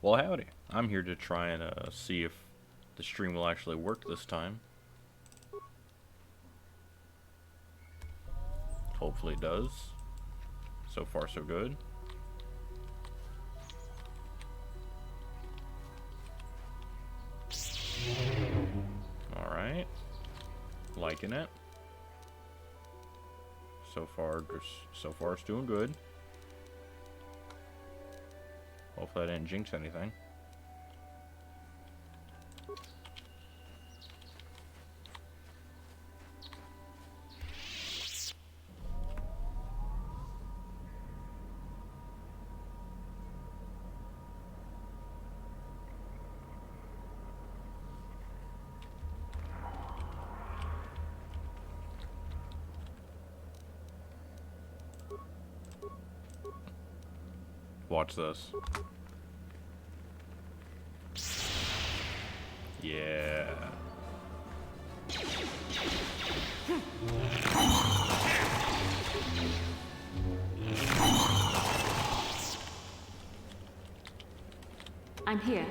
Well, howdy. I'm here to try and see if the stream will actually work this time. Hopefully it does. So far, so good. Alright. Liking it. So far it's doing good. Hopefully I didn't jinx anything. Watch this. Yeah. I'm here.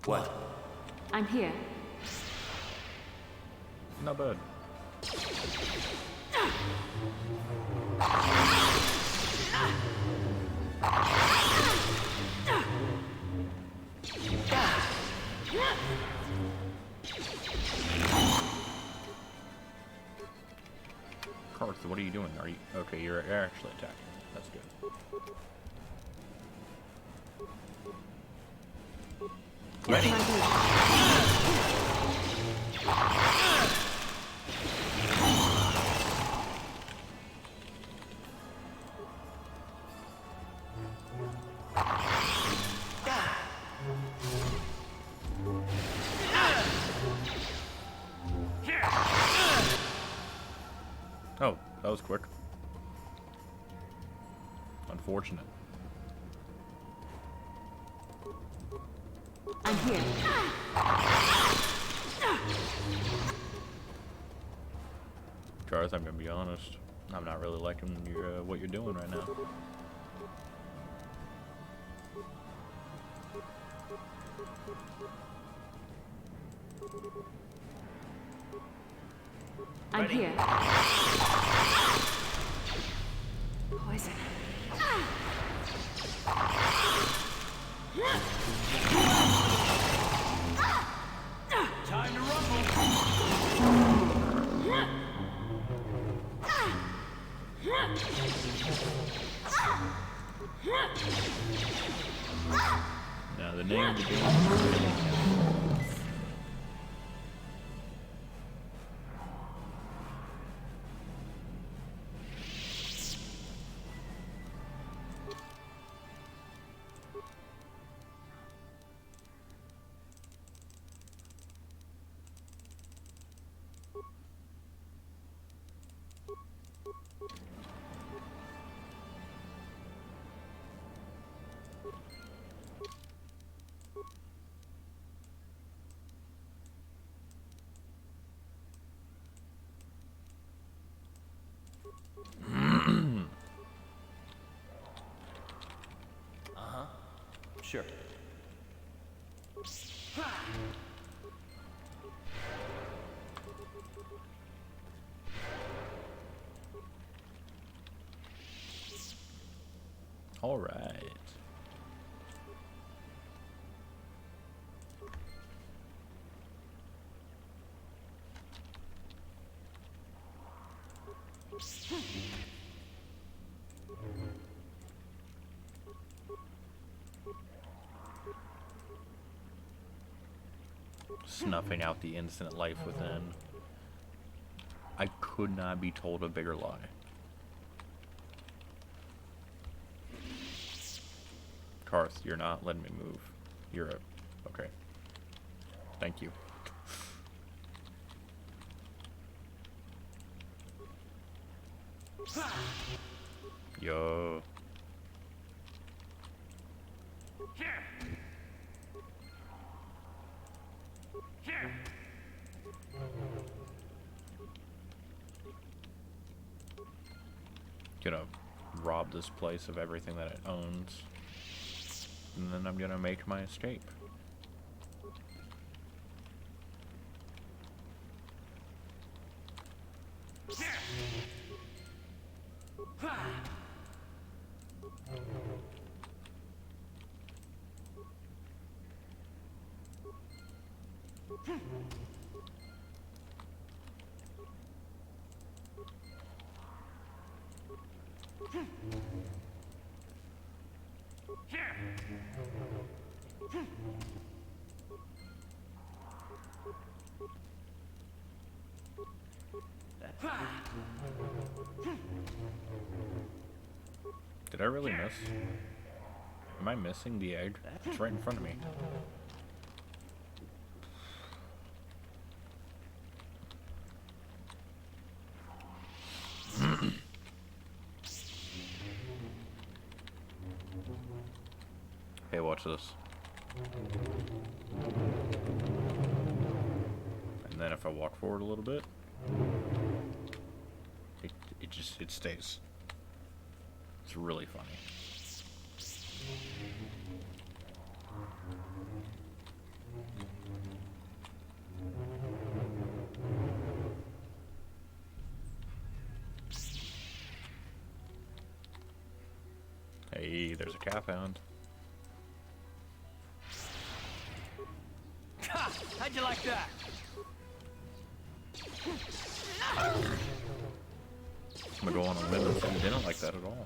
What? I'm here. Not bad. Karth, what are you doing? Are you okay? You're actually attacking. That's good. Ready. Oh, that was quick. Unfortunate. I'm here. Garth, I'm gonna be honest. I'm not really liking your what you're doing right now. I'm here. Poison. Time to rumble. Now the name of the game. Sure. All right. Snuffing out the infinite life within. I could not be told a bigger lie. Karth, you're not letting me move. You're a... okay. Thank you. Yo. Gonna rob this place of everything that it owns. And then I'm gonna make my escape. Did I really miss? Am I missing the egg? It's right in front of me. Hey, watch this. And then if I walk forward a little bit, it stays. It's really funny. Hey, there's a cat hound. Ha! How'd you like that? I'm gonna go on a limb and say you didn't like that at all.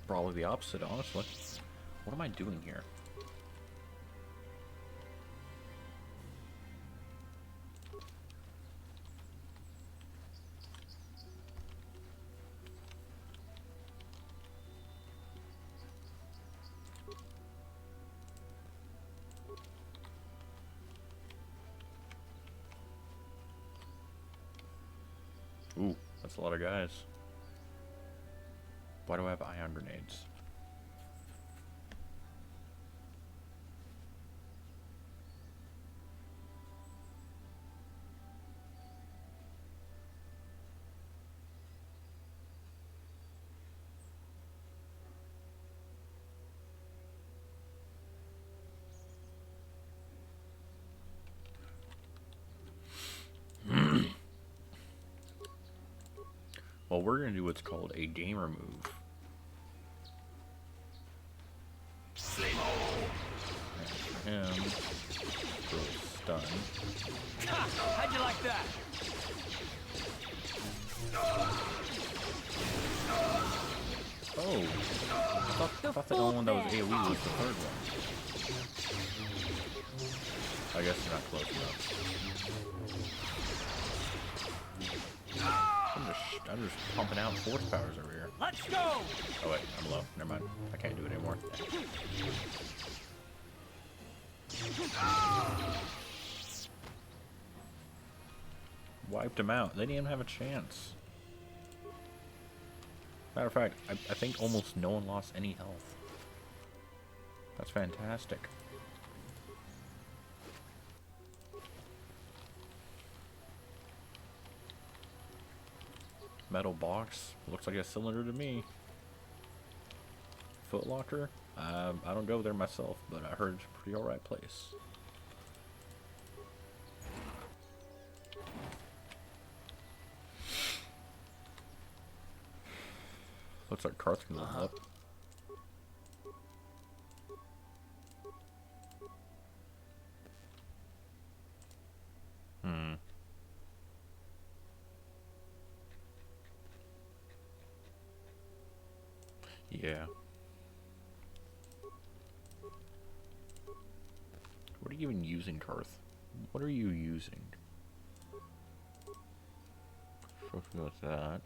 Probably the opposite, honestly. What am I doing here? Ooh, that's a lot of guys. Why do I have ion grenades? Well, we're gonna do what's called a gamer move. And for him, throw a stun. Ha! How'd you like that? Oh, I thought the only one that was AoE was the third one. I guess they're not close enough. I'm just pumping out force powers over here. Let's go! Oh wait, I'm low. Never mind. I can't do it anymore. Wiped him out. They didn't even have a chance. Matter of fact, I think almost no one lost any health. That's fantastic. Metal box. Looks like a cylinder to me. Foot locker. I don't go there myself, but I heard it's a pretty alright place. Looks like Karth's gonna level up. Yeah. What are you even using, Karth? What are you using? Supposed to go with that.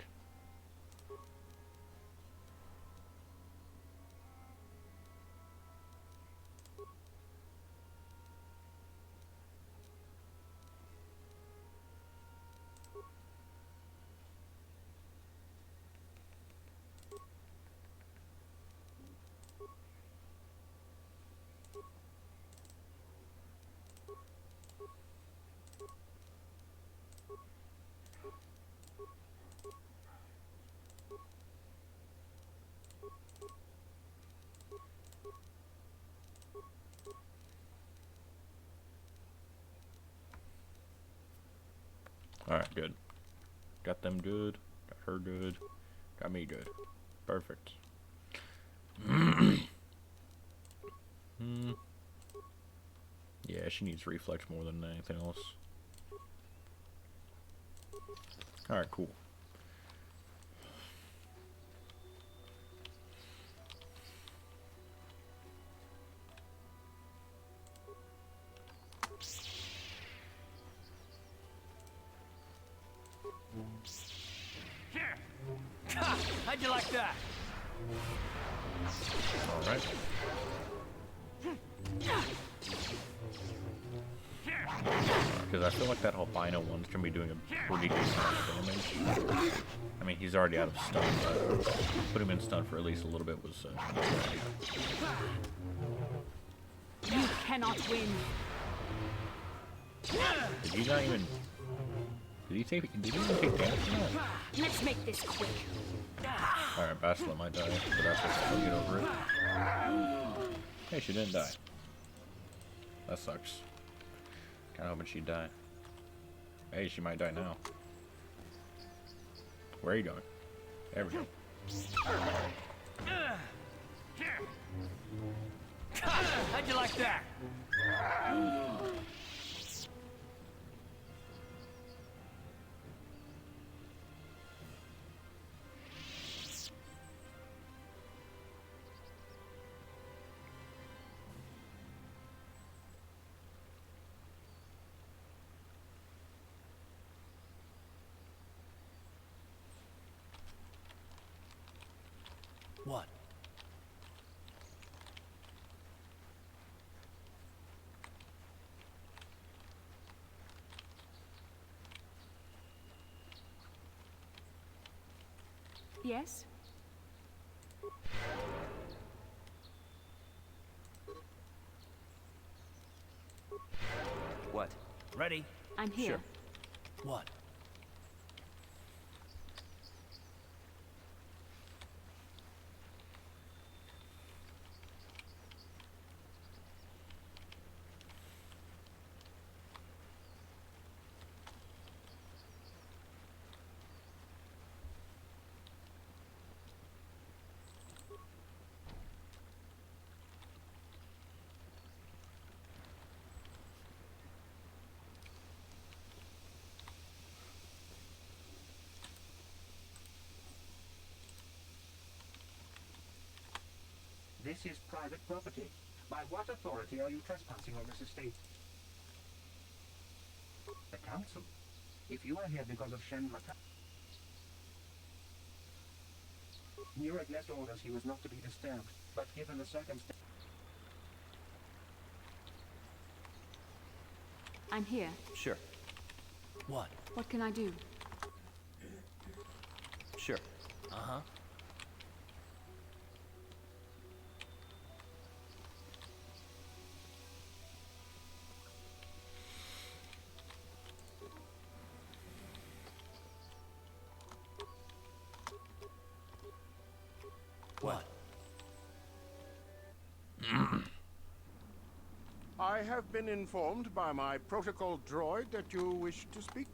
Alright, good. Got them good. Got her good. Got me good. Perfect. Yeah, she needs reflex more than anything else. Alright, cool. Here. Ha! How'd you like that? Alright. Because I feel like that albino one's gonna be doing a pretty decent amount of damage. I mean, he's already out of stun, but put him in stun for at least a little bit was. You cannot win. Did he not even? Did he take? Did he even take damage from that? Let's make this quick. All right, Bastila might die, but that's okay. I'll get over it. Hey, she didn't die. That sucks. Kinda hoping she'd die. Hey, she might die now. Where are you going? There we go. Here. How'd you like that? What? Yes? What? Ready? I'm here. Sure. What? This is private property. By what authority are you trespassing on this estate? The council. If you are here because of Shen Mata... Nureg left orders he was not to be disturbed, but given the circumstances... I'm here. Sure. What? What can I do? Sure. Uh-huh. What? I have been informed by my protocol droid that you wish to speak.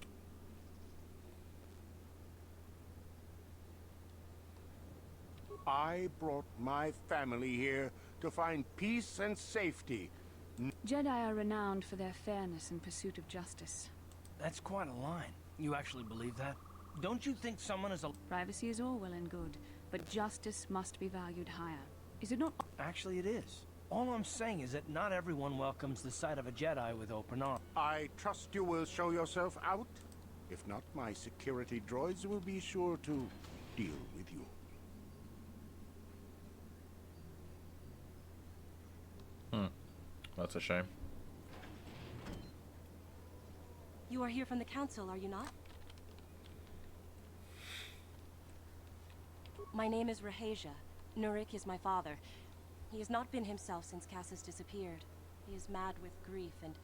I brought my family here to find peace and safety. Jedi are renowned for their fairness and pursuit of justice. That's quite a line. You actually believe that? Don't you think someone is a... Privacy is all well and good, but justice must be valued higher. Is it not? Actually, it is. All I'm saying is that not everyone welcomes the sight of a Jedi with open arms. I trust you will show yourself out. If not, my security droids will be sure to deal with you. That's a shame. You are here from the council, are you not? My name is Rahasia. Nurik is my father. He has not been himself since Cassis disappeared. He is mad with grief, and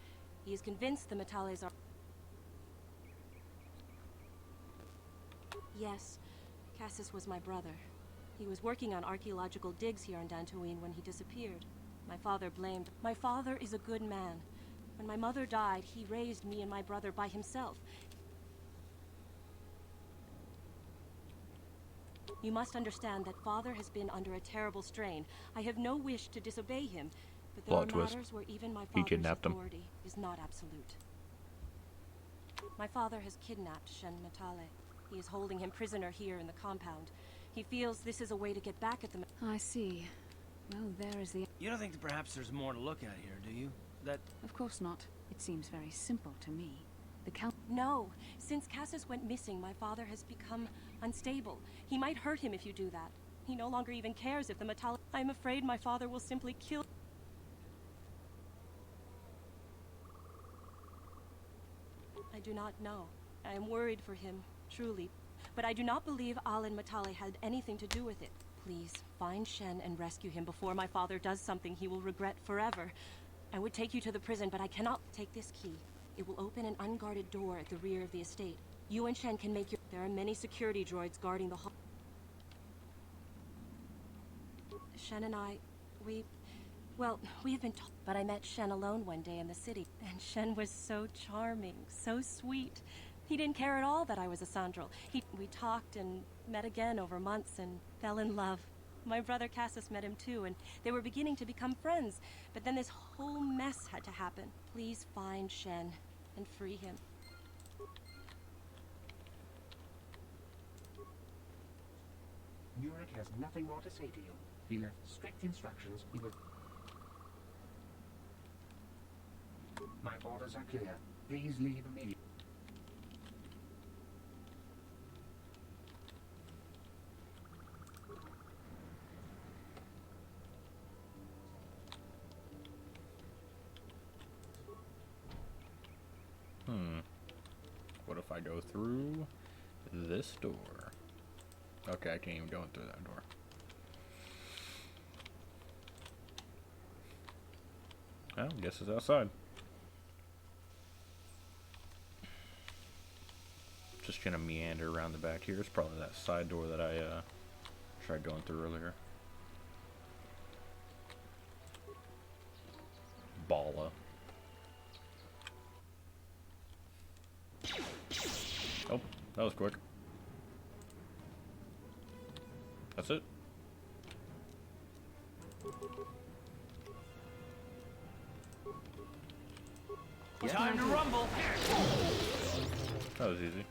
he is convinced the Metales are... Yes, Cassis was my brother. He was working on archaeological digs here on Dantooine when he disappeared. My father blamed... My father is a good man. When my mother died, he raised me and my brother by himself. You must understand that Father has been under a terrible strain. I have no wish to disobey him, but there Plot are twist. matters where even my He father's kidnapped him. authority is not absolute. My father has kidnapped Shen Matale. He is holding him prisoner here in the compound. He feels this is a way to get back at them. I see. Well, there is the... You don't think that perhaps there's more to look at here, do you? That... Of course not. It seems very simple to me. The Count... No. Since Cassius went missing, my father has become unstable. He might hurt him if you do that. He no longer even cares if the Matale... I'm afraid my father will simply kill... I do not know. I am worried for him, truly. But I do not believe Alin Matale had anything to do with it. Please, find Shen and rescue him before my father does something he will regret forever. I would take you to the prison, but I cannot take this key. It will open an unguarded door at the rear of the estate. You and Shen can make your... There are many security droids guarding the hall. Shen and I, well, we have been but I met Shen alone one day in the city, and Shen was so charming, so sweet. He didn't care at all that I was a Sandral. We talked and met again over months and fell in love. My brother Cassius met him too, and they were beginning to become friends. But then this whole mess had to happen. Please find Shen and free him. Nurik has nothing more to say to you. He left strict instructions. He will... My orders are clear. Please leave immediately. What if I go through this door? Okay, I can't even go in through that door. Well, I guess it's outside. Just gonna meander around the back here. It's probably that side door that I tried going through earlier. Balla. Oh, that was quick. That's it. Time to rumble! That was easy.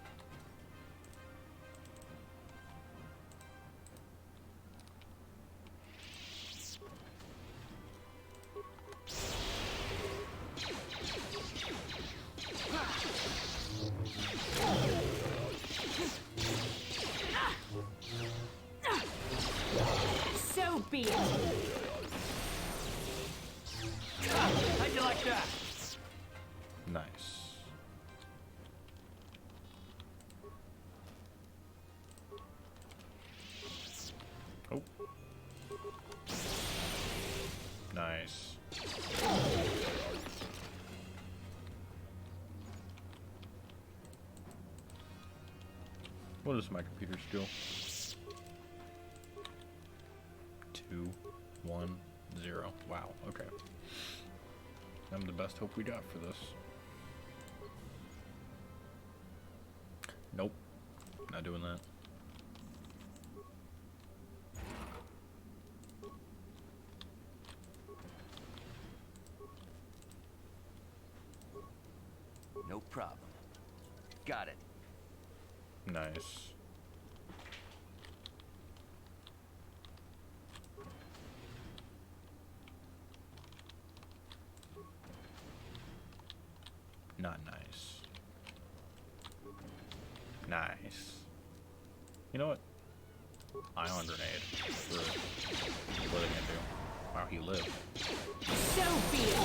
So be it! How'd you like that? Nice. Oh. Nice. What is my computer skill? 2, 1, 0. Wow, okay. I'm the best hope we got for this. Nope. Not doing that. No problem. Got it. Nice. Not nice. Nice. You know what? Ion grenade. What are they gonna do? Wow, he lived. So be it!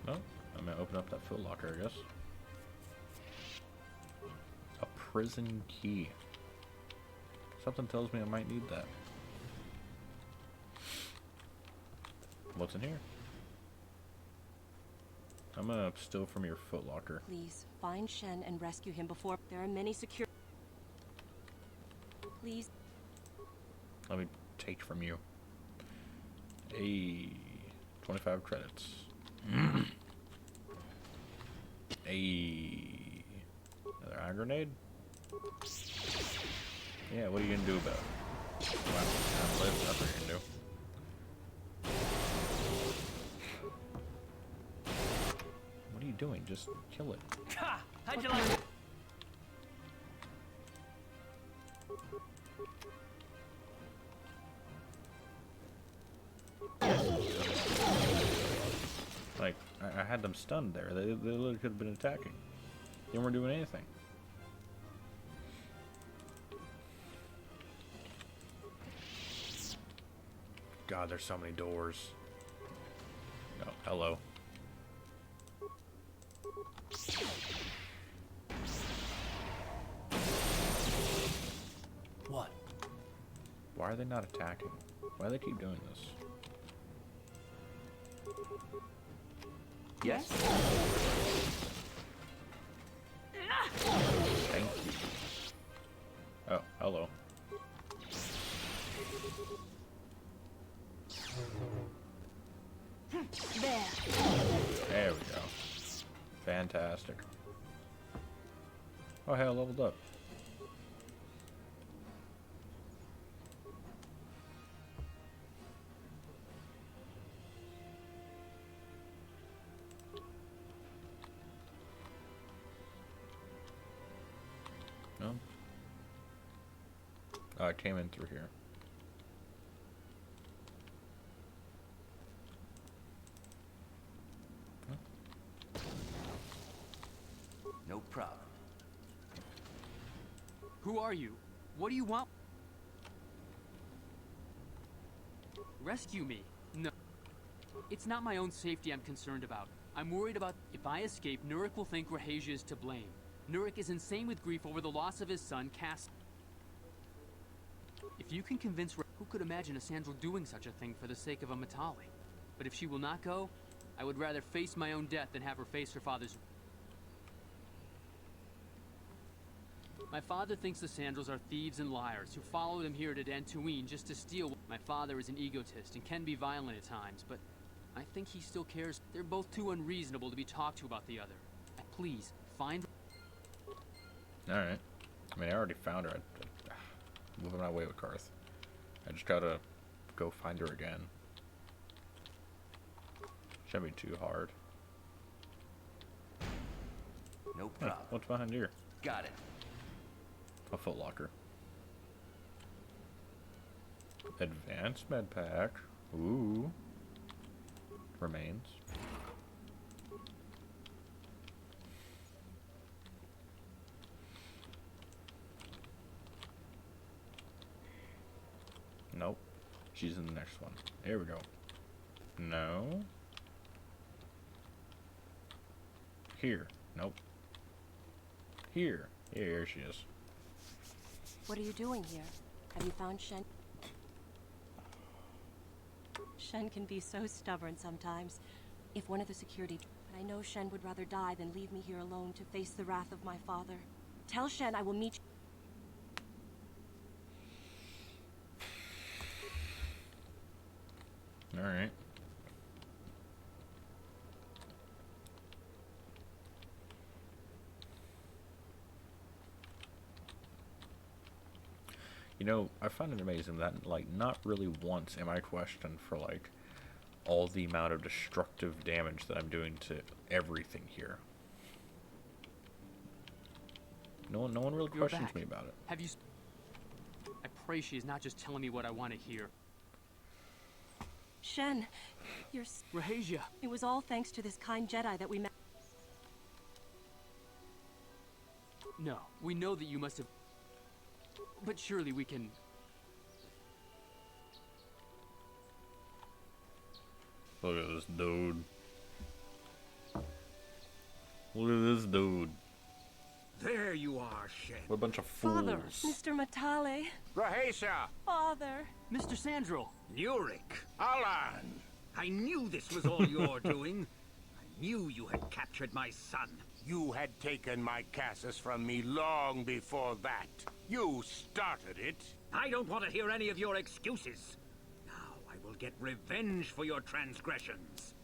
No? I'm gonna open up that foot locker, I guess. A prison key. Something tells me I might need that. What's in here? I'm gonna steal from your foot locker. Please, find Shen and rescue him before... There are many secure... Please... Let me take from you. Hey, 25 credits. Hey. Another iron grenade? Yeah, what are you gonna do about it? Well, that's what you're gonna do. What are you doing? Just kill it. Ha! How'd you like it? Like, I had them stunned there. They literally could have been attacking. They weren't doing anything. God, there's so many doors. Oh, hello. What? Why are they not attacking? Why do they keep doing this? Yes. Thank you. Oh, hello. There. There we go. Fantastic. Oh, hey, I leveled up. No? Oh, I came in through here. No problem. Who are you? What do you want? Rescue me. No. It's not my own safety I'm concerned about. I'm worried about if I escape, Nurik will think Rahasia is to blame. Nurik is insane with grief over the loss of his son, Cass. If you can convince who could imagine a Sandral doing such a thing for the sake of a Matali? But if she will not go, I would rather face my own death than have her face her father's. My father thinks the Sandrals are thieves and liars who followed him here to Dantooine just to steal. My father is an egotist and can be violent at times, but I think he still cares. They're both too unreasonable to be talked to about the other. Please, find... Alright. I mean, I already found her. I'm moving my way with Karth. I just gotta go find her again. Shouldn't be too hard. No Huh, problem. what's behind here? Got it. A footlocker. Advanced med pack. Ooh. Remains. Nope. She's in the next one. There we go. No. Here. Nope. Here. Here she is. What are you doing here? Have you found Shen? Shen can be so stubborn sometimes. If one of the security... But I know Shen would rather die than leave me here alone to face the wrath of my father. Tell Shen I will meet you. Alright. You know, I find it amazing that, like, not really once am I questioned for, like, all the amount of destructive damage that I'm doing to everything here. No one really You're questions back. me about it. Have you... I pray she is not just telling me what I want to hear. Shen, you're... Rahasia! It was all thanks to this kind Jedi that we met. No, we know that you must have... But surely we can... Look at this dude. Look at this dude. There you are, Shen. What a bunch of fools. Father! Mr. Matale! Rahasia! Father! Mr. Sandral! Nurik! Alan! I knew this was all your doing. I knew you had captured my son. You had taken my Cassus from me long before that. You started it. I don't want to hear any of your excuses. Now I will get revenge for your transgressions.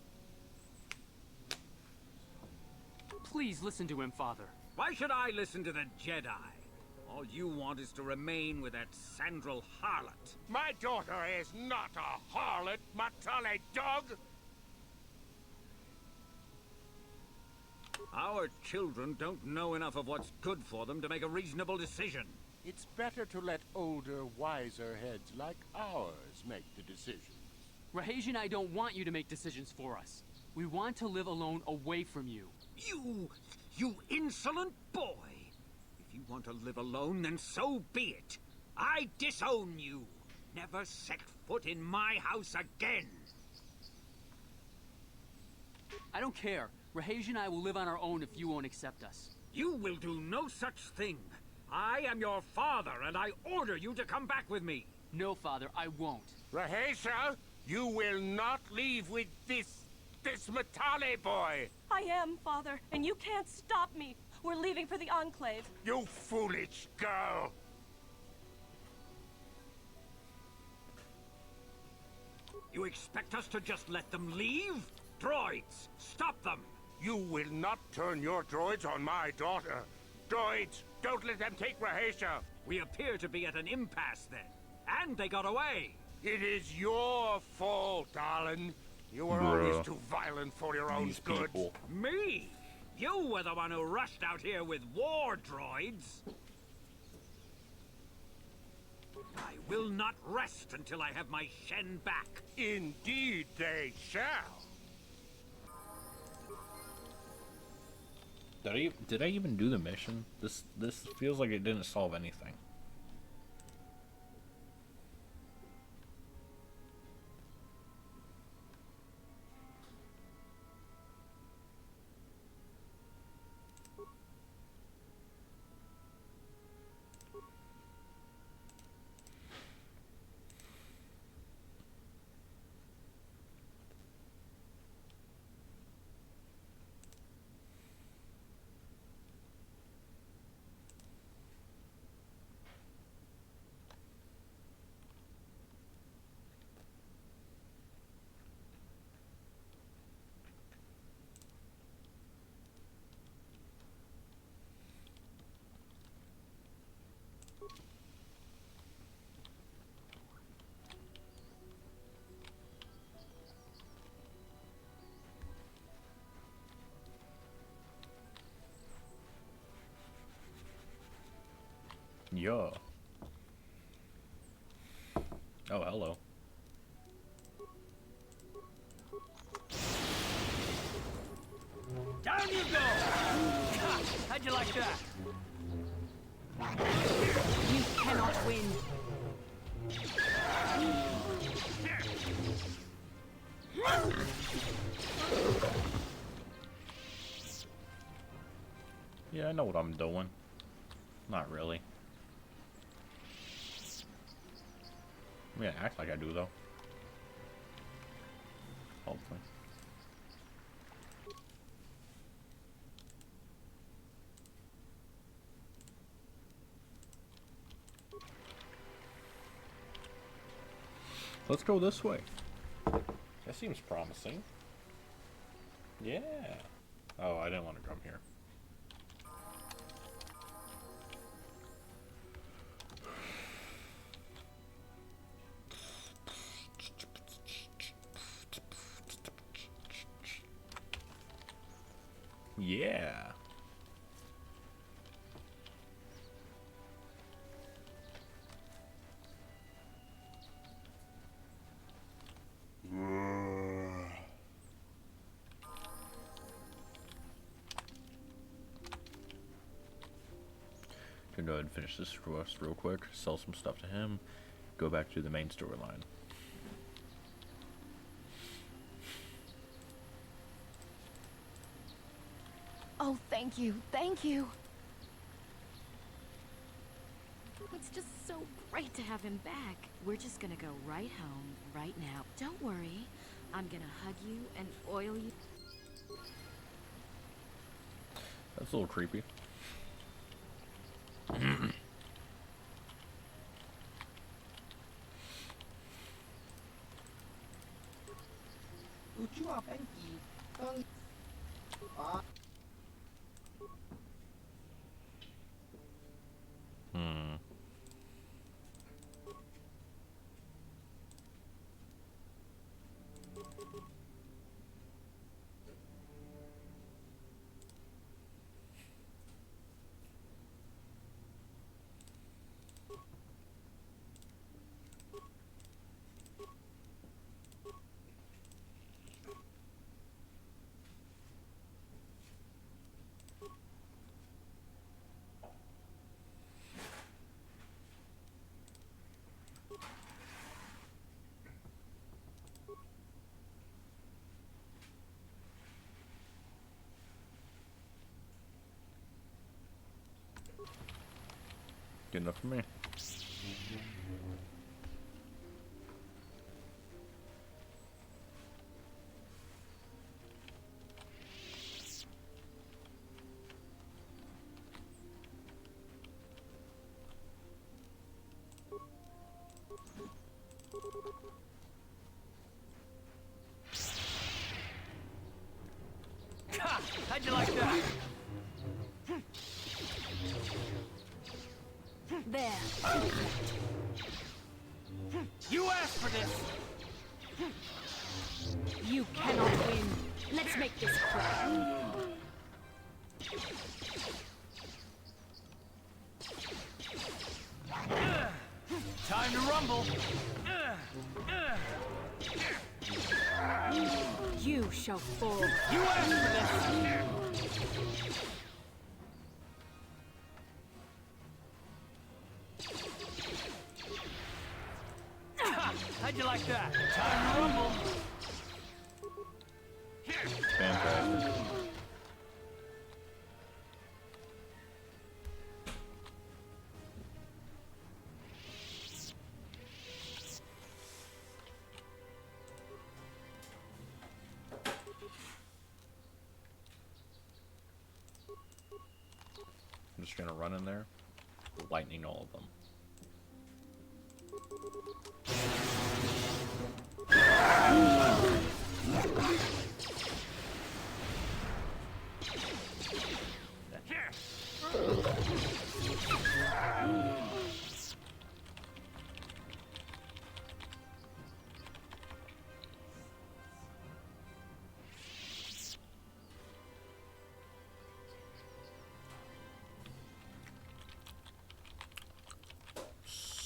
Please listen to him, Father. Why should I listen to the Jedi? All you want is to remain with that Sandral harlot. My daughter is not a harlot, Matale dog! Our children don't know enough of what's good for them to make a reasonable decision. It's better to let older, wiser heads like ours make the decisions. Rahej and I don't want you to make decisions for us. We want to live alone away from you. You insolent boy! If you want to live alone, then so be it. I disown you. Never set foot in my house again. I don't care. Rahej and I will live on our own if you won't accept us. You will do no such thing. I am your father, and I order you to come back with me. No, Father, I won't. Rahesha, you will not leave with this Matale boy! I am, Father, and you can't stop me. We're leaving for the Enclave. You foolish girl! You expect us to just let them leave? Droids, stop them! You will not turn your droids on my daughter. Droids, don't let them take Rahesha. We appear to be at an impasse then. And they got away. It is your fault, darling. You were Bruh. always too violent for your own These good. people. Me? You were the one who rushed out here with war droids. I will not rest until I have my Shen back. Indeed they shall. Did I even do the mission? This feels like it didn't solve anything. Yeah. Oh, hello. Down you go! How'd you like that? You cannot win. Yeah, I know what I'm doing. Not really. I'm gonna act like I do, though. Hopefully. Let's go this way. That seems promising. Yeah. Oh, I didn't want to come here. Yeah. Gonna go ahead and finish this quest real quick, sell some stuff to him, go back to the main storyline. Oh, thank you, thank you. It's just so great to have him back. We're just gonna go right home, right now. Don't worry, I'm gonna hug you and oil you. That's a little creepy. Good enough for me. Ha! How'd you like that? There. You asked for this! You cannot win. Let's make this quick. Time to rumble! You shall fall. You asked for this! How'd you like that? Time to rumble! Fantastic. I'm just gonna run in there, lightning all of them.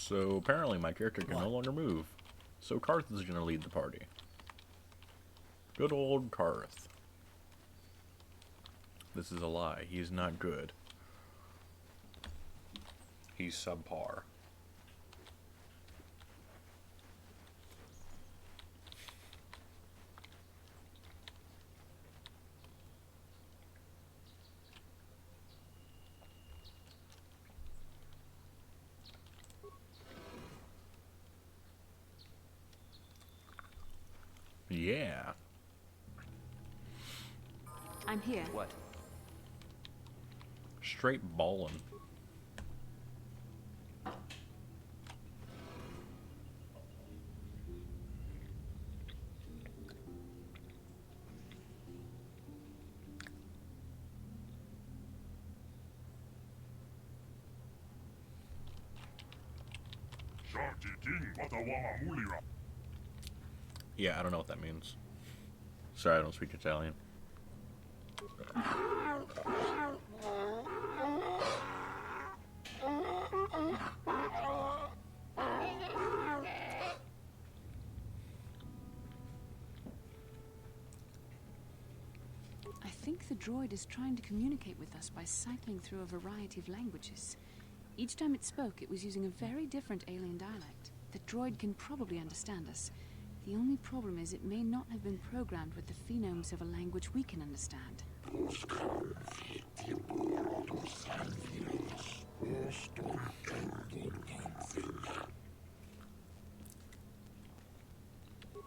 So apparently my character can no longer move. So Karth is going to lead the party. Good old Karth. This is a lie. He is not good. He's subpar. Yeah. I'm here. What? Straight ballin'. Yeah, I don't know what that means. Sorry, I don't speak Italian. I think the droid is trying to communicate with us by cycling through a variety of languages. Each time it spoke, it was using a very different alien dialect. The droid can probably understand us. The only problem is it may not have been programmed with the phonemes of a language we can understand.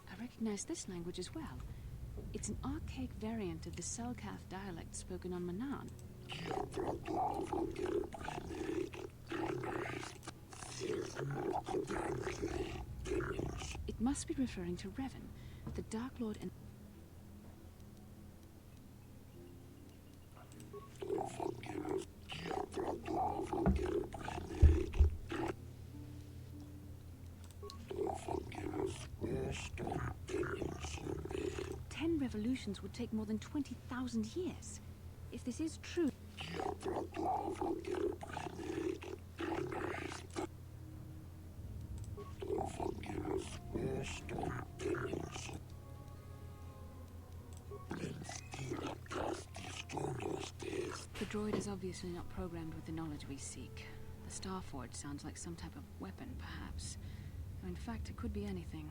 I recognize this language as well. It's an archaic variant of the Selkath dialect spoken on Manan. It must be referring to Revan, the Dark Lord and... Ten revolutions would take more than 20,000 years. If this is true... The droid is obviously not programmed with the knowledge we seek. The Starforge sounds like some type of weapon, perhaps. Though in fact, it could be anything.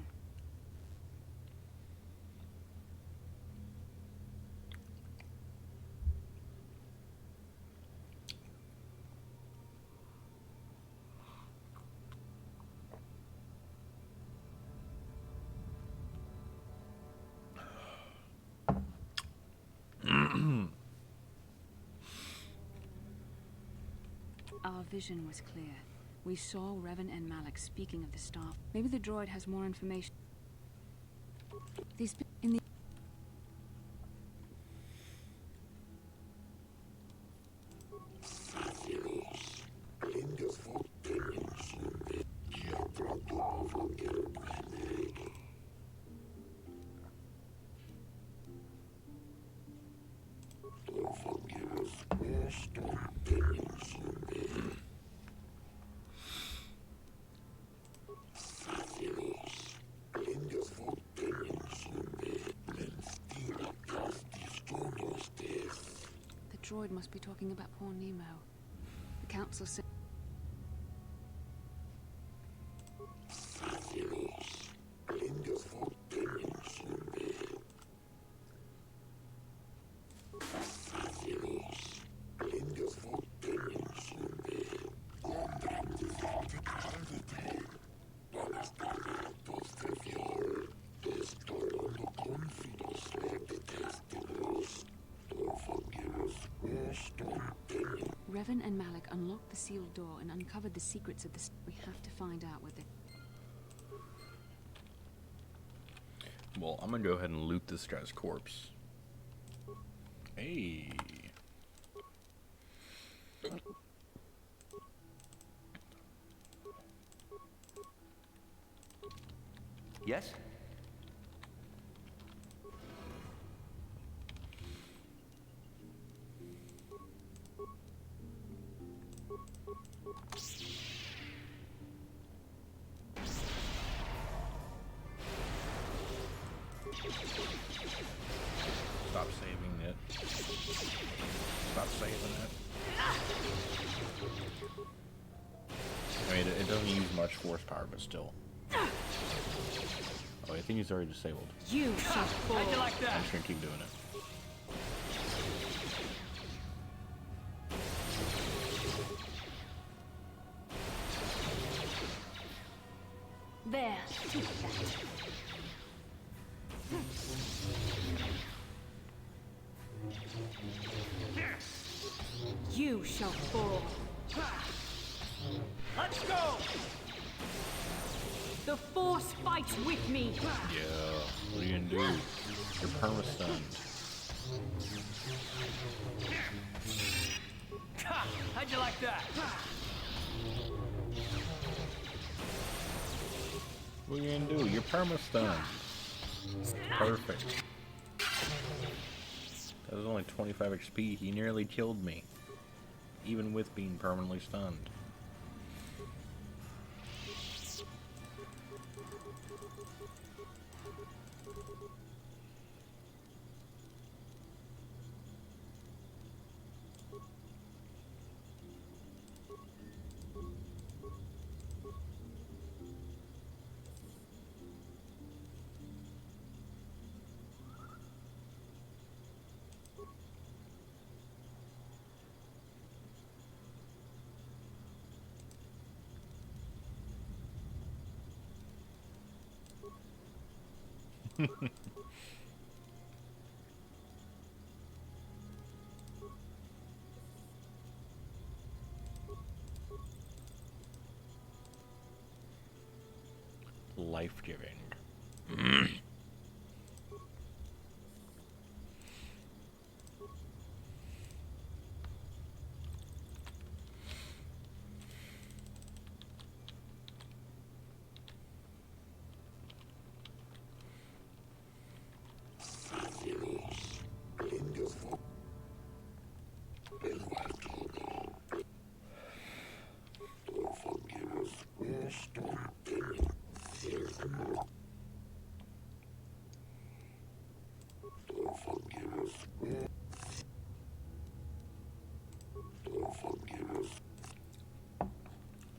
Our vision was clear. We saw Revan and Malik speaking of the staff. Maybe the droid has more information. These in the droid must be talking about poor Nemo. The council said Revan and Malik unlocked the sealed door and uncovered the secrets of the... We have to find out what they... Well, I'm gonna go ahead and loot this guy's corpse. Hey. Yes? Stop saving it. Stop saving it. I mean, it doesn't use much force power, but still. Oh, I think he's already disabled. You shall fall. How'd you like that? I'm just gonna keep doing it. There. You shall fall. Let's go! The Force fights with me. Yeah. What are you gonna do? You're perma-stunned. How'd you like that? What are you gonna do? You're perma-stunned. Perfect. That was only 25 XP. He nearly killed me. Even with being permanently stunned. Life-giving.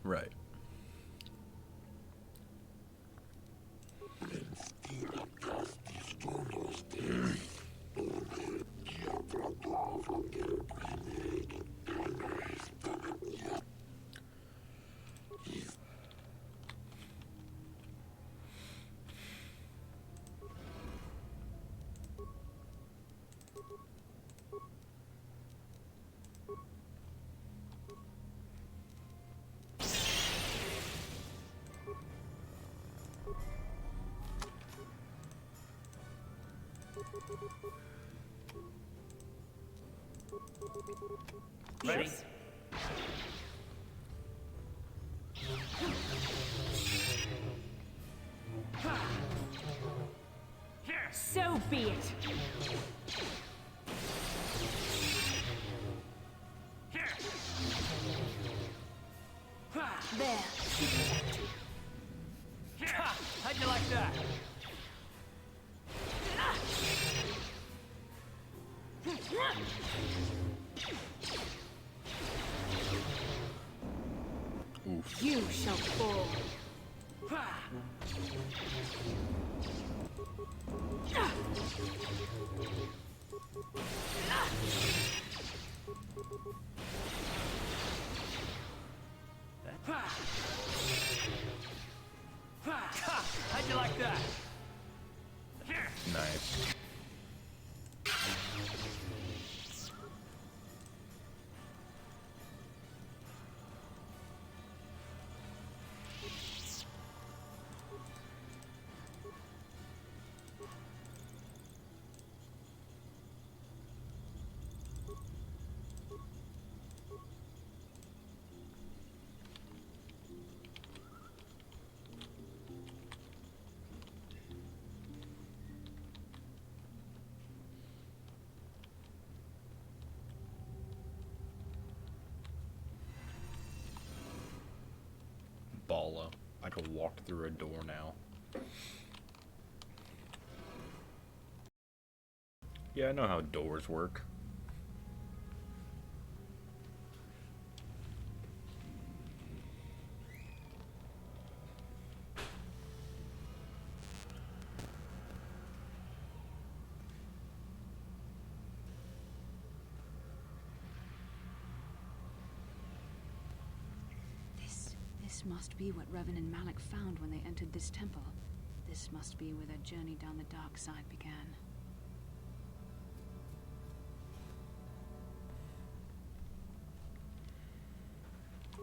Right. Ready? So be it. There. How'd you like that? Oof. You shall fall. How'd you like that? Nice. Baller. I can walk through a door now. Yeah, I know how doors work. This must be what Revan and Malik found when they entered this temple. This must be where their journey down the dark side began.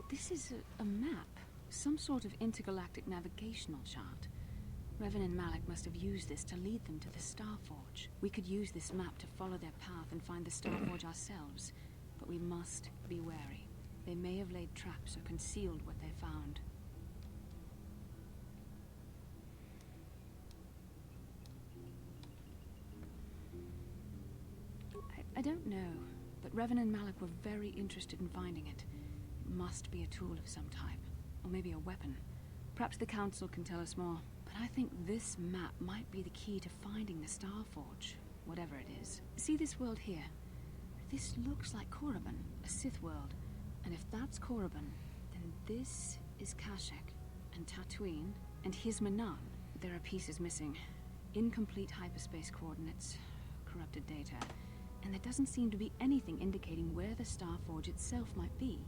This is a map. Some sort of intergalactic navigational chart. Revan and Malik must have used this to lead them to the Starforge. We could use this map to follow their path and find the Starforge ourselves, but we must be wary. They may have laid traps or concealed what they found. I don't know, but Revan and Malik were very interested in finding it. It must be a tool of some type, or maybe a weapon. Perhaps the Council can tell us more, but I think this map might be the key to finding the Starforge, whatever it is. See this world here? This looks like Korriban, a Sith world. And if that's Korriban, then this is Kashyyyk, and Tatooine, and here's Manan. There are pieces missing. Incomplete hyperspace coordinates, corrupted data, and there doesn't seem to be anything indicating where the Starforge itself might be.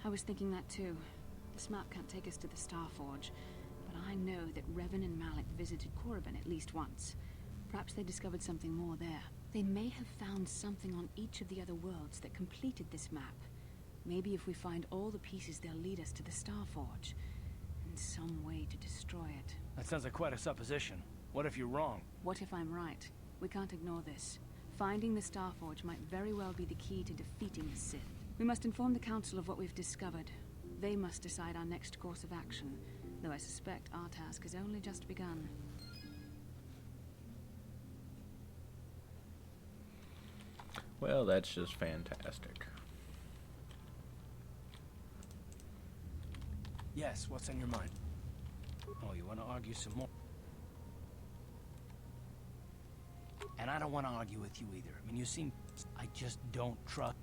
I was thinking that too. This map can't take us to the Starforge, but I know that Revan and Malik visited Korriban at least once. Perhaps they discovered something more there. They may have found something on each of the other worlds that completed this map. Maybe if we find all the pieces, they'll lead us to the Starforge, and some way to destroy it. That sounds like quite a supposition. What if you're wrong? What if I'm right? We can't ignore this. Finding the Starforge might very well be the key to defeating the Sith. We must inform the Council of what we've discovered. They must decide our next course of action, though I suspect our task has only just begun. Well, that's just fantastic. Yes, what's on your mind? Oh, you want to argue some more? And I don't want to argue with you either. I mean, you seem... I just don't trust...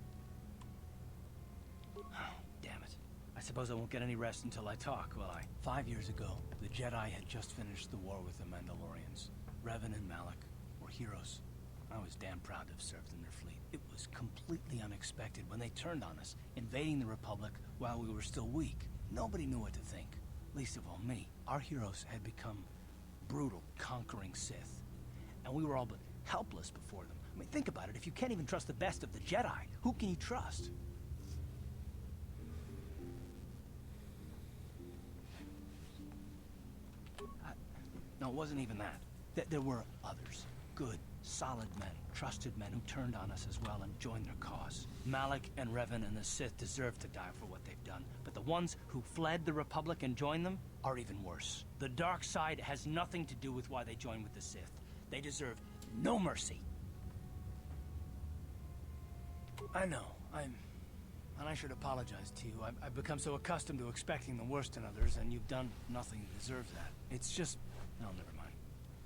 Oh, damn it. I suppose I won't get any rest until I talk, will I? 5 years ago, the Jedi had just finished the war with the Mandalorians. Revan and Malik were heroes. I was damn proud to have served in their fleet. It was completely unexpected when they turned on us, invading the Republic while we were still weak. Nobody knew what to think, least of all me. Our heroes had become brutal, conquering Sith. And we were all but helpless before them. I mean, think about it. If you can't even trust the best of the Jedi, who can you trust? No, it wasn't even that. There were others. Good, solid men, trusted men who turned on us as well and joined their cause. Malik and Revan and the Sith deserve to die for what they've done, but the ones who fled the Republic and joined them are even worse. The dark side has nothing to do with why they joined with the Sith. They deserve no mercy. I know, and I should apologize to you. I've become so accustomed to expecting the worst in others, and you've done nothing to deserve that. It's just... no, never mind.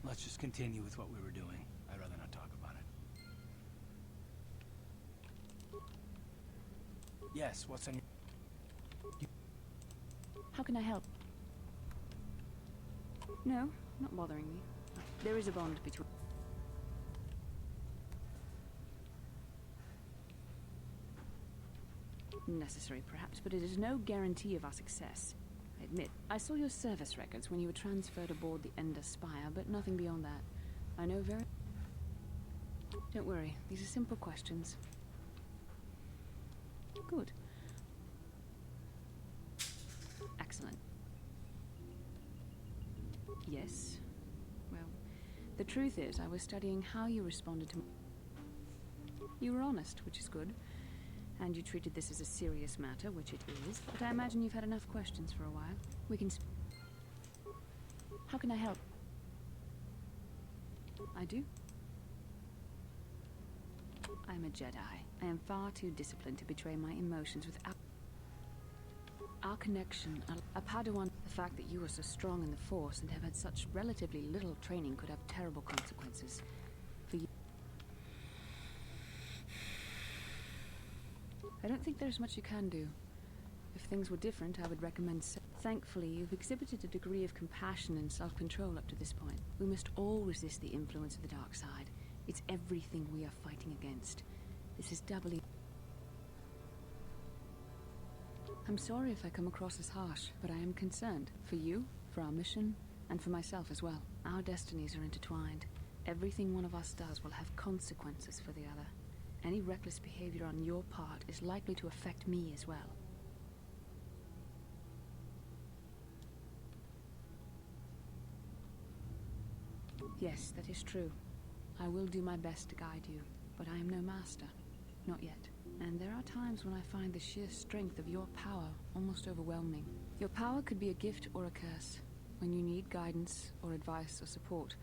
Let's just continue with what we were doing. I'd rather not talk about it. Yes, what's on your... How can I help? No, not bothering me. There is a bond between... necessary, perhaps, but it is no guarantee of our success. I admit, I saw your service records when you were transferred aboard the Ender Spire, but nothing beyond that. I know very... Don't worry, these are simple questions. Good. Excellent. Yes. Well, the truth is, I was studying how you responded to... You were honest, which is good. And you treated this as a serious matter, which it is. But I imagine you've had enough questions for a while. We can... How can I help? I do. I'm a Jedi. I am far too disciplined to betray my emotions without... Our connection, a Padawan... The fact that you are so strong in the Force and have had such relatively little training could have terrible consequences. For you... I don't think there's much you can do. If things were different, I would recommend... Thankfully, you've exhibited a degree of compassion and self-control up to this point. We must all resist the influence of the dark side. It's everything we are fighting against. This is doubly... I'm sorry if I come across as harsh, but I am concerned. For you, for our mission, and for myself as well. Our destinies are intertwined. Everything one of us does will have consequences for the other. Any reckless behavior on your part is likely to affect me as well. Yes, that is true. I will do my best to guide you, but I am no master. Not yet. And there are times when I find the sheer strength of your power almost overwhelming. Your power could be a gift or a curse. When you need guidance or advice or support,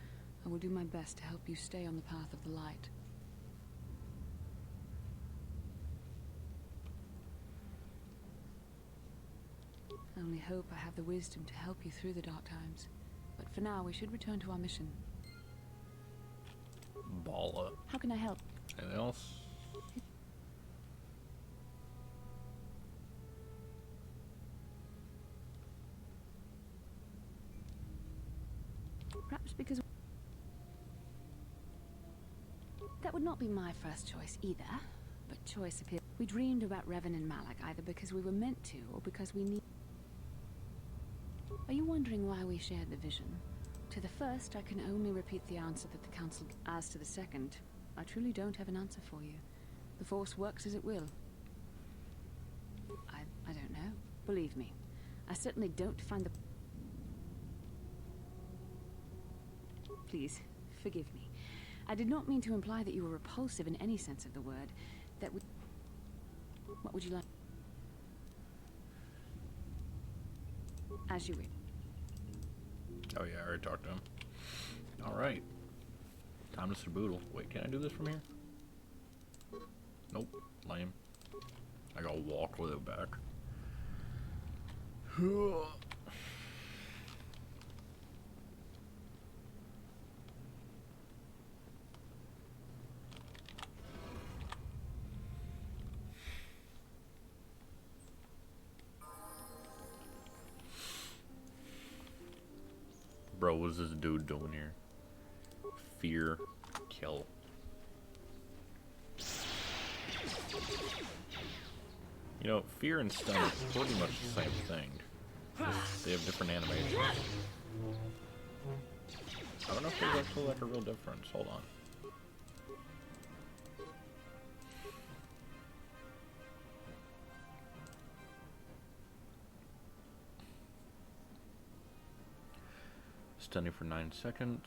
I will do my best to help you stay on the path of the light. I only hope I have the wisdom to help you through the dark times. But for now, we should return to our mission. Ball up. How can I help? Anything else? Perhaps because... That would not be my first choice either, but choice appears... We dreamed about Revan and Malik either because we were meant to or because we need... Are you wondering why we shared the vision? To the first, I can only repeat the answer that the Council... As to the second, I truly don't have an answer for you. The Force works as it will. I don't know. Believe me, I certainly don't find the... Please, forgive me. I did not mean to imply that you were repulsive in any sense of the word. That would... What would you like? As you wish. Oh yeah, I already talked to him. Alright. Time to Saboodle. Wait, can I do this from here? Nope. Lame. I gotta walk with it back. Bro, what's this dude doing here? Fear, kill. You know, fear and stun are pretty much the same thing. Just, they have different animations. I don't know if there's actually like a real difference. Hold on. Stunning for 9 seconds.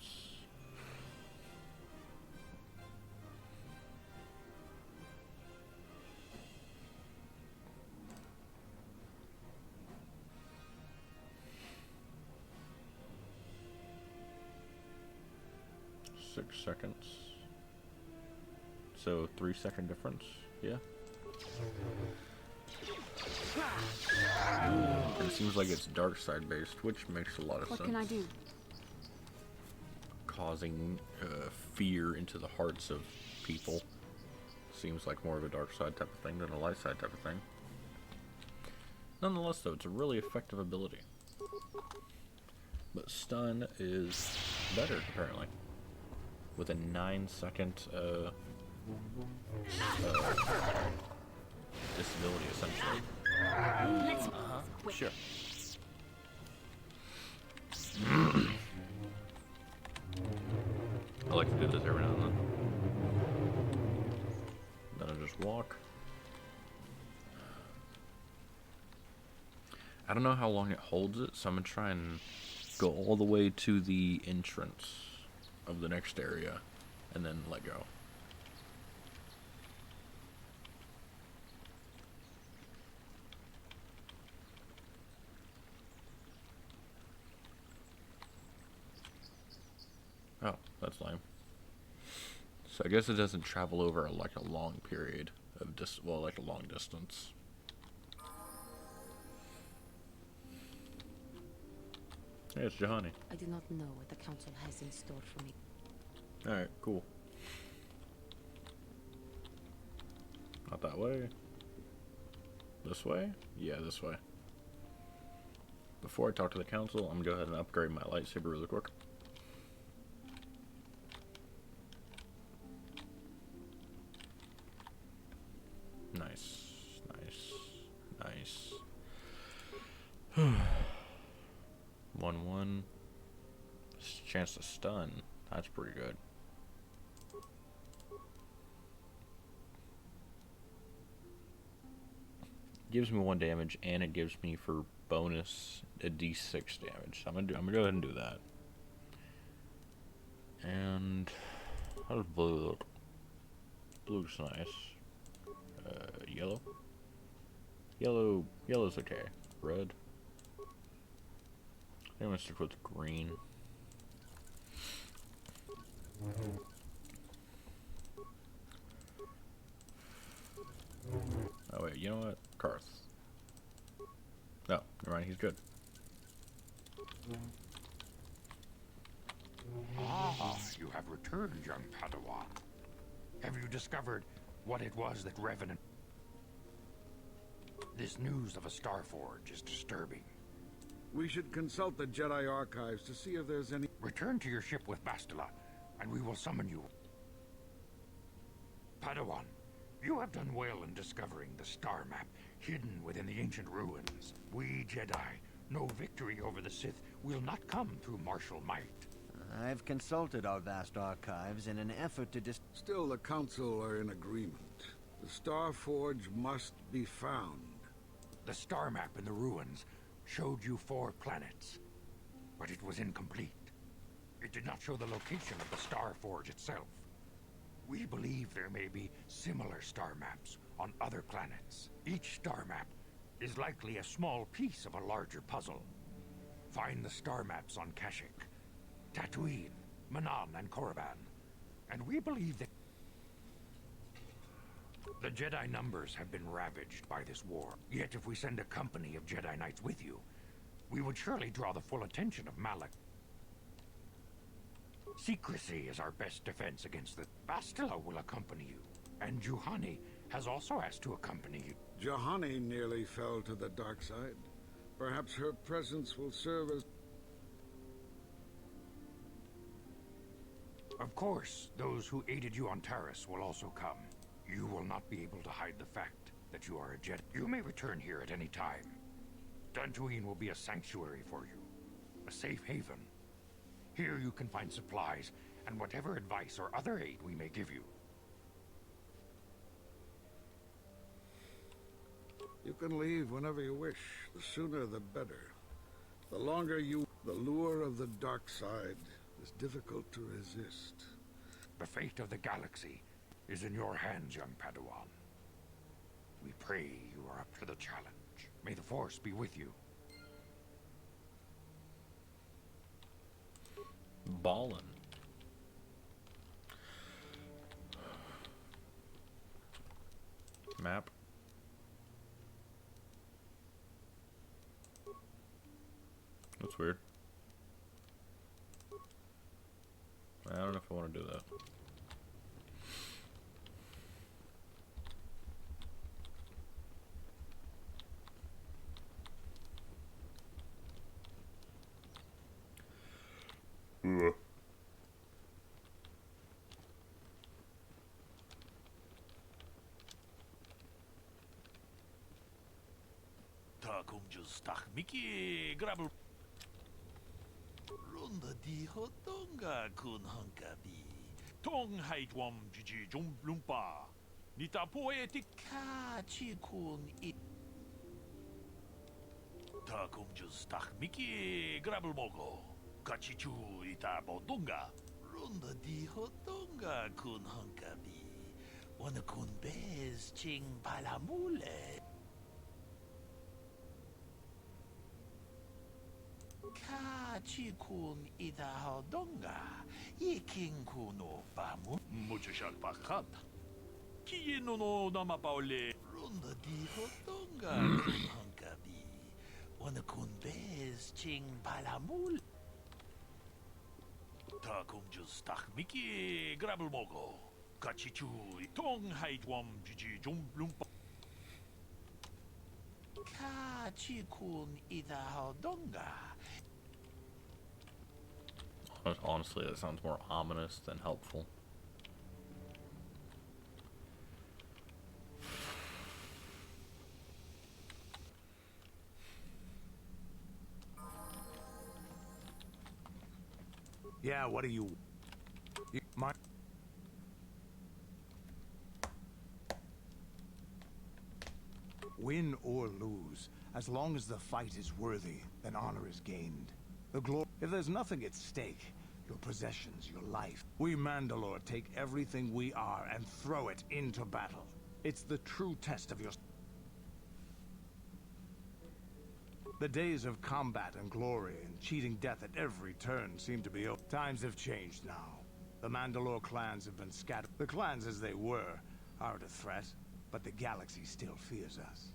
Seconds. So 3-second difference, yeah. And it seems like it's dark side based, which makes a lot of sense. What can I do? Causing fear into the hearts of people seems like more of a dark side type of thing than a light side type of thing. Nonetheless, though, it's a really effective ability. But stun is better, apparently. With a 9-second disability, essentially. Sure. I like to do this every now and then. Then I just walk. I don't know how long it holds it, so I'm gonna try and go all the way to the entrance of the next area and then let go. Oh, that's lame. So I guess it doesn't travel over like a long period of like a long distance. Hey, it's Johanny. I do not know what the council has in store for me. Alright, cool. Not that way. This way? Yeah, this way. Before I talk to the council, I'm gonna go ahead and upgrade my lightsaber really quick. Nice. Nice. Nice. 1-1. Chance to stun. That's pretty good. Gives me 1 damage, and it gives me for bonus a d6 damage. So I'm gonna go ahead and do that. And how does blue look? Blue looks nice. Yellow. Yellow's okay. Red. I'm gonna stick with green. Oh wait, you know what? Karth. No, never mind, he's good. Ah, you have returned, young Padawan. Have you discovered what it was that Revenant... This news of a Starforge is disturbing. We should consult the Jedi archives to see if there's any... Return to your ship with Bastila, and we will summon you. Padawan, you have done well in discovering the star map hidden within the ancient ruins. We Jedi know victory over the Sith will not come through martial might. I've consulted our vast archives in an effort to Still, the Council are in agreement. The Star Forge must be found. The star map in the ruins showed you 4 planets, but it was incomplete. It did not show the location of the Star Forge itself. We believe there may be similar star maps on other planets. Each star map is likely a small piece of a larger puzzle. Find the star maps on Kashyyyk, Tatooine, Manan, and Korriban, and we believe that the Jedi numbers have been ravaged by this war. Yet if we send a company of Jedi Knights with you, we would surely draw the full attention of Malak. Secrecy is our best defense against the... Bastila will accompany you, and Juhani has also asked to accompany you. Juhani nearly fell to the dark side. Perhaps her presence will serve as... Of course, those who aided you on Taris will also come. You will not be able to hide the fact that you are a Jedi. You may return here at any time. Dantooine will be a sanctuary for you, a safe haven. Here you can find supplies and whatever advice or other aid we may give you. You can leave whenever you wish. The sooner the better. The longer you... The lure of the dark side is difficult to resist. The fate of the galaxy is in your hands, young Padawan. We pray you are up to the challenge. May the Force be with you. Ballin'. Map. That's weird. I don't know if I want to do that. Takumjus takmiki grabul. Runda di hotonga kun hankabi. Tong haitwam jiji jumplumpa. Nita poetika chikun it. Takumjus takmiki grabul mogo. Kachichu ita bodunga. Runda di hotonga kun hankabi. Wana kun bez ching palamule. Kachikun ida hodonga, yiking kuno bamu, muchashak pakat. Kiyino no namapaule, runda di hodonga kun hankabi, wana kun bez ching palamul. Takum just takmiki grabul mogo, kachichu tong haitwam jiji jumplumpa. Kachikun ida hodonga. Honestly, that sounds more ominous than helpful. Yeah, what do you... My... Win or lose, as long as the fight is worthy, then honor is gained. The glory... If there's nothing at stake, your possessions, your life, we Mandalore take everything we are and throw it into battle. It's the true test of your... The days of combat and glory and cheating death at every turn seem to be over. Times have changed now. The Mandalore clans have been scattered. The clans as they were aren't a threat, but the galaxy still fears us.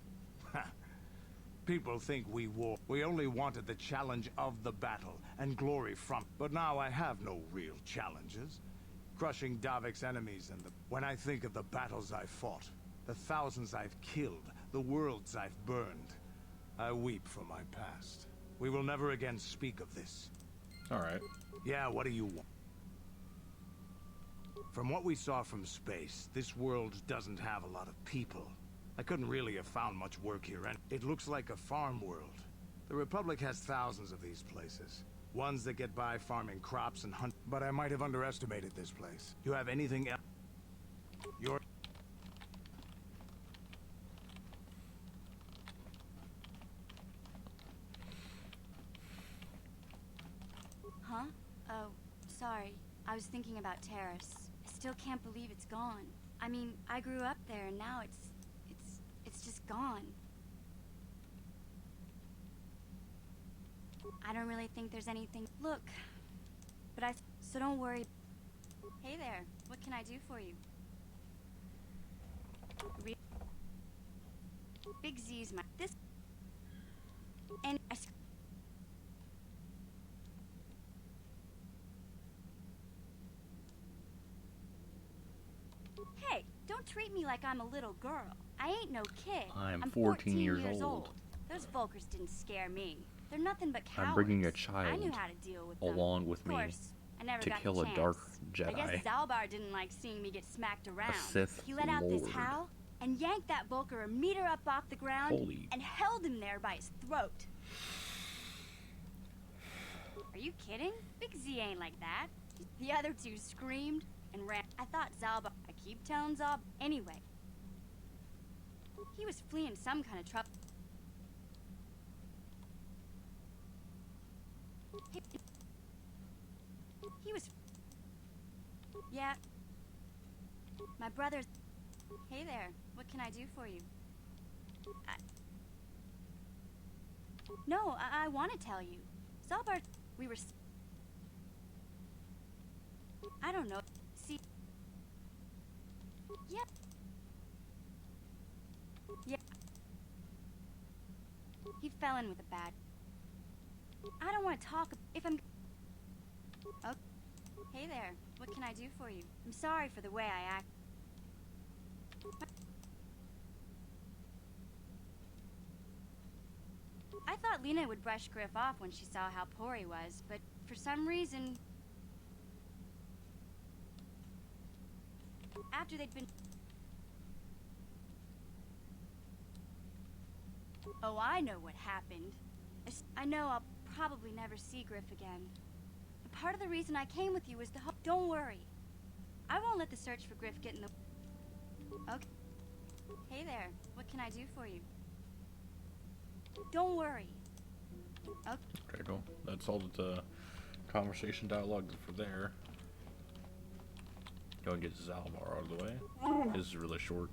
People think we war. We only wanted the challenge of the battle and glory from. But now I have no real challenges. Crushing Davik's enemies and the... When I think of the battles I've fought, the thousands I've killed, the worlds I've burned, I weep for my past. We will never again speak of this. All right. Yeah, what do you want? From what we saw from space, this world doesn't have a lot of people. I couldn't really have found much work here, and it looks like a farm world. The Republic has thousands of these places. Ones that get by farming crops and hunt. But I might have underestimated this place. You have anything else? Your... Huh? Oh, sorry. I was thinking about Terrace. I still can't believe it's gone. I mean, I grew up there and now it's just gone. I don't really think there's anything. Look, but so don't worry. Hey there, what can I do for you? Big Z's my this and I. Hey, don't treat me like I'm a little girl. I ain't no kid. I'm 14 years old. Those Volkers didn't scare me. They're nothing but cowards. I'm bringing a I child knew how to deal with them. along with of me course, I never to got kill the a chance. dark I Jedi. guess Zalbar didn't like seeing me get smacked around. Sith He let out this Lord. howl and yanked that Volker a meter up off the ground Holy. and held him there by his throat. Are you kidding? Big Z ain't like that. The other two screamed and ran. I thought Zalbar. I keep telling Zalbar. Anyway, he was fleeing some kind of trouble. He was... Yeah. My brother's... Hey there, what can I do for you? No, I want to tell you. Zalbar... We were... I don't know. See... Yeah. Yeah. He fell in with a bad... I don't want to talk... If I'm... Oh. Hey there, what can I do for you? I'm sorry for the way I act. I thought Lena would brush Griff off when she saw how poor he was, but for some reason... After they'd been... Oh, I know what happened. I know I'll probably never see Griff again. But part of the reason I came with you was to help... Don't worry. I won't let the search for Griff get in the... Okay. Hey there, what can I do for you? Don't worry. Okay, cool. That's all the conversation dialogue for there. Go and get Zalbar out of the way. This is really short.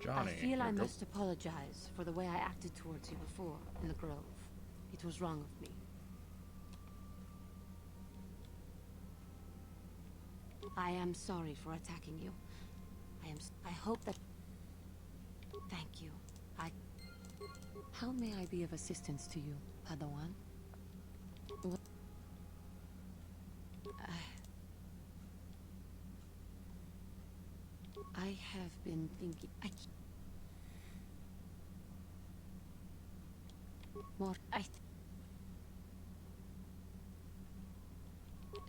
Johnny, I feel I here must apologize for the way I acted towards you before in the Grove. It was wrong of me. I am sorry for attacking you. I hope that... Thank you. How may I be of assistance to you, Padawan? What? I have been thinking...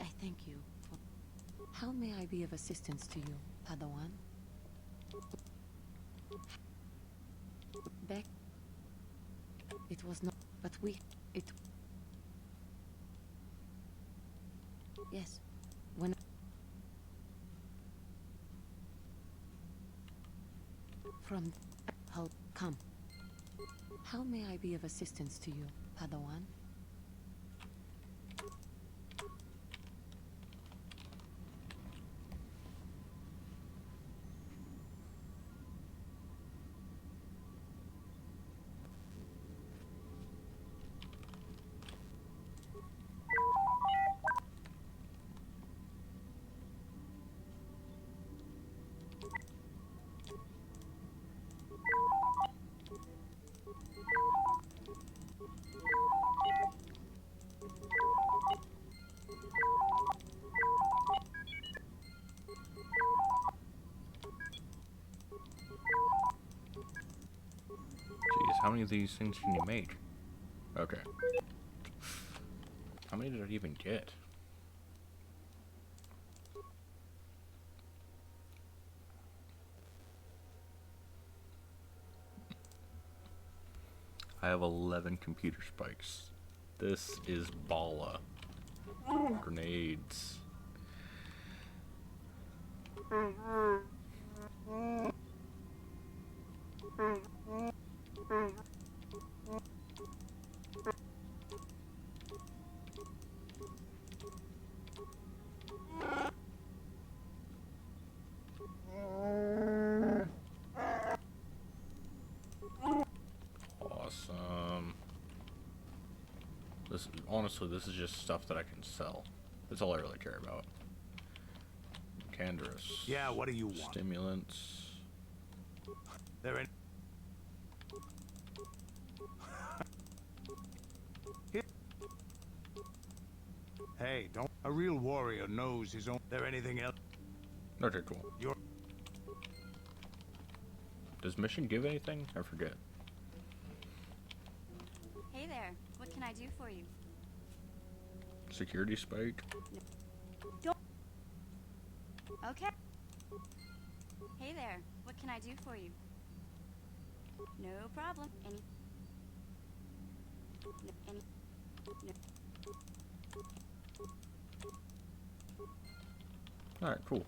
I thank you for... How may I be of assistance to you, Padawan? Beck... It was not... But it... Yes. When... From... How... Come. How may I be of assistance to you, Padawan? Jeez, how many of these things can you make? Okay. How many did I even get? I have 11 computer spikes. This is Bala. Grenades. Awesome. Honestly, this is just stuff that I can sell. That's all I really care about. Canderous. Yeah, what do you want? Stimulants. They're in... Hey, don't... A real warrior knows his own... There anything else? Okay, cool. You're... Does mission give anything? I forget. Hey there, what can I do for you? Security spike. Don't... Okay. Hey there, what can I do for you? No problem. Alright, cool.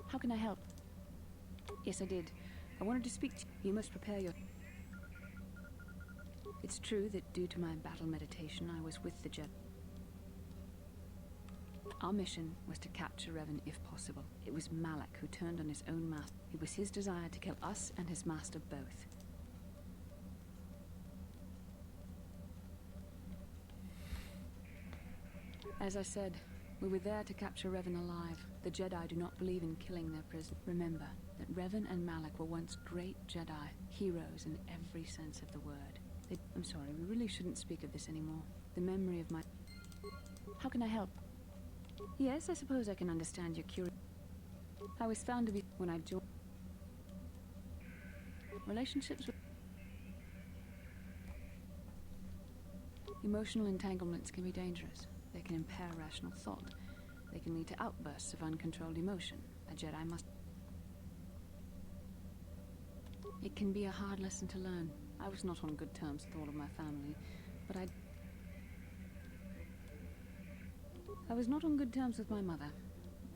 How can I help? Yes, I did. I wanted to speak to you. You must prepare your... It's true that due to my battle meditation, I was with the Jedi. Our mission was to capture Revan if possible. It was Malak who turned on his own master. It was his desire to kill us and his master both. As I said, we were there to capture Revan alive. The Jedi do not believe in killing their prisoners. Remember that Revan and Malak were once great Jedi, heroes in every sense of the word. I'm sorry, we really shouldn't speak of this anymore. The memory of my... How can I help? Yes, I suppose I can understand your curiosity. I was found to be when I joined... Relationships with... Emotional entanglements can be dangerous. They can impair rational thought. They can lead to outbursts of uncontrolled emotion. A Jedi must... It can be a hard lesson to learn. I was not on good terms with all of my family, but I was not on good terms with my mother.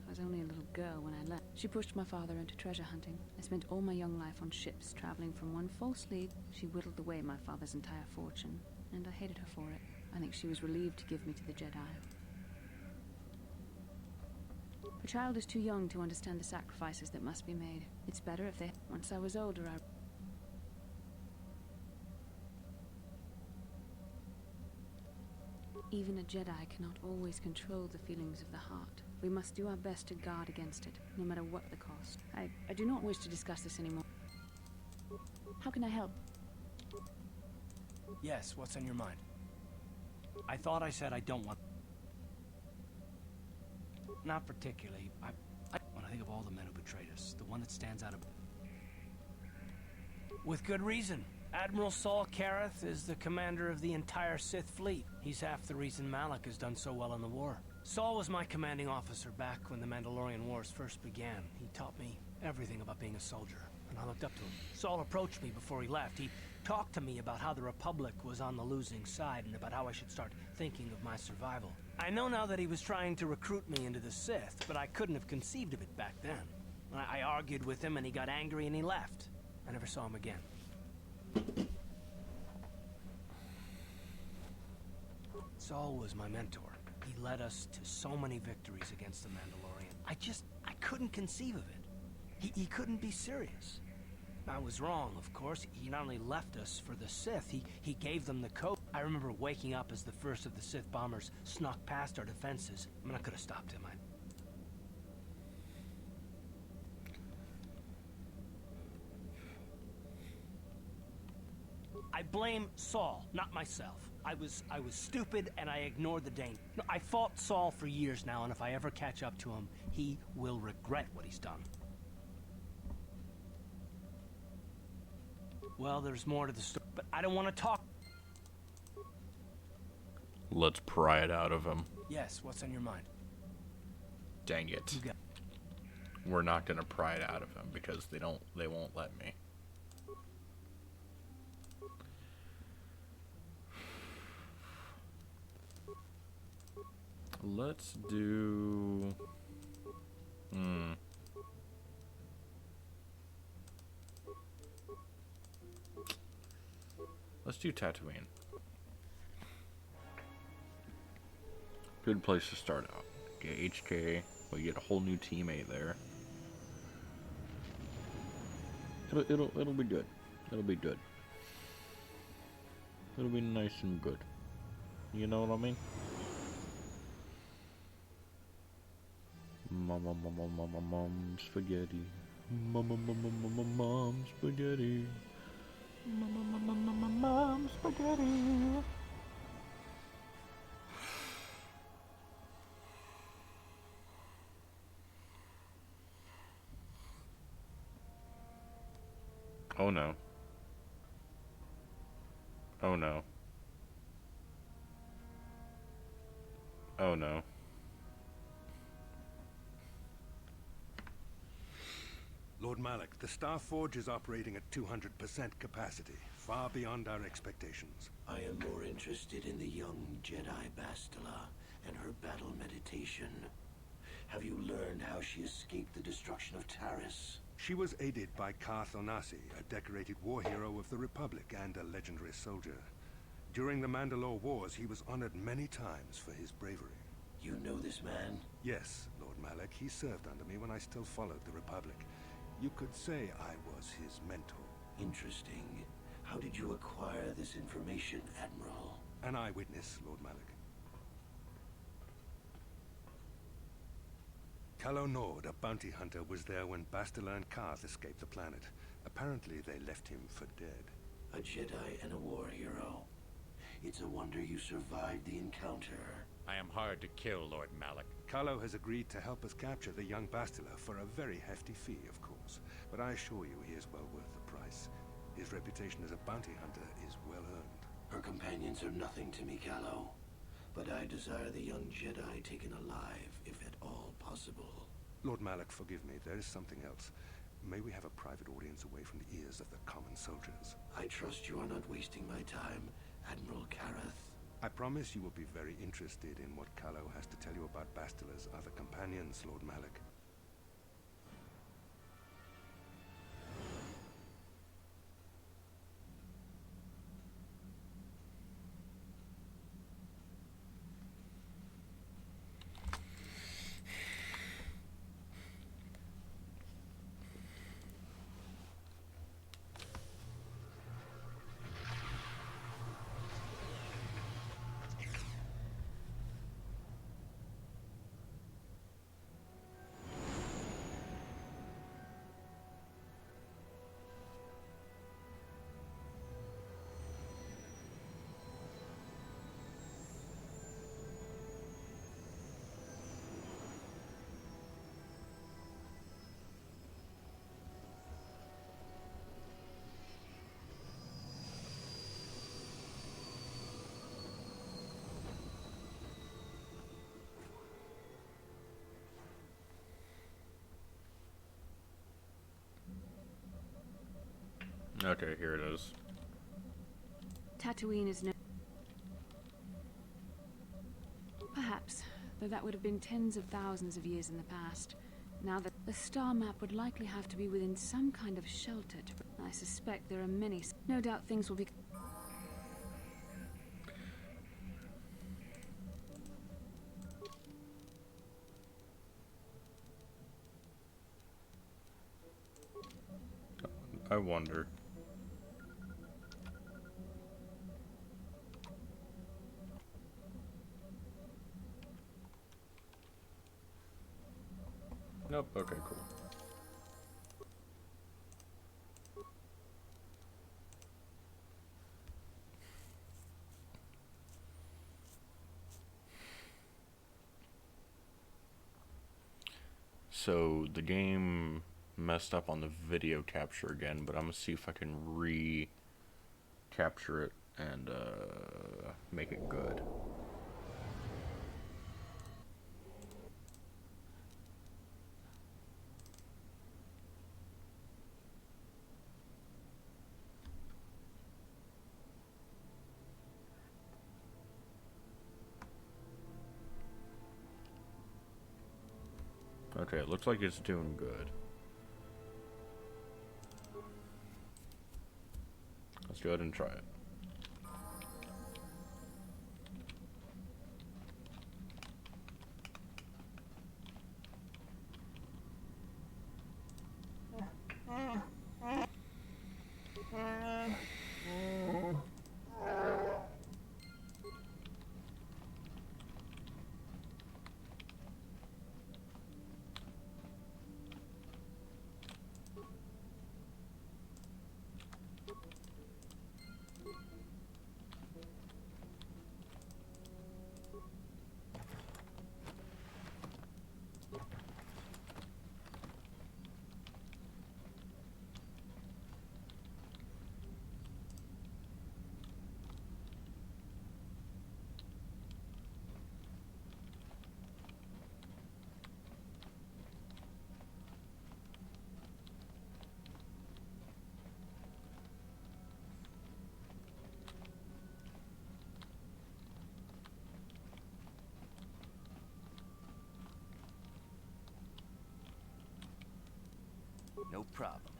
I was only a little girl when I left. She pushed my father into treasure hunting. I spent all my young life on ships, traveling from one false lead. She whittled away my father's entire fortune, and I hated her for it. I think she was relieved to give me to the Jedi. A child is too young to understand the sacrifices that must be made. It's better if they... Once I was older, Even a Jedi cannot always control the feelings of the heart. We must do our best to guard against it, no matter what the cost. I do not wish to discuss this anymore. How can I help? Yes, what's on your mind? I thought I said I don't want... Not particularly. When I think of all the men who betrayed us, the one that stands out... With good reason. Admiral Saul Kareth is the commander of the entire Sith fleet. He's half the reason Malak has done so well in the war. Saul was my commanding officer back when the Mandalorian Wars first began. He taught me everything about being a soldier, and I looked up to him. Saul approached me before he left. He talked to me about how the Republic was on the losing side and about how I should start thinking of my survival. I know now that he was trying to recruit me into the Sith, but I couldn't have conceived of it back then. I argued with him and he got angry and he left. I never saw him again. Saul was my mentor. He led us to so many victories against the Mandalorian. I couldn't conceive of it. He couldn't be serious. I was wrong, of course. He not only left us for the Sith, he gave them the code. I remember waking up as the first of the Sith bombers snuck past our defenses. I mean, I could have stopped him. I blame Saul, not myself. I was stupid and I ignored the danger. No, I fought Saul for years now, and if I ever catch up to him, he will regret what he's done. Well, there's more to the story, but I don't want to talk. Let's pry it out of him. Yes, what's on your mind? Dang it. We're not gonna pry it out of him because they won't let me. Let's do... Let's do Tatooine. Good place to start out. Get HK. We get a whole new teammate there. It'll be good. It'll be good. It'll be nice and good. You know what I mean? Mom spaghetti. Mom spaghetti. Mom spaghetti. Oh no. Oh no. Oh no. Lord Malik, the Star Forge is operating at 200% capacity, far beyond our expectations. I am more interested in the young Jedi Bastila and her battle meditation. Have you learned how she escaped the destruction of Taris? She was aided by Karth Onasi, a decorated war hero of the Republic and a legendary soldier. During the Mandalore Wars, he was honored many times for his bravery. You know this man? Yes, Lord Malik. He served under me when I still followed the Republic. You could say I was his mentor. Interesting. How did you acquire this information, Admiral? An eyewitness, Lord Malik. Calo Nord, a bounty hunter, was there when Bastila and Karth escaped the planet. Apparently, they left him for dead. A Jedi and a war hero. It's a wonder you survived the encounter. I am hard to kill, Lord Malik. Calo has agreed to help us capture the young Bastila for a very hefty fee, of course. But I assure you he is well worth the price. His reputation as a bounty hunter is well earned. Her companions are nothing to me, Calo. But I desire the young Jedi taken alive, if at all possible. Lord Malik, forgive me. There is something else. May we have a private audience away from the ears of the common soldiers? I trust you are not wasting my time, Admiral Kareth. I promise you will be very interested in what Calo has to tell you about Bastila's other companions, Lord Malik. Okay, here it is. Tatooine is no... Perhaps, though that would have been tens of thousands of years in the past. Now that the star map would likely have to be within some kind of shelter to... I suspect there are many... No doubt things will be... I wonder. Nope, okay, cool. So the game messed up on the video capture again, but I'm gonna see if I can re-capture it and make it good. Okay, it looks like it's doing good. Let's go ahead and try it. No problem.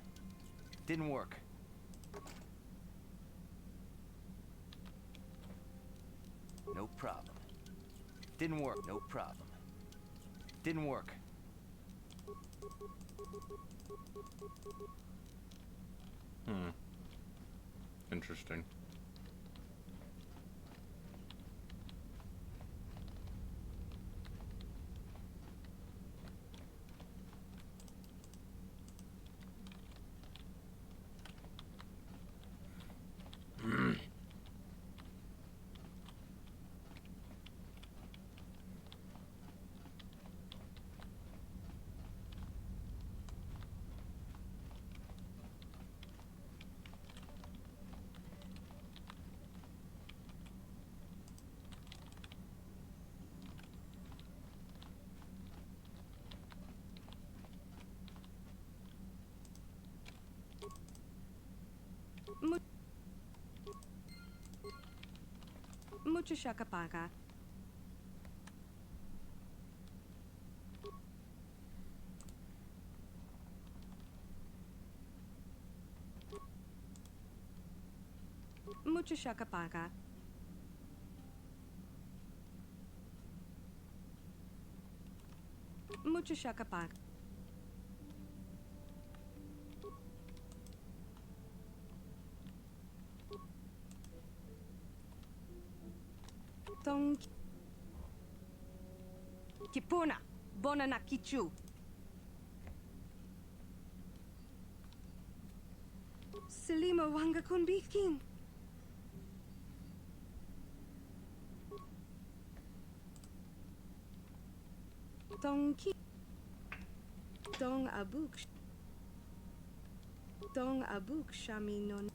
Didn't work. No problem. Didn't work. No problem. Didn't work. Interesting. Mucho shakapaga. Mucho shakapaga. Mucho shakapaga. Tong Kipuna, bona na kichu. Selima wanga kunbikin. Tong ki. Tong abuk. Tong abuk shami non.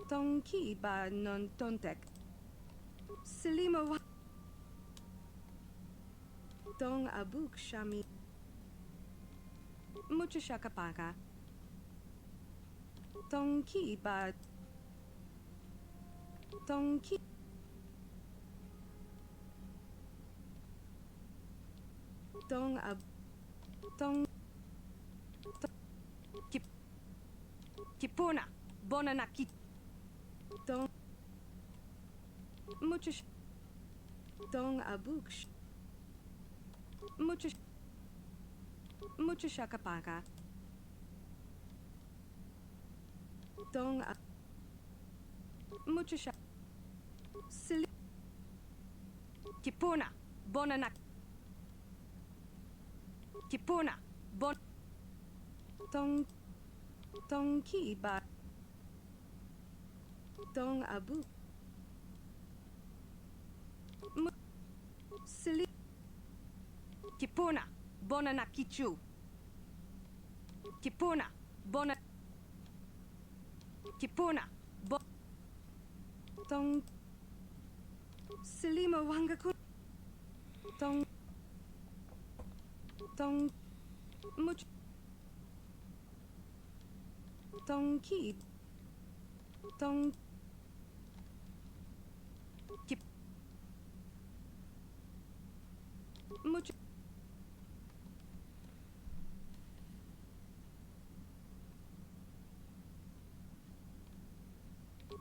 Tong ki ba non tontek. Selima wa. Tong abuk shami. Mucho shakapaga. Tong ki ba. Tong ki. Tong ab. Tong. Kipuna. Bona na ki. Tong. Mucho. Tong abuk. Mucho. Mucho shakapaga. Tong ab. Mucho shak. Sili. Kipuna. Bona na. Kipuna. Bon. Tong. Tong ki ba. Tong abu. Sili. Kipuna. Bona na kichu. Kipuna. Bona. Kipuna. Bon. Tong. Selima wanga kun. Tong. Tong. Much. Tong ki. Tong. Kip. Much.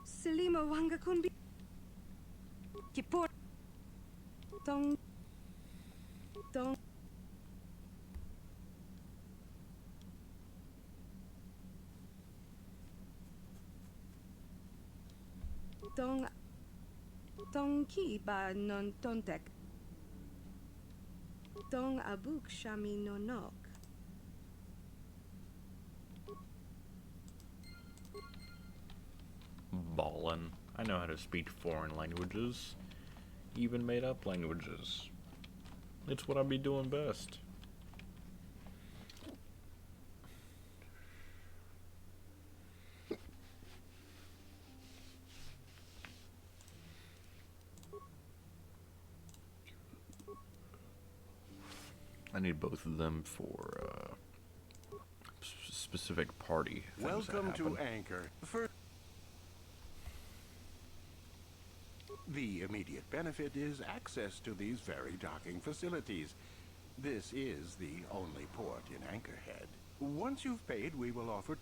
Selima wanga kunbi. Kipur. Tong. Tong. Tong. Tong ki ba non tontek. Tong abuk shami nonok. Ballin'. I know how to speak foreign languages. Even made up languages. It's what I be doing best. I need both of them for specific party things. Welcome to Anchor. The immediate benefit is access to these very docking facilities. This is the only port in Anchorhead. Once you've paid, we will offer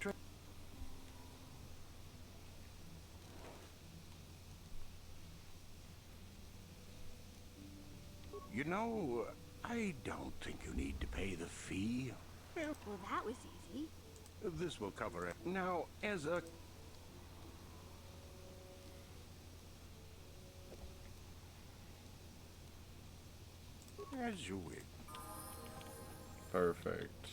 You know, I don't think you need to pay the fee. Well, that was easy. This will cover it. Now, as a... As you wish. Perfect.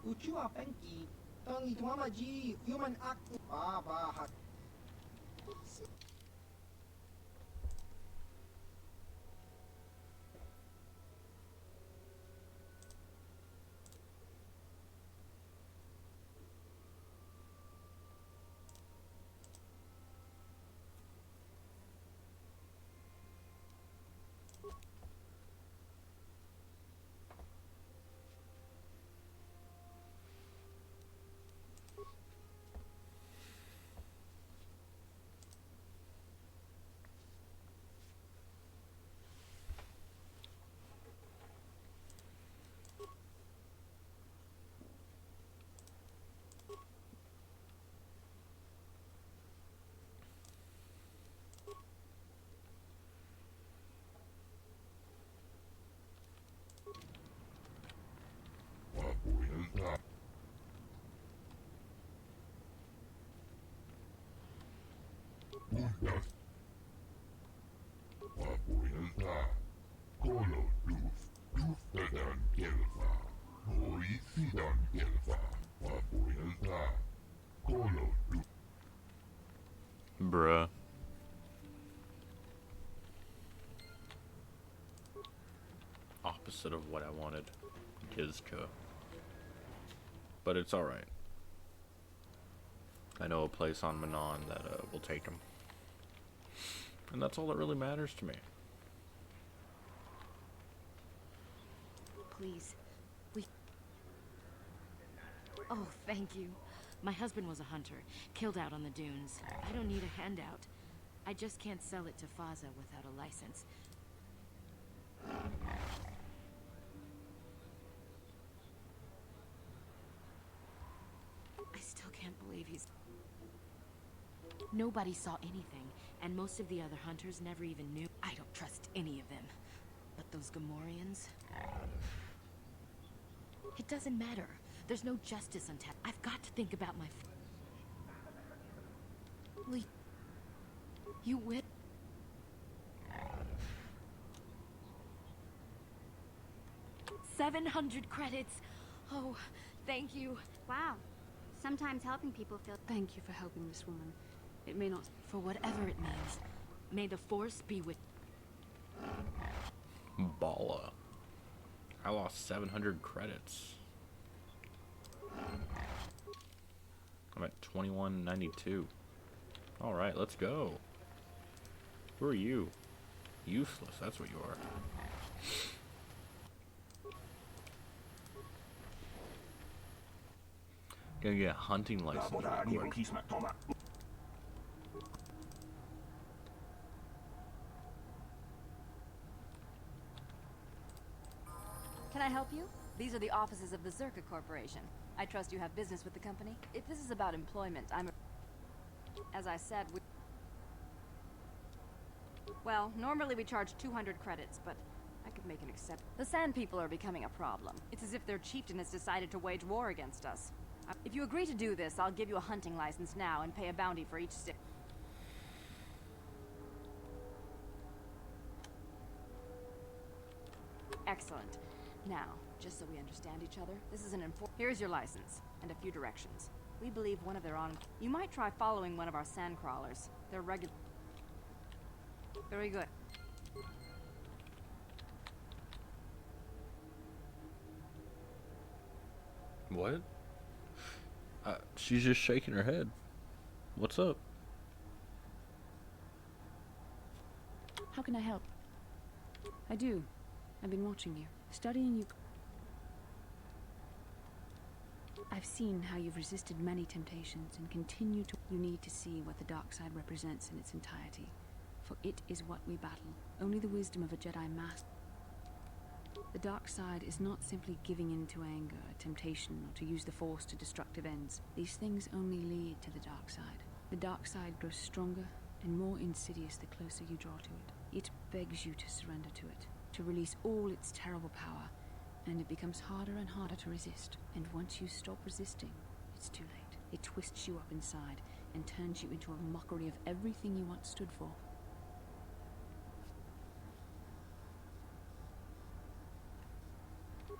Uchiwa Penki, Tangi Twamaji, Human Act, Baba. Bruh. Opposite of what I wanted. Gizka. But it's alright. I know a place on Manon that will take him. And that's all that really matters to me. Please. Oh, thank you. My husband was a hunter, killed out on the dunes. I don't need a handout. I just can't sell it to Faza without a license. I still can't believe he's... Nobody saw anything, and most of the other hunters never even knew. I don't trust any of them. But those Gamorreans... It doesn't matter. There's no justice until... I've got to think about my... You will... 700 credits! Oh, thank you. Wow. Sometimes helping people feel... Thank you for helping this woman. It may not... For whatever it means. May the Force be with... Balla. I lost 700 credits. I'm at 2192. Alright, let's go. Who are you? Useless, that's what you are. Gonna get a hunting license real quick. Can I help you? These are the offices of the Zerka Corporation. I trust you have business with the company. If this is about employment, as I said, well, normally we charge 200 credits, but I could make an exception. The Sand People are becoming a problem. It's as if their chieftain has decided to wage war against us. If you agree to do this, I'll give you a hunting license now and pay a bounty for each stick. Excellent. Now, just so we understand each other, this is an Here's your license, and a few directions. We believe one of their You might try following one of our sand crawlers. They're regular. Very good. What? She's just shaking her head. What's up? How can I help? I do. I've been watching you, studying you. I've seen how you've resisted many temptations and continue to. You need to see what the dark side represents in its entirety, for it is what we battle. Only the wisdom of a Jedi master. The dark side is not simply giving in to anger, temptation, or to use the Force to destructive ends. These things only lead to the dark side. The dark side grows stronger and more insidious the closer you draw to it. It begs you to surrender to it, to release all its terrible power, and it becomes harder and harder to resist. And once you stop resisting, it's too late. It twists you up inside and turns you into a mockery of everything you once stood for.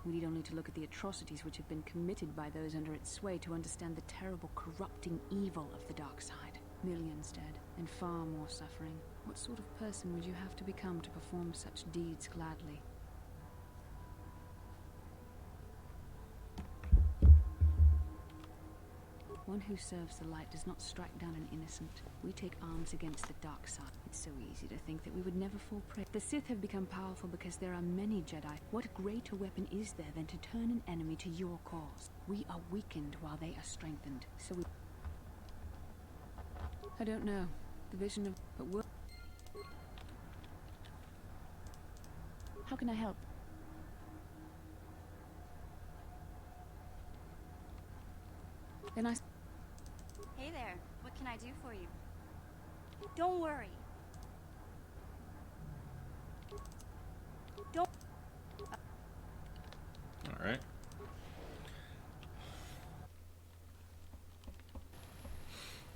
We need only to look at the atrocities which have been committed by those under its sway to understand the terrible, corrupting evil of the dark side. Millions dead, and far more suffering. What sort of person would you have to become to perform such deeds gladly? One who serves the light does not strike down an innocent. We take arms against the dark side. It's so easy to think that we would never fall prey. The Sith have become powerful because there are many Jedi. What greater weapon is there than to turn an enemy to your cause? We are weakened while they are strengthened. So we... I don't know. The vision of... But we'll... How can I help? Then I... Hey there, what can I do for you? Don't worry. Don't... Alright.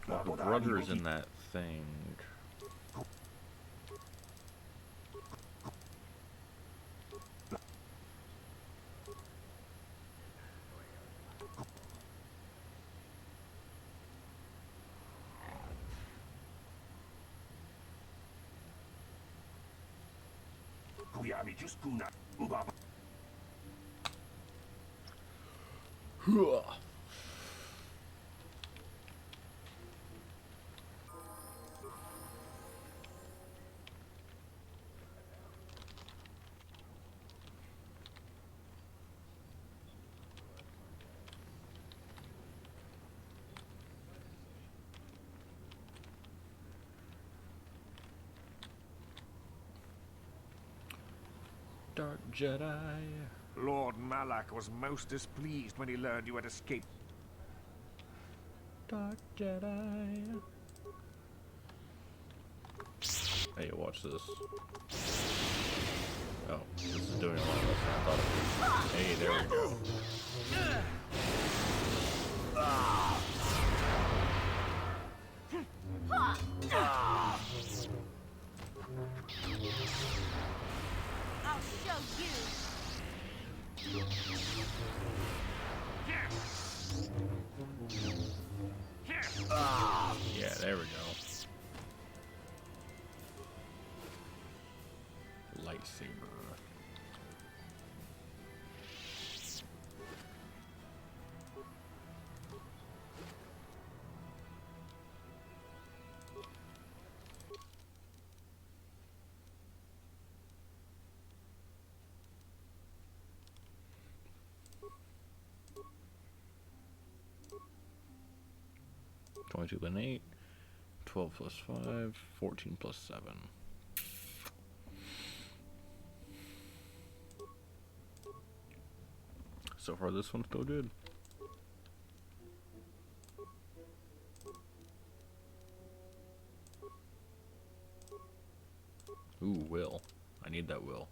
The brother's in that thing. Dark Jedi. Lord Malak was most displeased when he learned you had escaped. Dark Jedi. Hey, watch this. Oh, this is doing a lot less than I thought it would. Hey, there we go. I'll show you. Yeah, there we go. Lightsaber. Two and 8, 12 plus 5, 14 plus 7. So far, this one's still good. Ooh, will. I need that will.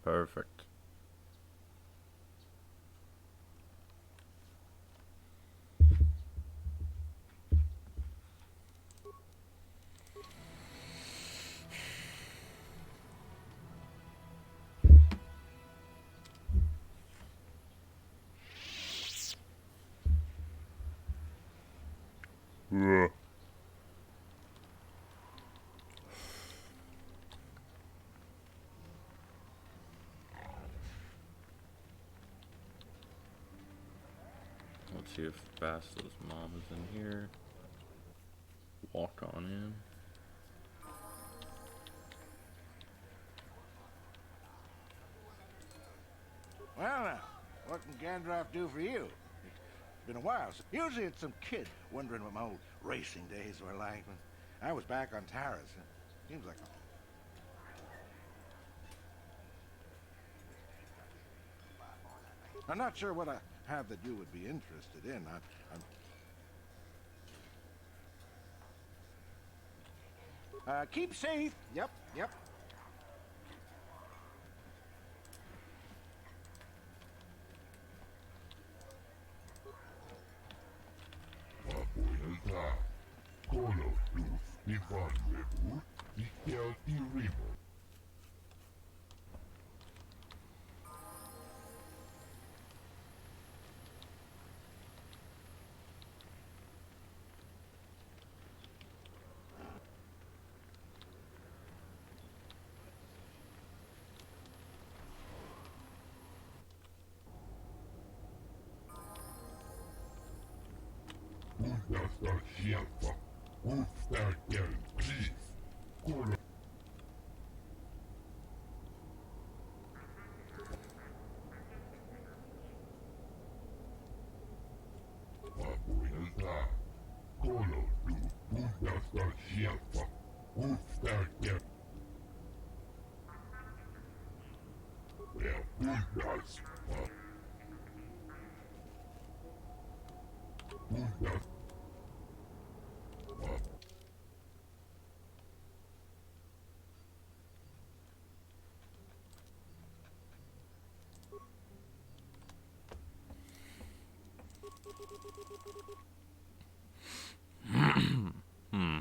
Perfect. Yeah. Let's see if Bastila's mom is in here. Walk on in. Well now, what can Gandalf do for you? It's been a while. Usually it's some kid wondering what my old racing days were like when I was back on Taris. Seems like I'm not sure what I have that you would be interested in. Keep safe. Yep. Hmm.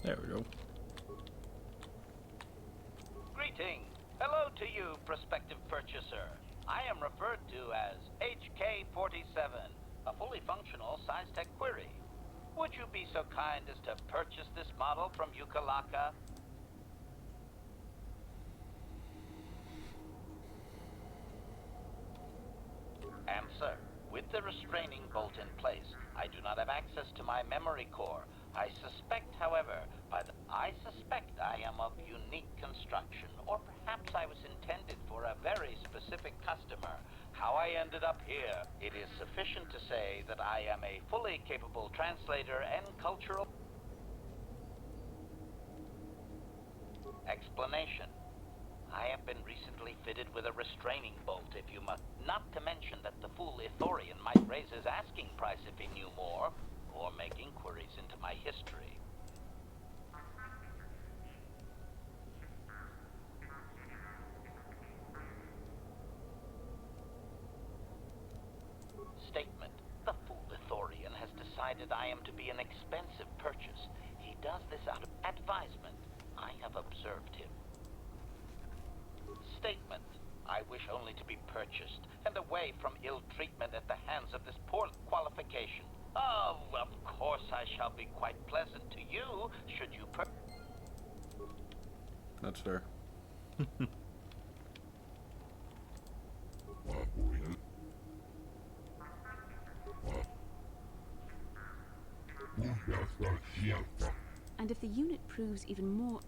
There we go. Greeting. Hello to you, prospective purchaser. I am referred to as HK-47, a fully functional science-tech query. Would you be so kind as to purchase this model from Yukalaka? Answer. With the restraining bolt in place, I do not have access to my memory core. I suspect, however, I am of unique construction, or perhaps I was intended for a very specific customer. How I ended up here, it is sufficient to say that I am a fully capable translator and cultural explanation. I have been recently fitted with a restraining bolt, if you must. Not to mention that the fool Ithorian might raise his asking price if he knew more, or make inquiries into my history. Statement. The fool Ithorian has decided I am to be an expensive purchase. He does this out of advisement. I have observed him. Statement. wish only to be purchased, and away from ill treatment at the hands of this poor qualification. Oh, of course I shall be quite pleasant to you, should you That's fair. And if the unit proves even more...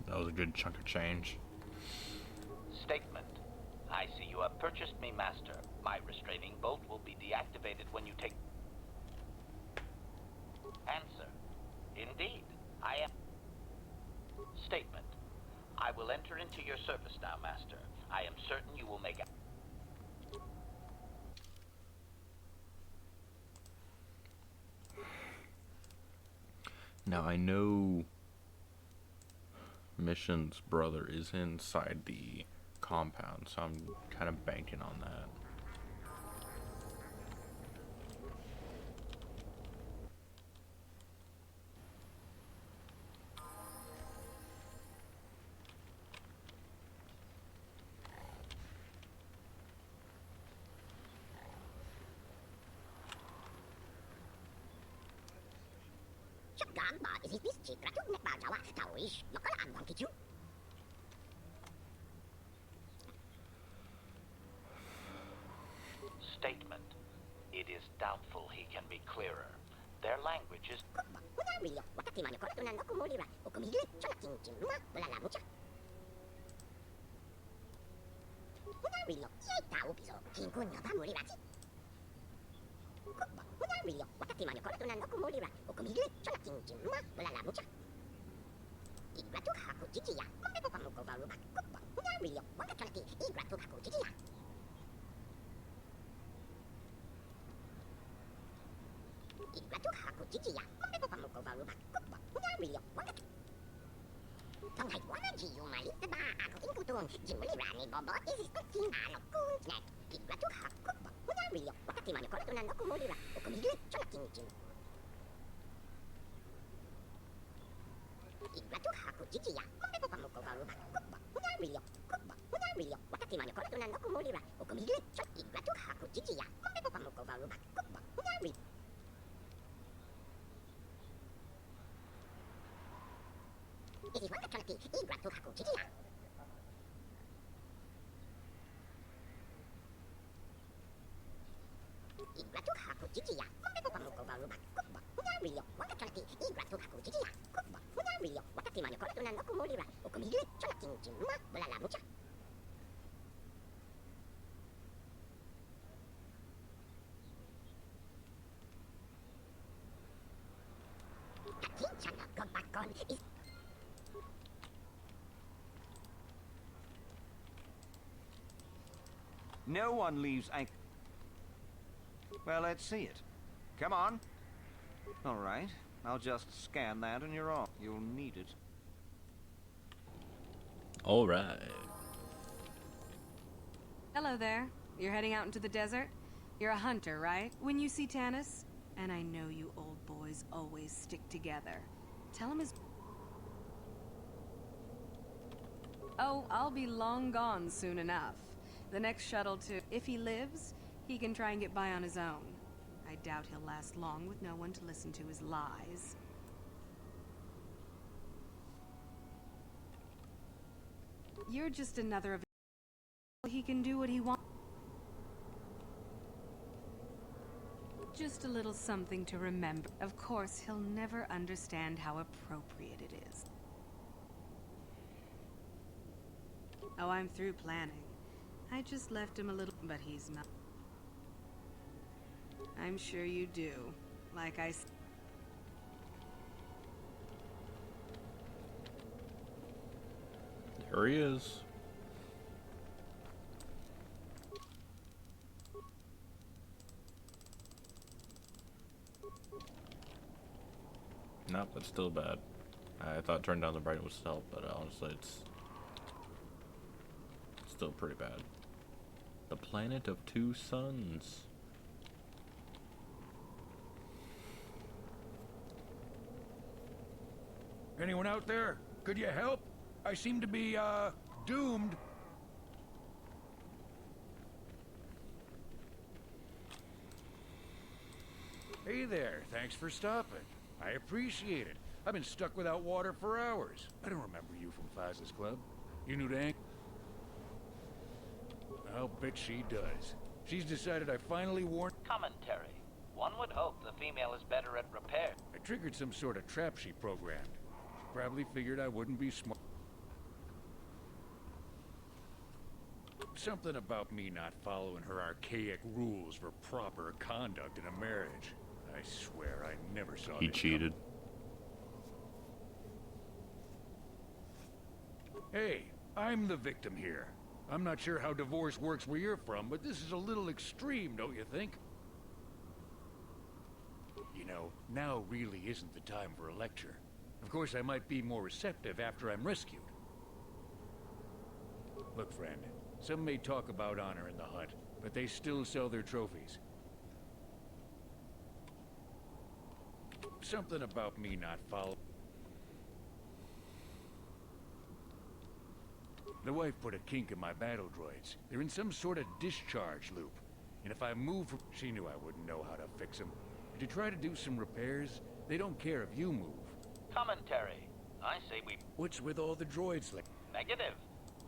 That was a good chunk of change. Statement. I see you have purchased me, Master. My restraining bolt will be deactivated when you take... Answer. Indeed, I am... Statement. I will enter into your service now, Master. I am certain you will make a... Now I know Mission's brother is inside the compound, so I'm kind of banking on that. Statement. It is doubtful he can be clearer. Their language is... No one leaves anchor. Well, let's see it. Come on. All right. I'll just scan that and you're off. You'll need it. All right. Hello there. You're heading out into the desert? You're a hunter, right? When you see Tanis? And I know you old boys always stick together. Tell him his... Oh, I'll be long gone soon enough. The next shuttle to... If he lives, he can try and get by on his own. I doubt he'll last long with no one to listen to his lies. You're just another of he can do what he wants. Just a little something to remember. Of course, he'll never understand how appropriate it is. Oh, I'm through planning. I just left him a little, but he's not. I'm sure you do. Like I said. There he is. Nope, that's still bad. I thought turn down the brightness would help, but honestly it's still pretty bad. The planet of two suns. Anyone out there? Could you help? I seem to be, doomed. Hey there, thanks for stopping. I appreciate it. I've been stuck without water for hours. I don't remember you from Faz's Club. You new to Ank? I'll bet she does. She's decided I finally warned... Commentary. One would hope the female is better at repair. I triggered some sort of trap she programmed. She probably figured I wouldn't be smart. Something about me not following her archaic rules for proper conduct in a marriage. I swear I never saw He this cheated. Hey, I'm the victim here. I'm not sure how divorce works where you're from, but this is a little extreme, don't you think? You know, now really isn't the time for a lecture. Of course, I might be more receptive after I'm rescued. Look, friend, some may talk about honor in the hut, but they still sell their trophies. Something about me not following. The wife put a kink in my battle droids. They're in some sort of discharge loop. And if I move, she knew I wouldn't know how to fix them. Did you try to do some repairs? They don't care if you move. Commentary. I say we... What's with all the droids like? Negative.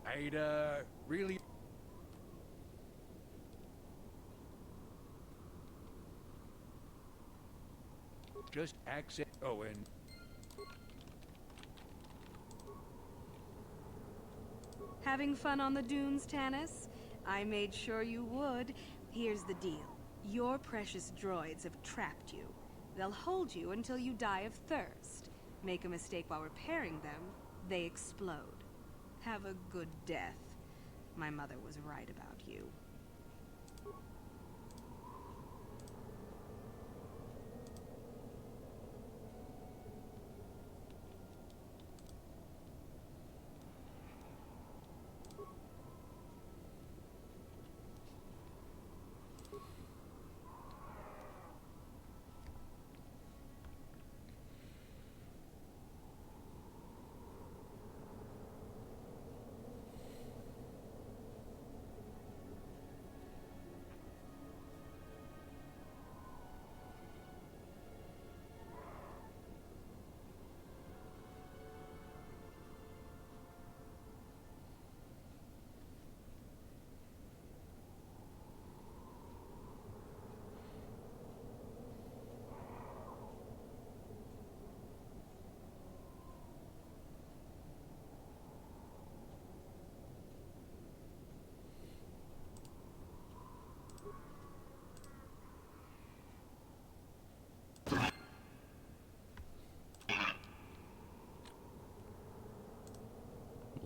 I'd, really... Just accent... Oh, and... Having fun on the dunes, Tanis? I made sure you would. Here's the deal. Your precious droids have trapped you. They'll hold you until you die of thirst. Make a mistake while repairing them, they explode. Have a good death. My mother was right about you.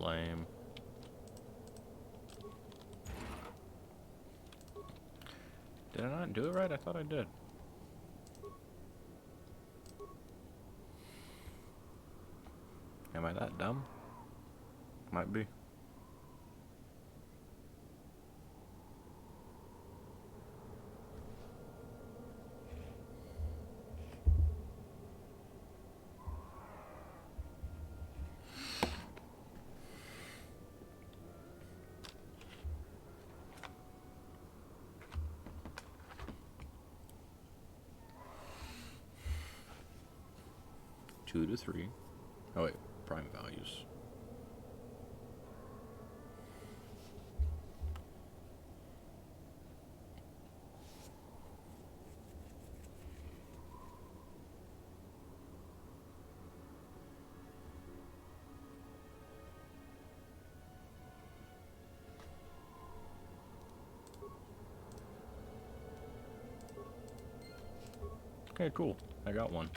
Lame. Did I not do it right? I thought I did. Am I that dumb? Might be. 2 to 3. Oh wait, prime values. Okay, cool. I got one.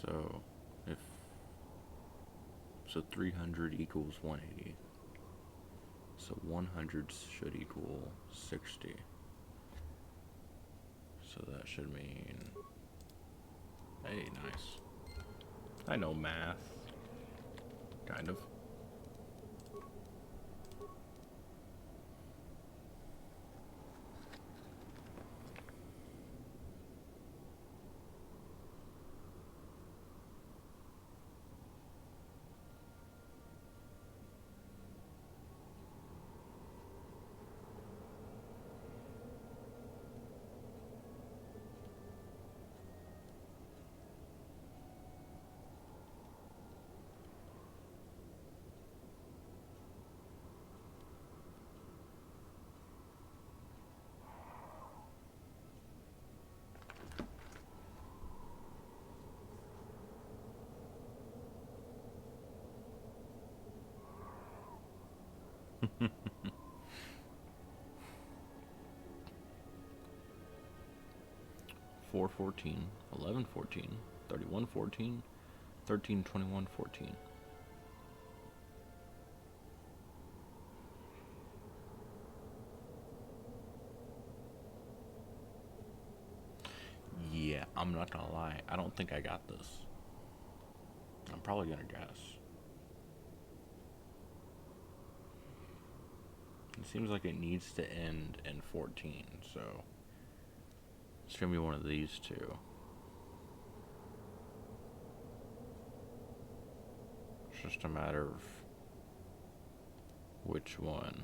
So, so 300 equals 180. So 100 should equal 60. So that should mean, hey, nice. I know math. Kind of. Four 14, 11 14, 31 14, 13 21 14. Yeah, I'm not gonna lie. I don't think I got this. I'm probably gonna guess. It seems like it needs to end in 14, so it's gonna be one of these two. It's just a matter of which one.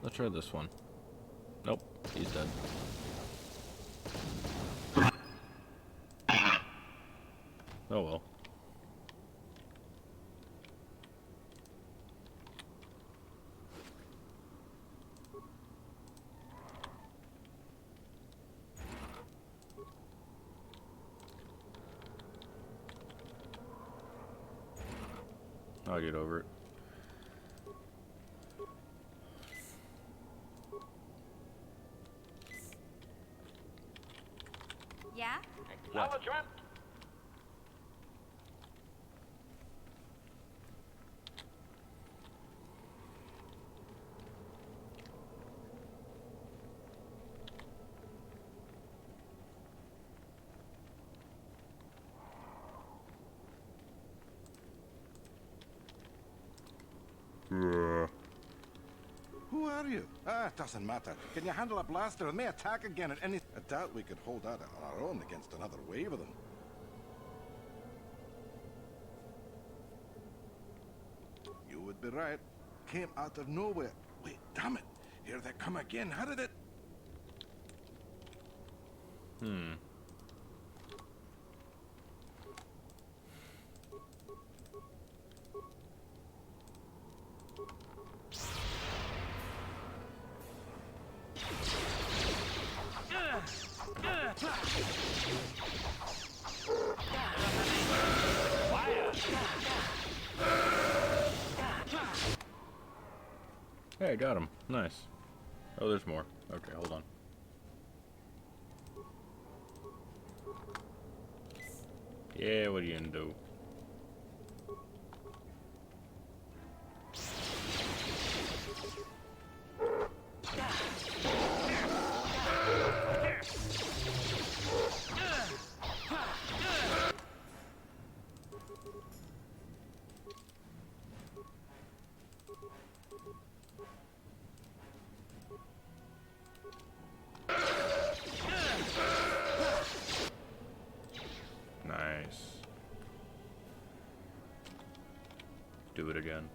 Let's try this one. Nope, he's dead. Oh well. I'll get over it. Yeah? Acknowledgement. Who are you? Ah, it doesn't matter. Can you handle a blaster and may attack again at any... I doubt we could hold out on our own against another wave of them. You would be right. Came out of nowhere. Wait, damn it. Here they come again. How did it... Fire! Hey, I got him. Nice. Oh, there's more. Okay, hold on. Yeah, what are you gonna do? Nice. Do it again.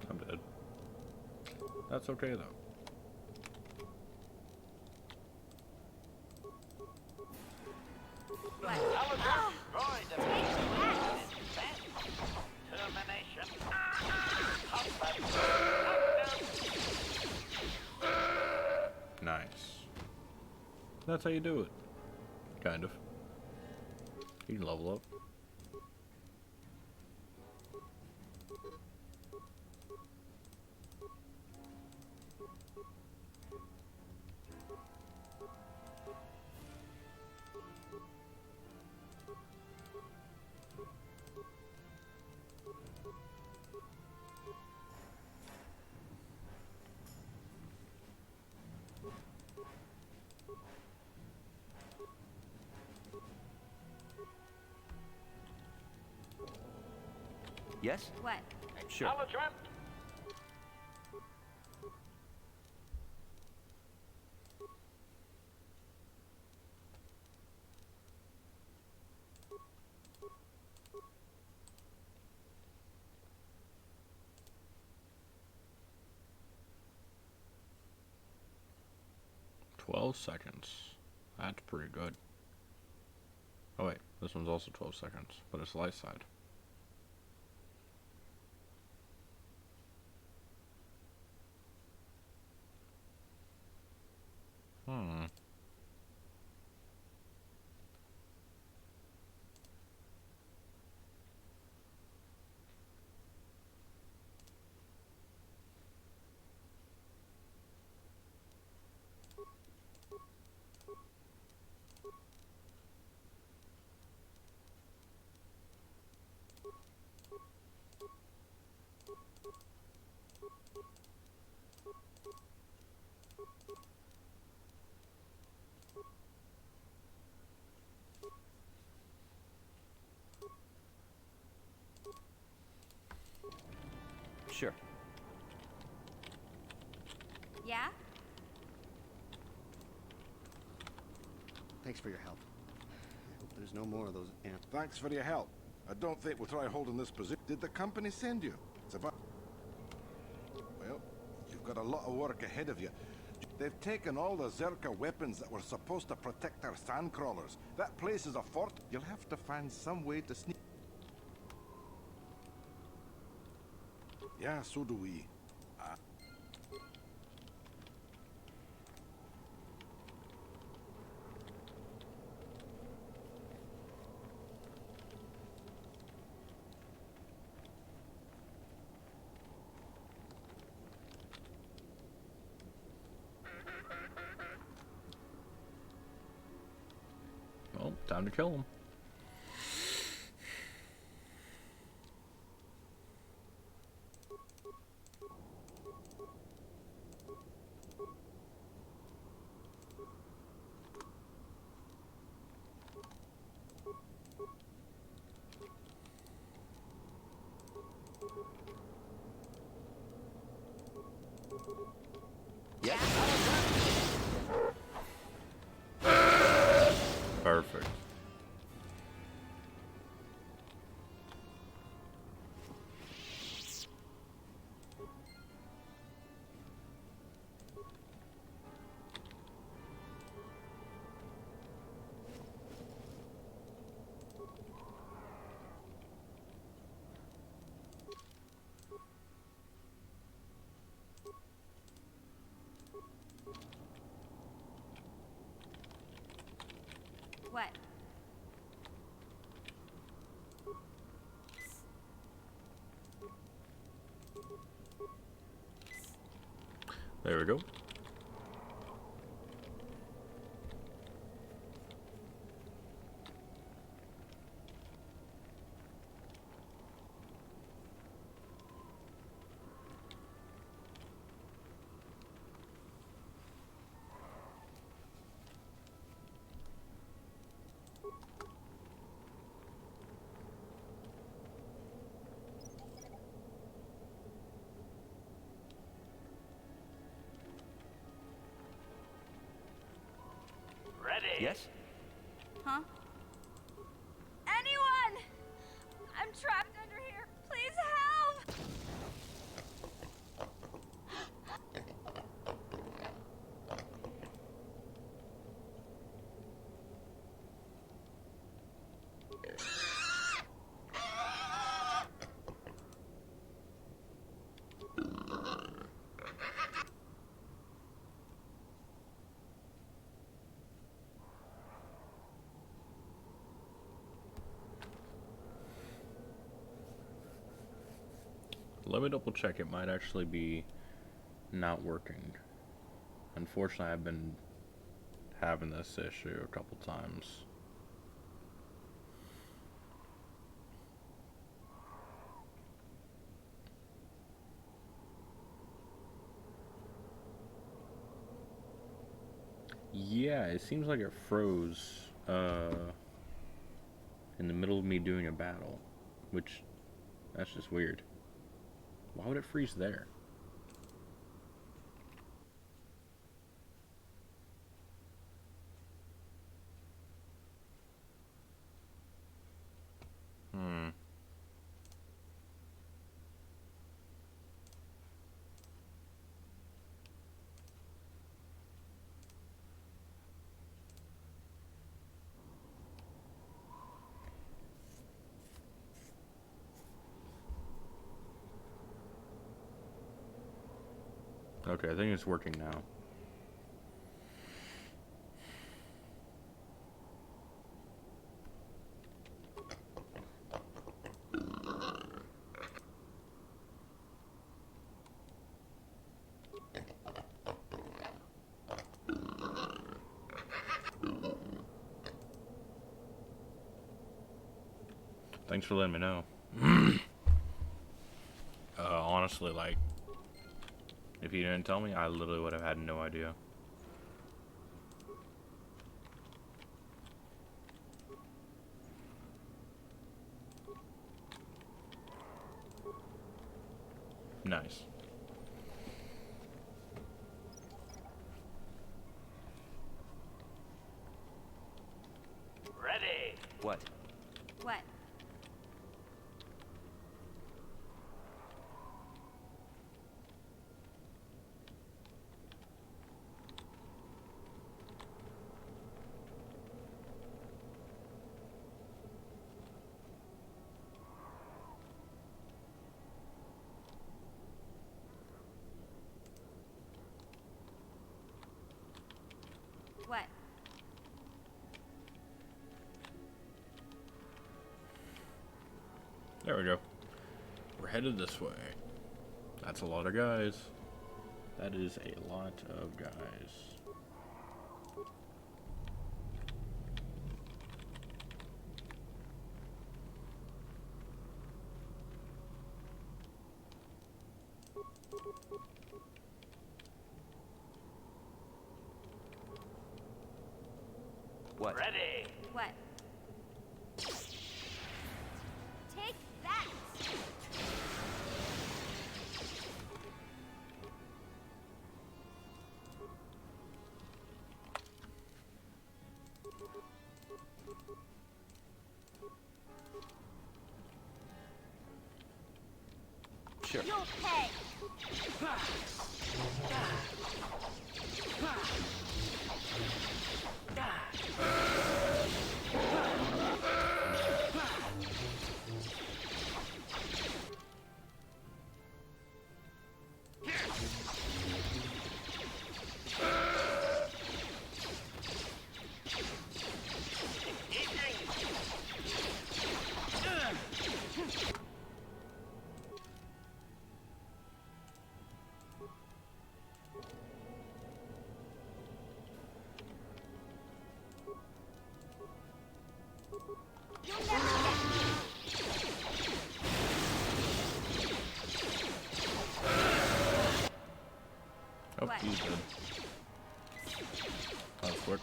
I'm dead. That's okay though. Nice. That's how you do it. Kind of. You can level up. Yes? What? Sure. Acknowledgement. "12 seconds. That's pretty good. Oh wait, this one's also 12 seconds, but it's light side. Hmm. Sure. Yeah? Thanks for your help. I hope there's no more of those ants. Thanks for your help. I don't think we'll try holding this position. Did the company send you? It's about... Well, you've got a lot of work ahead of you. They've taken all the Zerka weapons that were supposed to protect our sandcrawlers. That place is a fort. You'll have to find some way to sneak... Yeah, so do we. Well, time to kill him. Perfect. What? There we go. Ready? Yes? Huh? Anyone! I'm trapped under here. Please help! Let me double check. It might actually be not working. Unfortunately, I've been having this issue a couple times. Yeah, it seems like it froze in the middle of me doing a battle, which that's just weird. Why would it freeze there? Okay, I think it's working now. Thanks for letting me know. Honestly, like, if you didn't tell me, I literally would have had no idea. Nice. Ready? What? What? What? There we go. We're headed this way. That's a lot of guys. That is a lot of guys. What? Ready? What? Take that! Sure. You'll pay! Oh, he's dead. That was quick.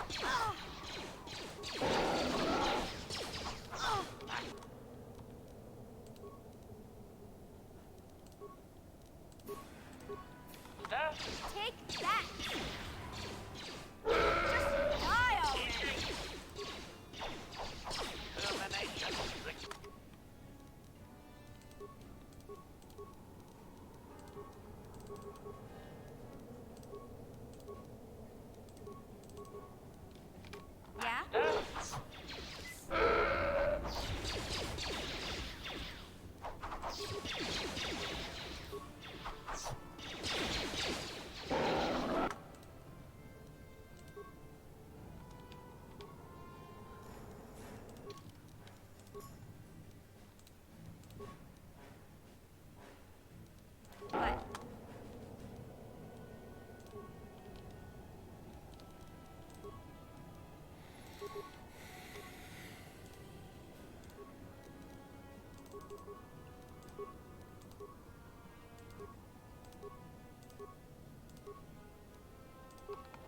Take that! Just die already! Termination. Yeah? What?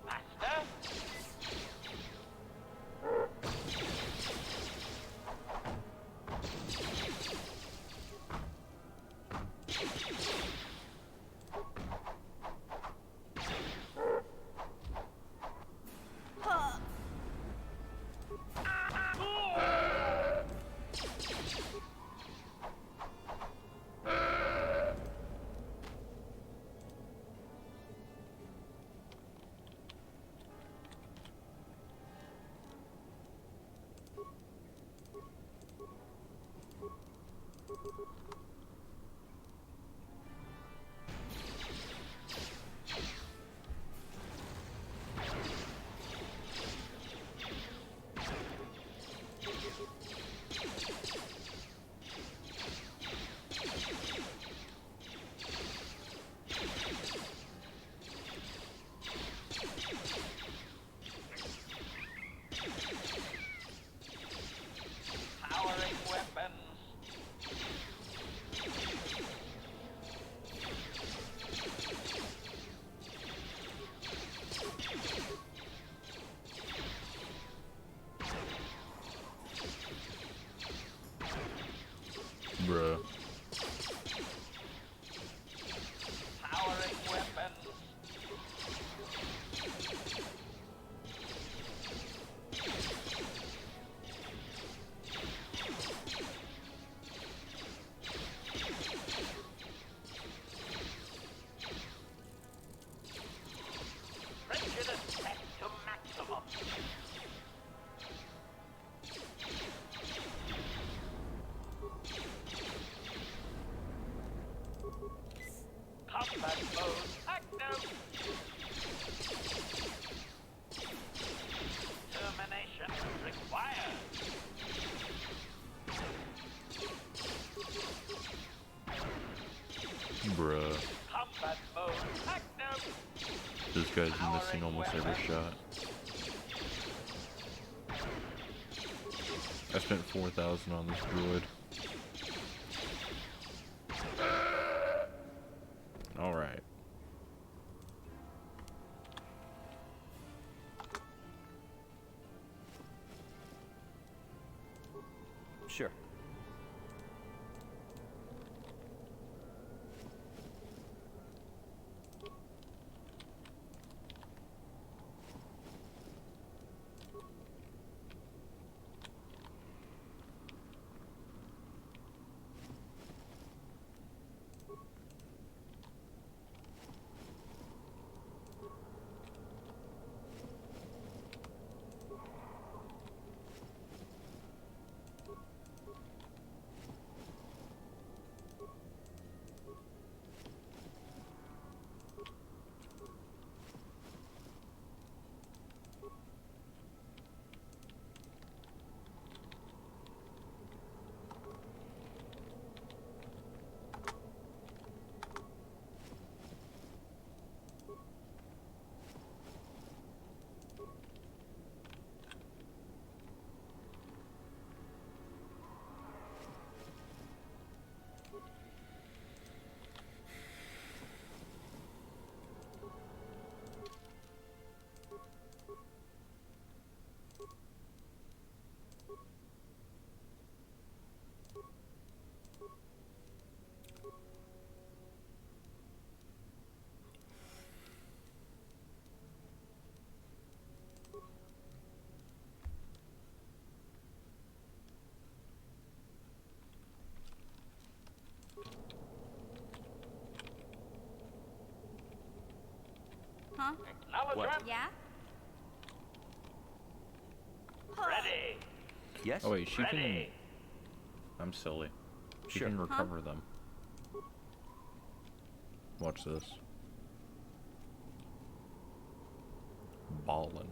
Master? Huh. Powering weapons. Bruh. Powering weapons. Prejudice set to maximum. Combat mode active. Termination required. Bruh. Combat mode active. This guy's missing almost every shot. I spent 4,000 on this droid. Alright. Sure. Huh? What? Yeah? Ready. Yes? Oh wait, she can... Ready. I'm silly. She Sure. can Huh? recover them. Watch this. Ballin'.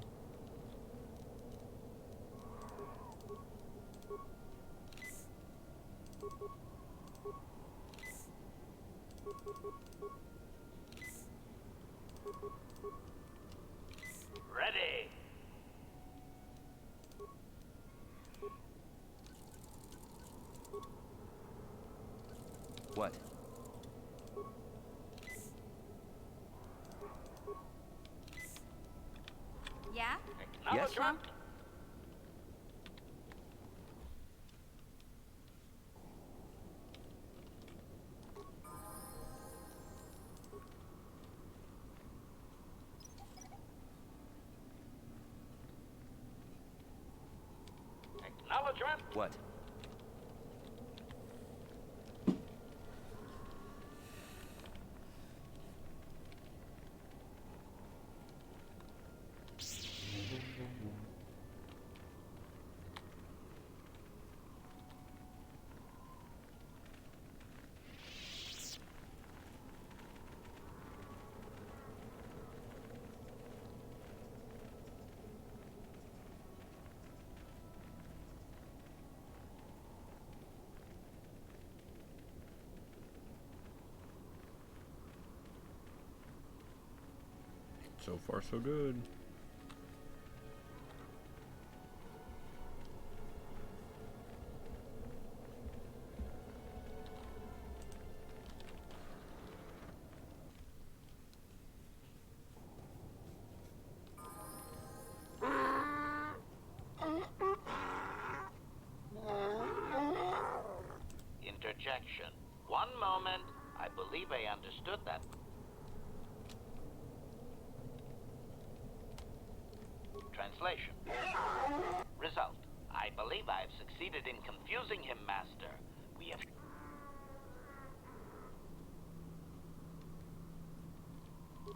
Ready. What? Yeah? Yes? Huh? Acknowledgement. What? So far, so good. Interjection. One moment. I believe I understood that. Translation. Result. I believe I have succeeded in confusing him, Master. We have...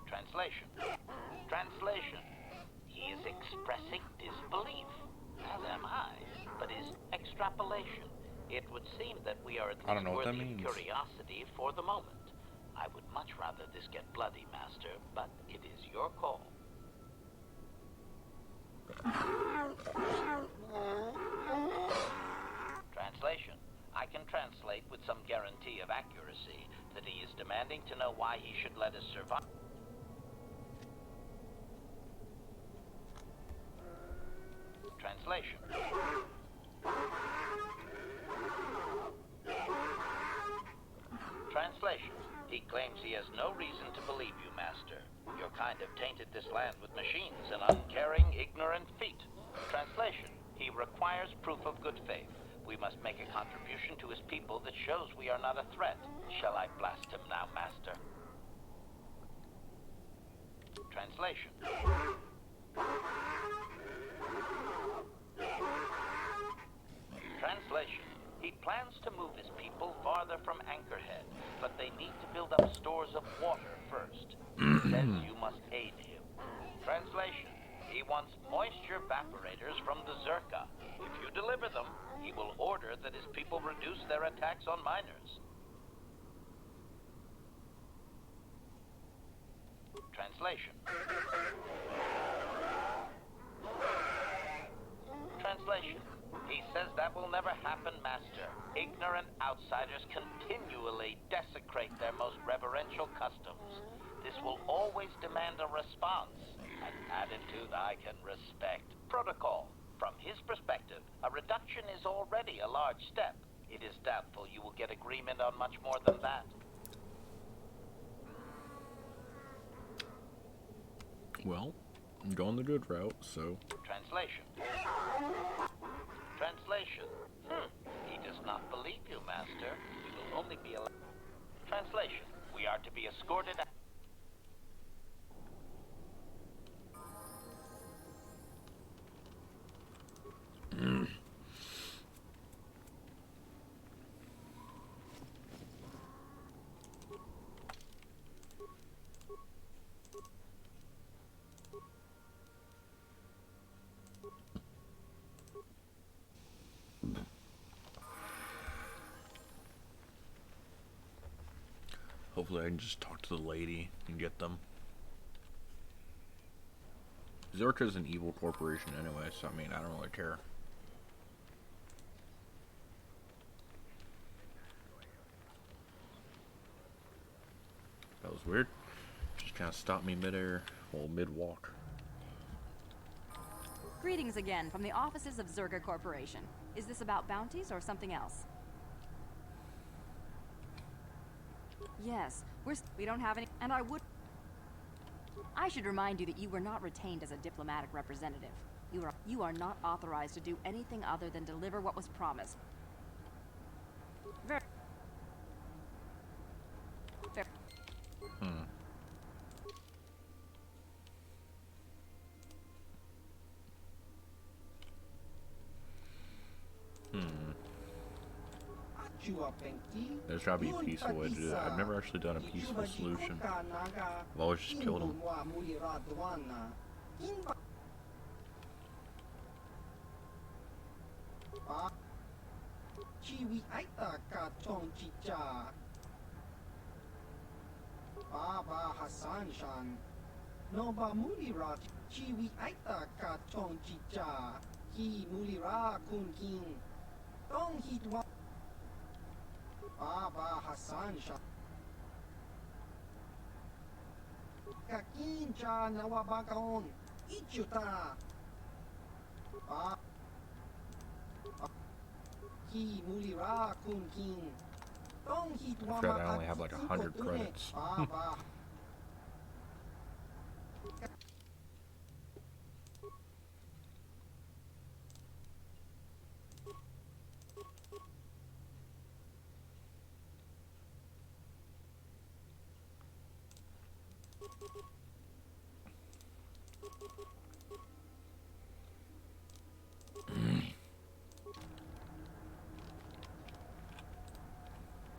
Translation. Translation. He is expressing disbelief, as am I, but is extrapolation. It would seem that we are at I don't least know what that worthy of means. curiosity for the moment. I would much rather this get bloody, Master, but it is your call. Translation. I can translate with some guarantee of accuracy that he is demanding to know why he should let us survive. Translation. Translation. He claims he has no reason to believe you, Master. Your kind have tainted this land with machines and uncaring, ignorant feet. Translation. He requires proof of good faith. We must make a contribution to his people that shows we are not a threat. Shall I blast him now, Master? Translation. Translation. He plans to move his people farther from Anchorhead, but they need to build up stores of water first. He says you must aid him. Translation. He wants moisture evaporators from the Zerka. If you deliver them, he will order that his people reduce their attacks on miners. Translation. Translation. He says that will never happen, Master. Ignorant outsiders continually desecrate their most reverential customs. This will always demand a response, an attitude I can respect. Protocol. From his perspective, a reduction is already a large step. It is doubtful you will get agreement on much more than that. Well, I'm going the good route, so... Translation. Translation. He does not believe you, Master. We will only be allowed... Translation. We are to be escorted... Hopefully I can just talk to the lady and get them. Zerka's an evil corporation anyway, so I mean, I don't really care. That was weird. Just kind of stopped me mid-air, well, mid-walk. Greetings again from the offices of Zerga Corporation. Is this about bounties or something else? Yes, we don't have any, and I should remind you that you were not retained as a diplomatic representative. You are not authorized to do anything other than deliver what was promised. Very. There's gotta be a peaceful way to do that. I've never actually done a peaceful solution. I've always just killed him. Baba Hassan Shah Kakincha Nawabakaon Ichuta Ki Mulira Kun King Tong Hit I forgot I only have like 100 credits.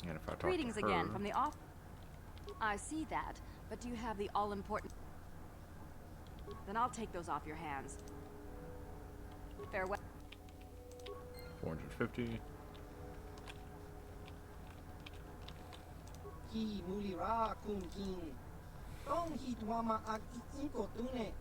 And if I talk Greetings to her, again from the off. I see that, but do you have the all-important? Then I'll take those off your hands. Farewell. 450. Ki Mulira Kun King Tong Hit Wama Ak Inkotune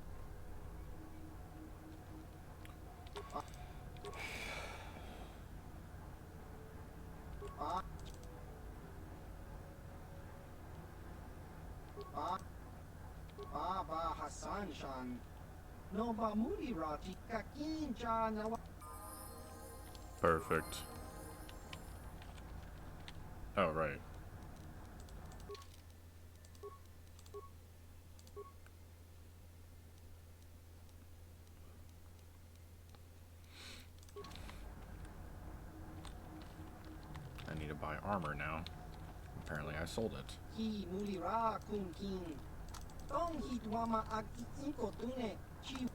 Baba Hassan Shan Noba Mulirati Kakincha Nawa. Perfect. Oh, right. I need to buy armor now. Apparently I sold it. Ki Mulira Kun King Tong Hit Wama Ak Inkotune Chi.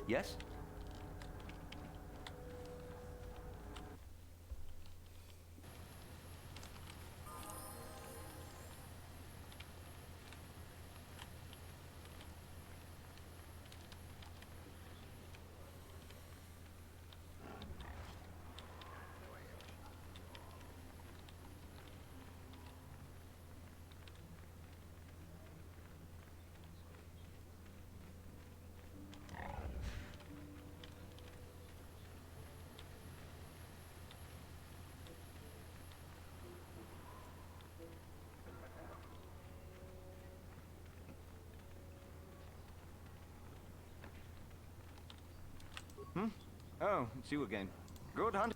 Yes? Oh, it's you again. Good hunt.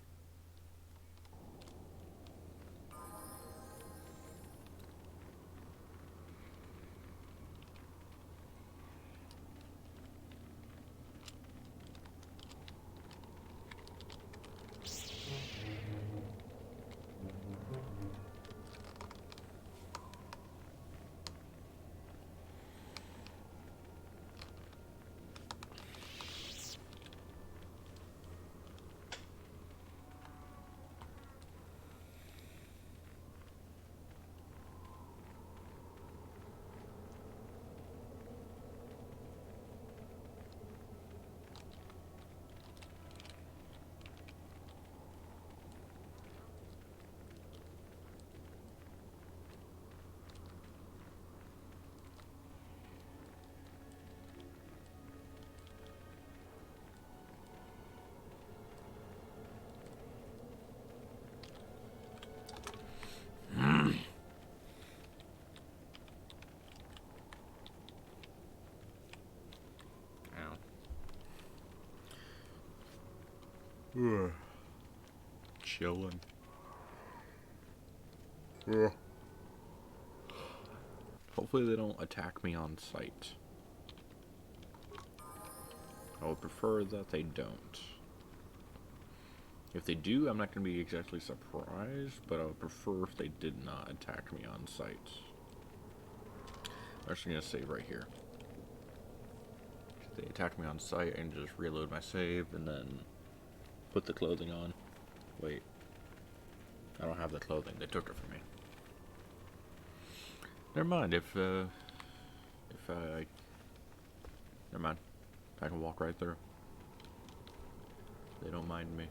chilling. Yeah. Hopefully they don't attack me on sight. I would prefer that they don't. If they do, I'm not going to be exactly surprised, but I would prefer if they did not attack me on sight. I'm actually going to save right here. If they attack me on sight, I can just reload my save and then put the clothing on. Wait. I don't have the clothing. They took it from me. Never mind. If I... Never mind. I can walk right through. They don't mind me.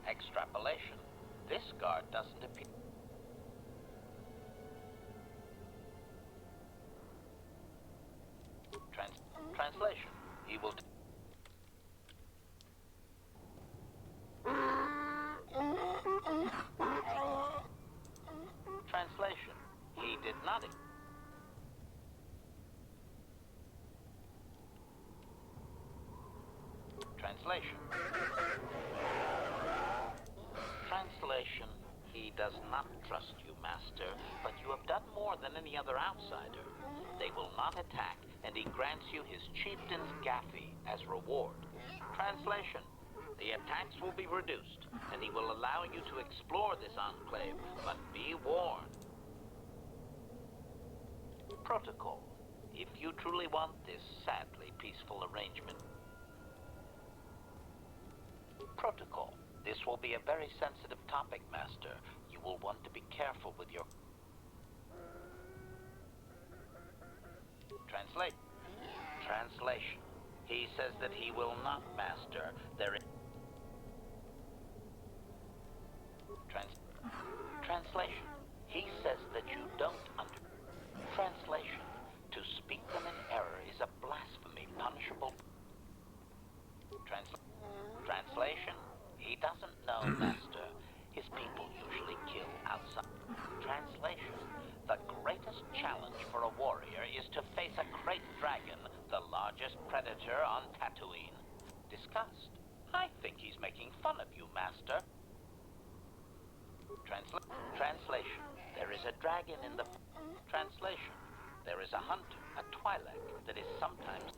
Extrapolation. This guard doesn't appear. Translation. He will. Translation. He did not. Translation. Translation. He does not trust you, Master, but you have done more than any other outsider. They will not attack, and he grants you his chieftain's gaffy as reward. Translation. The attacks will be reduced, and he will allow you to explore this enclave, but be warned. Protocol. If you truly want this sadly peaceful arrangement. Protocol. This will be a very sensitive topic, Master. You will want to be careful with your... Translation. He says that he will not, Master. There is... Translation. He says that you don't under... Translation. To speak them in error is a blasphemy punishable... Translation. He doesn't know, Master. His people usually kill outside. Translation. The greatest challenge for a warrior is to face a great dragon, the largest predator on Tatooine. Disgust. I think he's making fun of you, Master. Translation. There is a dragon in the... Translation. There is a hunter, a Twi'lek, that is sometimes...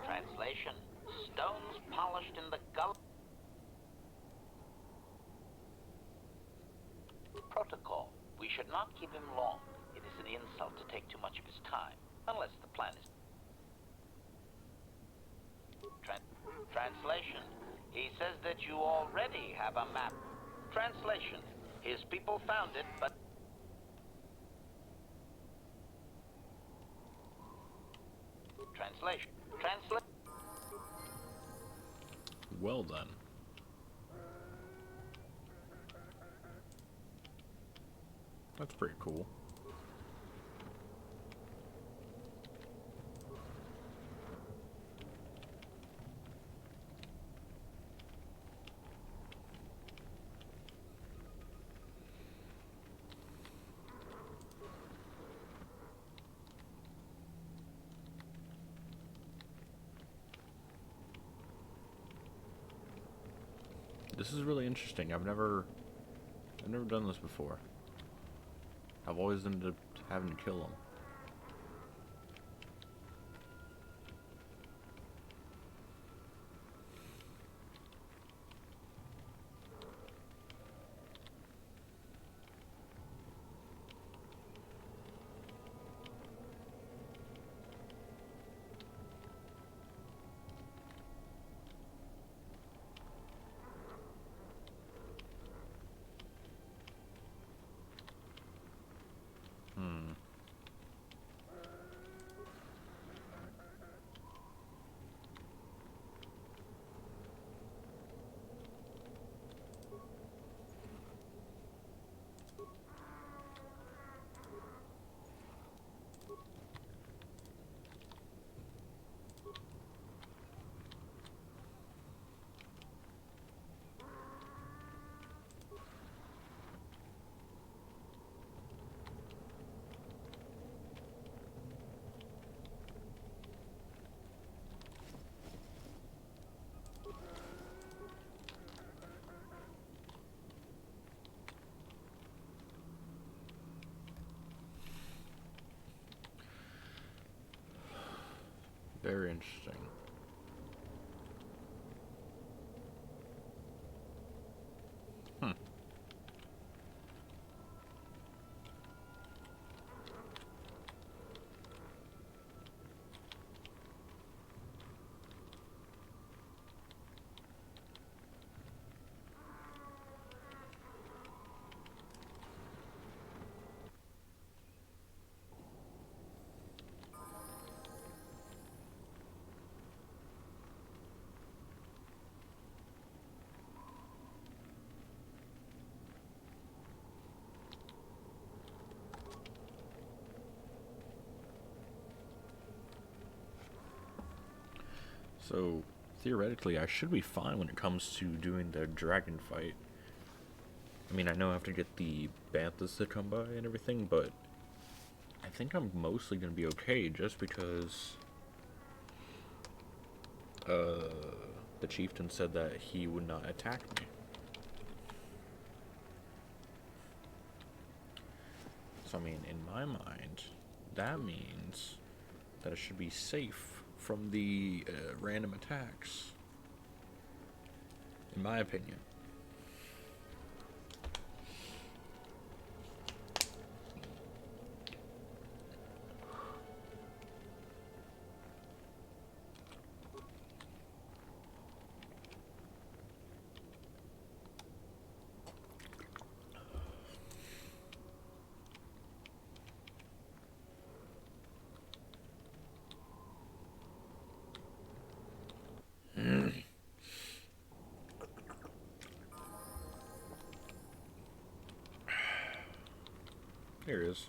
Translation. Stones polished in the gullet. Protocol. We should not keep him long. It is an insult to take too much of his time, unless the plan is... Translation. He says that you already have a map. Translation. His people found it, but... Translation. Well then. That's pretty cool. This is really interesting. I've never done this before. I've always ended up having to kill them. Very interesting. Hmm. So, theoretically, I should be fine when it comes to doing the dragon fight. I mean, I know I have to get the banthas to come by and everything, but I think I'm mostly going to be okay just because the chieftain said that he would not attack me. So, I mean, in my mind, that means that I should be safe from the random attacks, in my opinion. Here it is.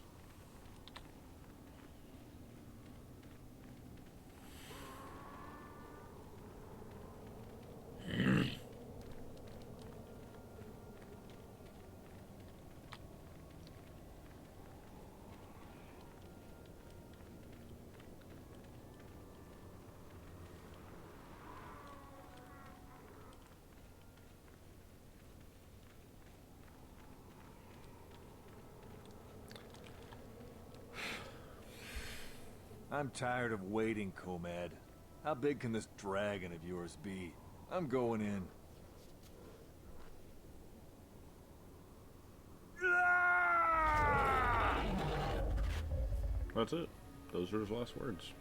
I'm tired of waiting, Comad. How big can this dragon of yours be? I'm going in. That's it. Those are his last words.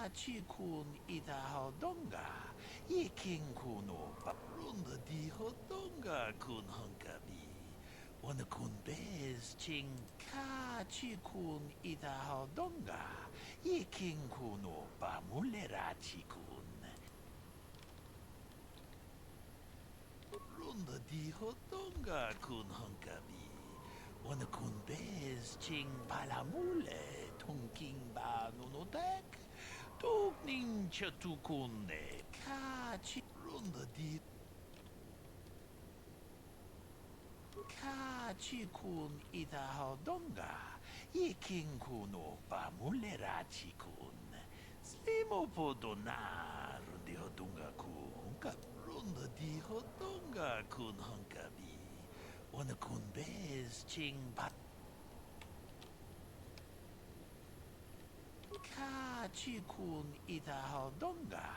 Kachikun idahadonga, iking kuno barunda di hodonga kun hunkabi. Wanakun bez ching kachikun idahadonga, iking kuno bamulerachikun. Runda di hodonga kun hunkabi. Wanakun bez ching palamule tunking ba nunotek. Tugning chatukunne kachi runda di kachi kun idahadonga iking kuno bamulerachi kun slimo podonar di hodunga kun runda di hodonga kun hunkabi wana kun bez ching ba Kachikun idahadonga,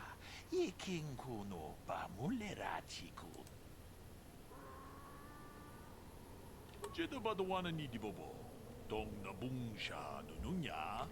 iking kuno bamulerachikun. Jeda badawana ni dibobo, dong na bungsha nununya.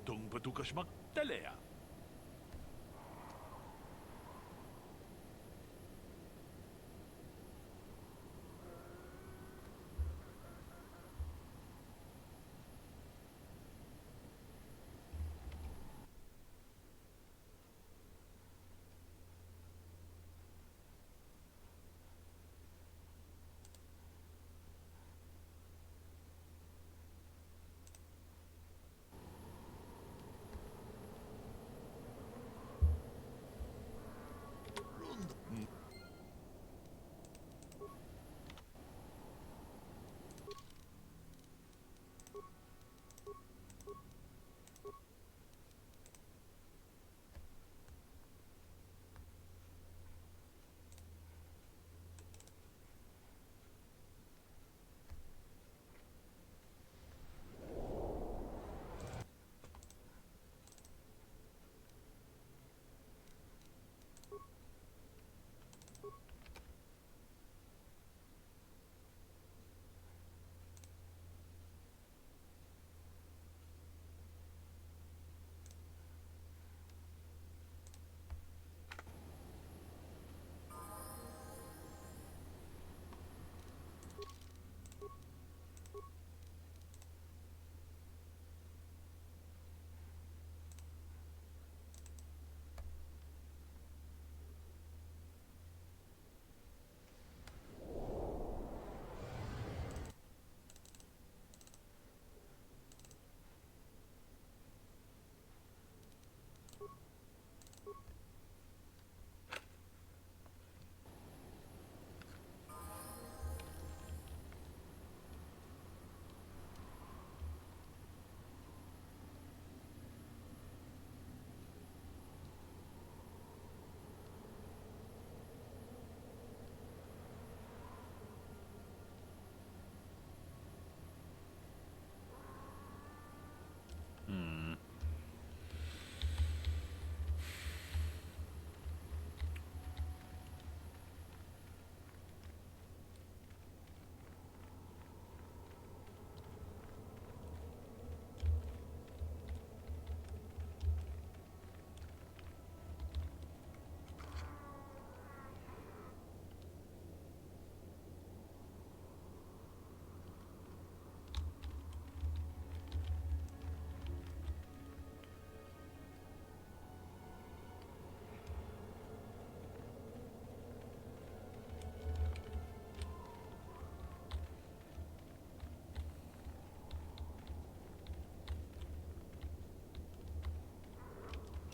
tung patukas magtalea.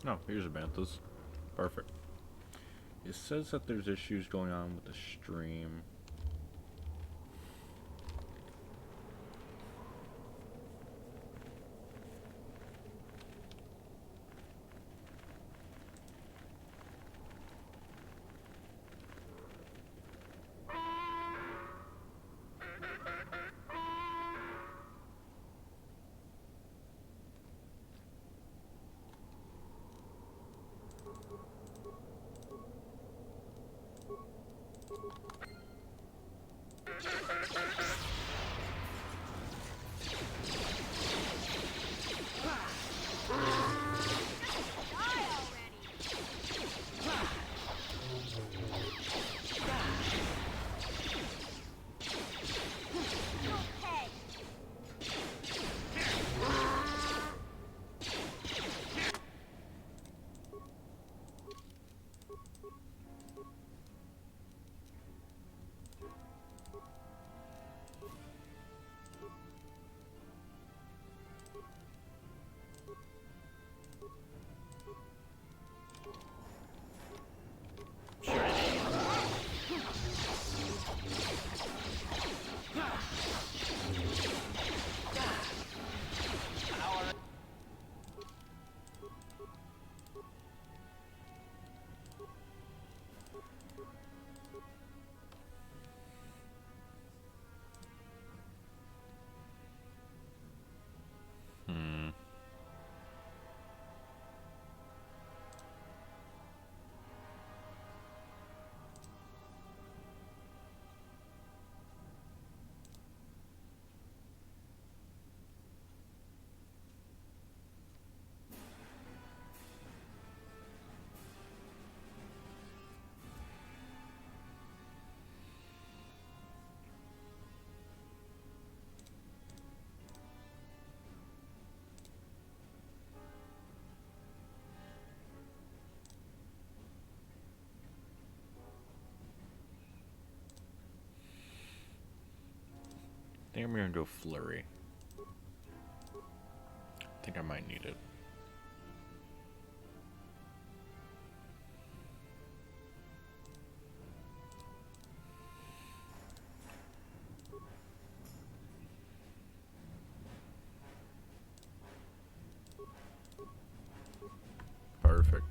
Oh, here's a Banthas. Perfect. It says that there's issues going on with the stream. think I'm gonna go flurry. I think I might need it. Perfect.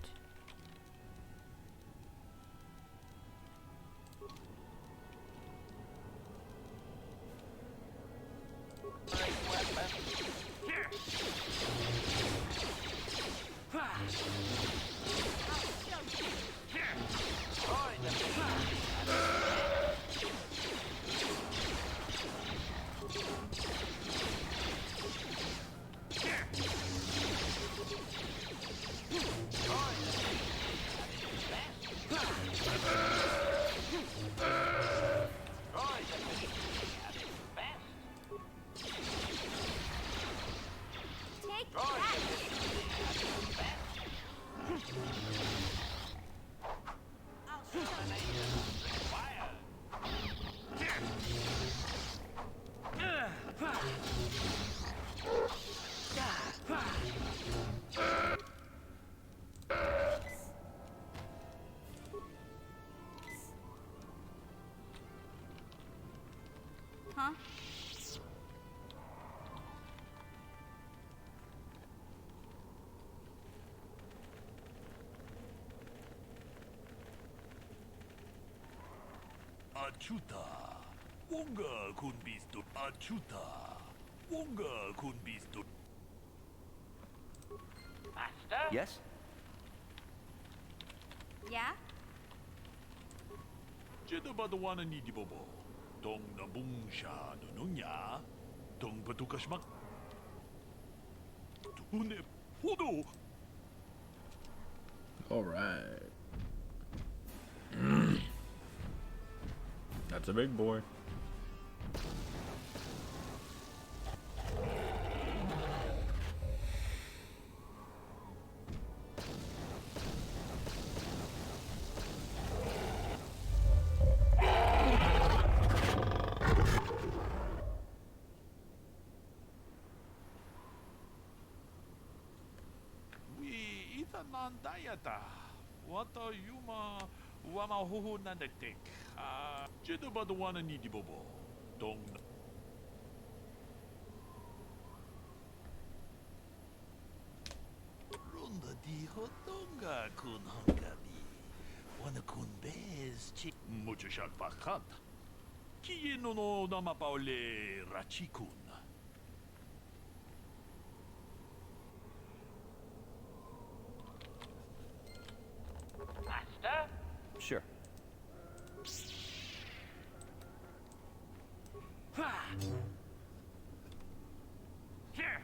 Huh? Achuta. Wonga kun bisto. Achuta. Wonga kun bisto. Master? Yes? Yeah? Jeda badawana ni di bobo. Tong nabung siya nununya. Tong patukas mak. Tune podo. Alright. That's a big boy. We itanan dayata. Wata yuma wama hoho nandatek. Jeda badawana ni di bobo. Tong Runda di hotonga kun hongabi. Wana kun bez chi. Mucho shak bakat. Kiye no no dama paole rachikun. Master? Sure. Here.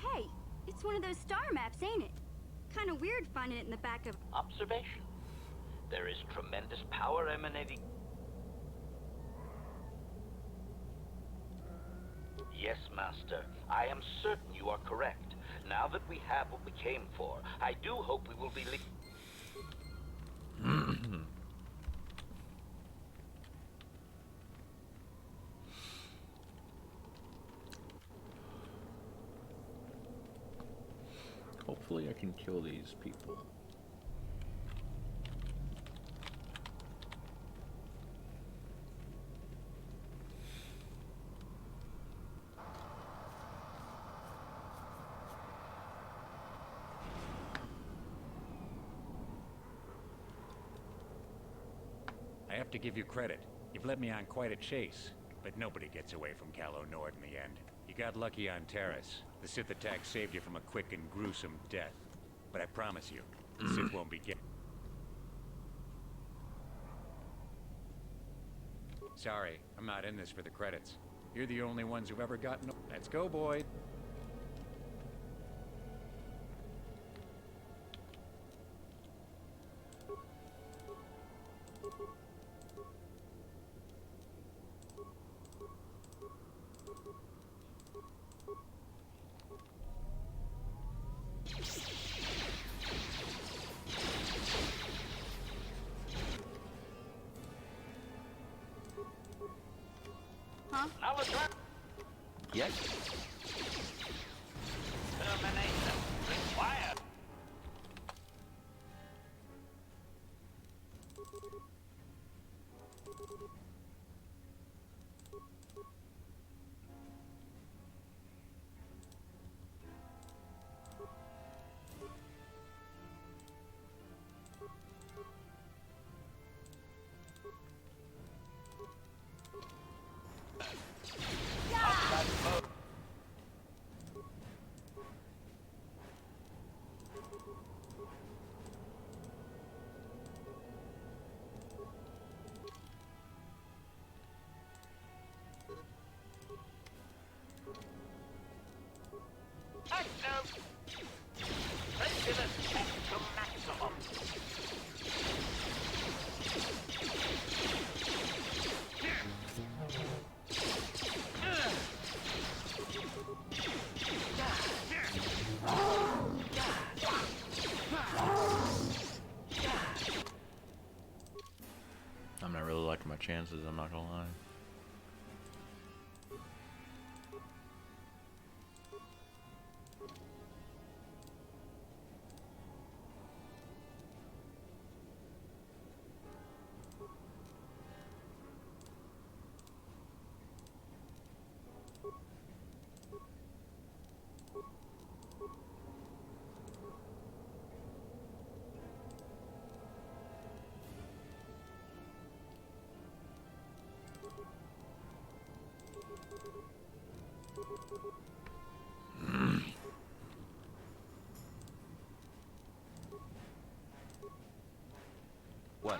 Hey, it's one of those star maps, ain't it? Kind of weird finding it in the back of... Observation. There is tremendous power emanating. Yes, Master. I am certain you are correct. Now that we have what we came for, I do hope we will be Hopefully I can kill these people. I have to give you credit. You've led me on quite a chase, but nobody gets away from Callow Nord in the end. You got lucky on Terrace. The Sith attack saved you from a quick and gruesome death. But I promise you, the Sith won't be Sorry, I'm not in this for the credits. You're the only ones who've ever gotten... Let's go, boy! Huh? Yes? Termination required. Active! Readiness set to maximum. I'm not really liking my chances, I'm not gonna lie. What?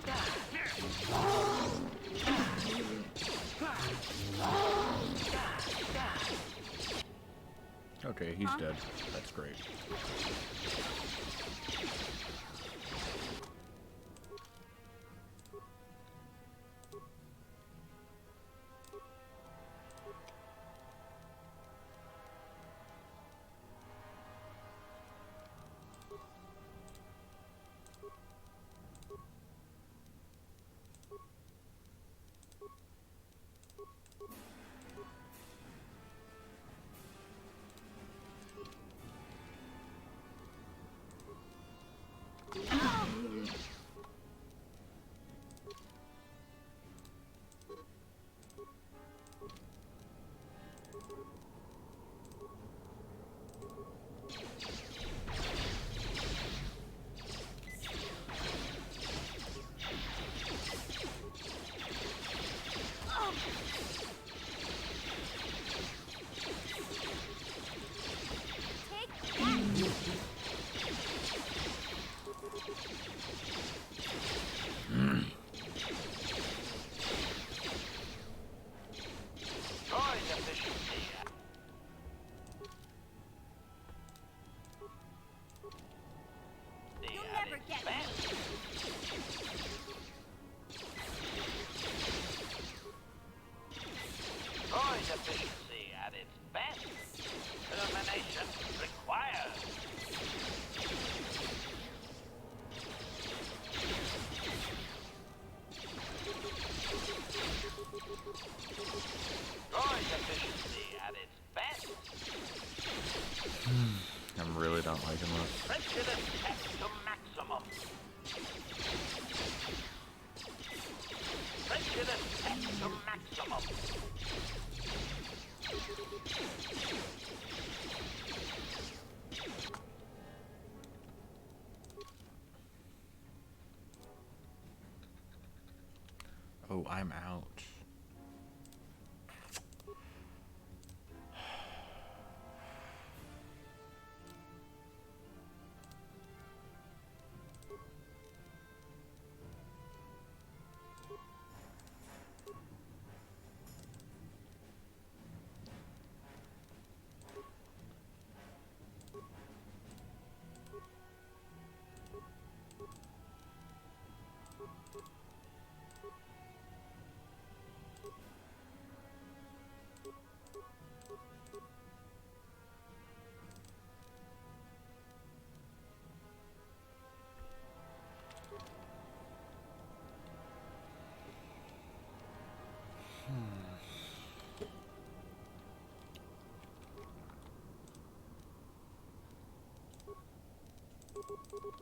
Okay, he's dead. That's great. Oh, I'm out.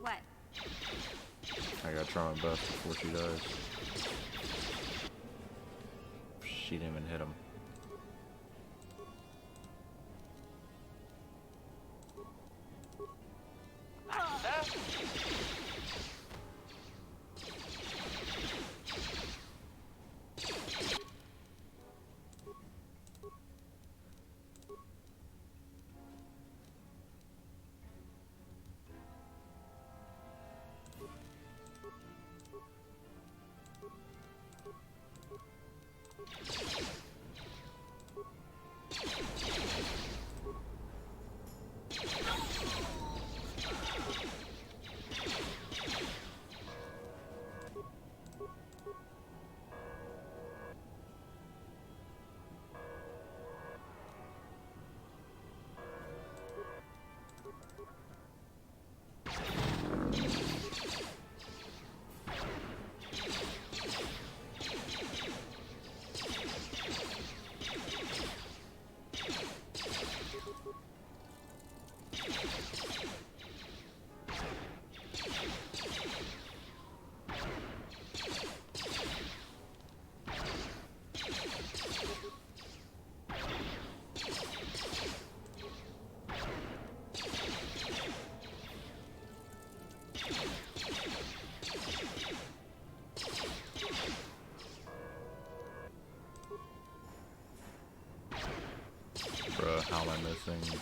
What? I gotta try my best before she dies. She didn't even hit him. Bruh, how am I missing?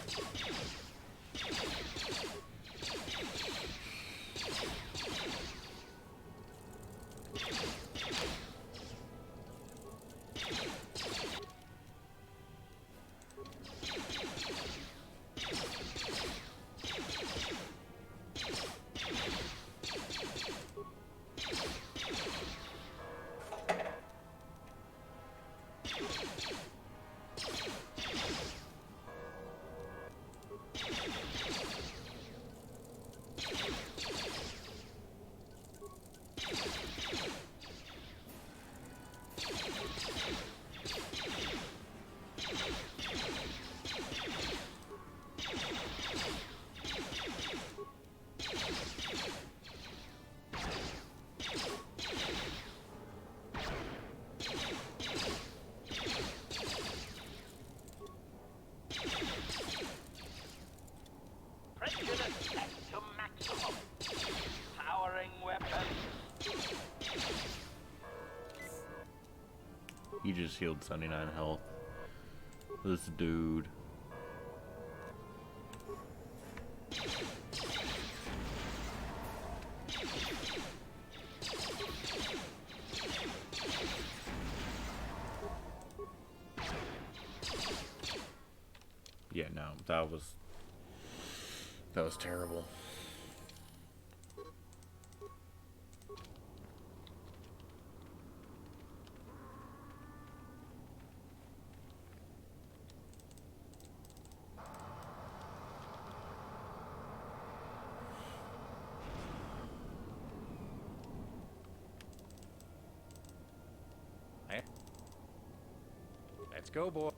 Prejudice set to maximum. Powering weapons. He just healed 79 health. This dude. Yeah, no, that was terrible. Let's go, boy.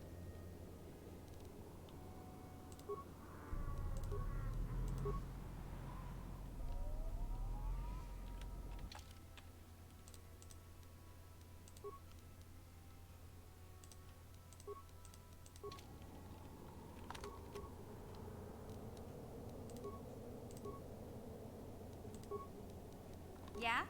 Yeah?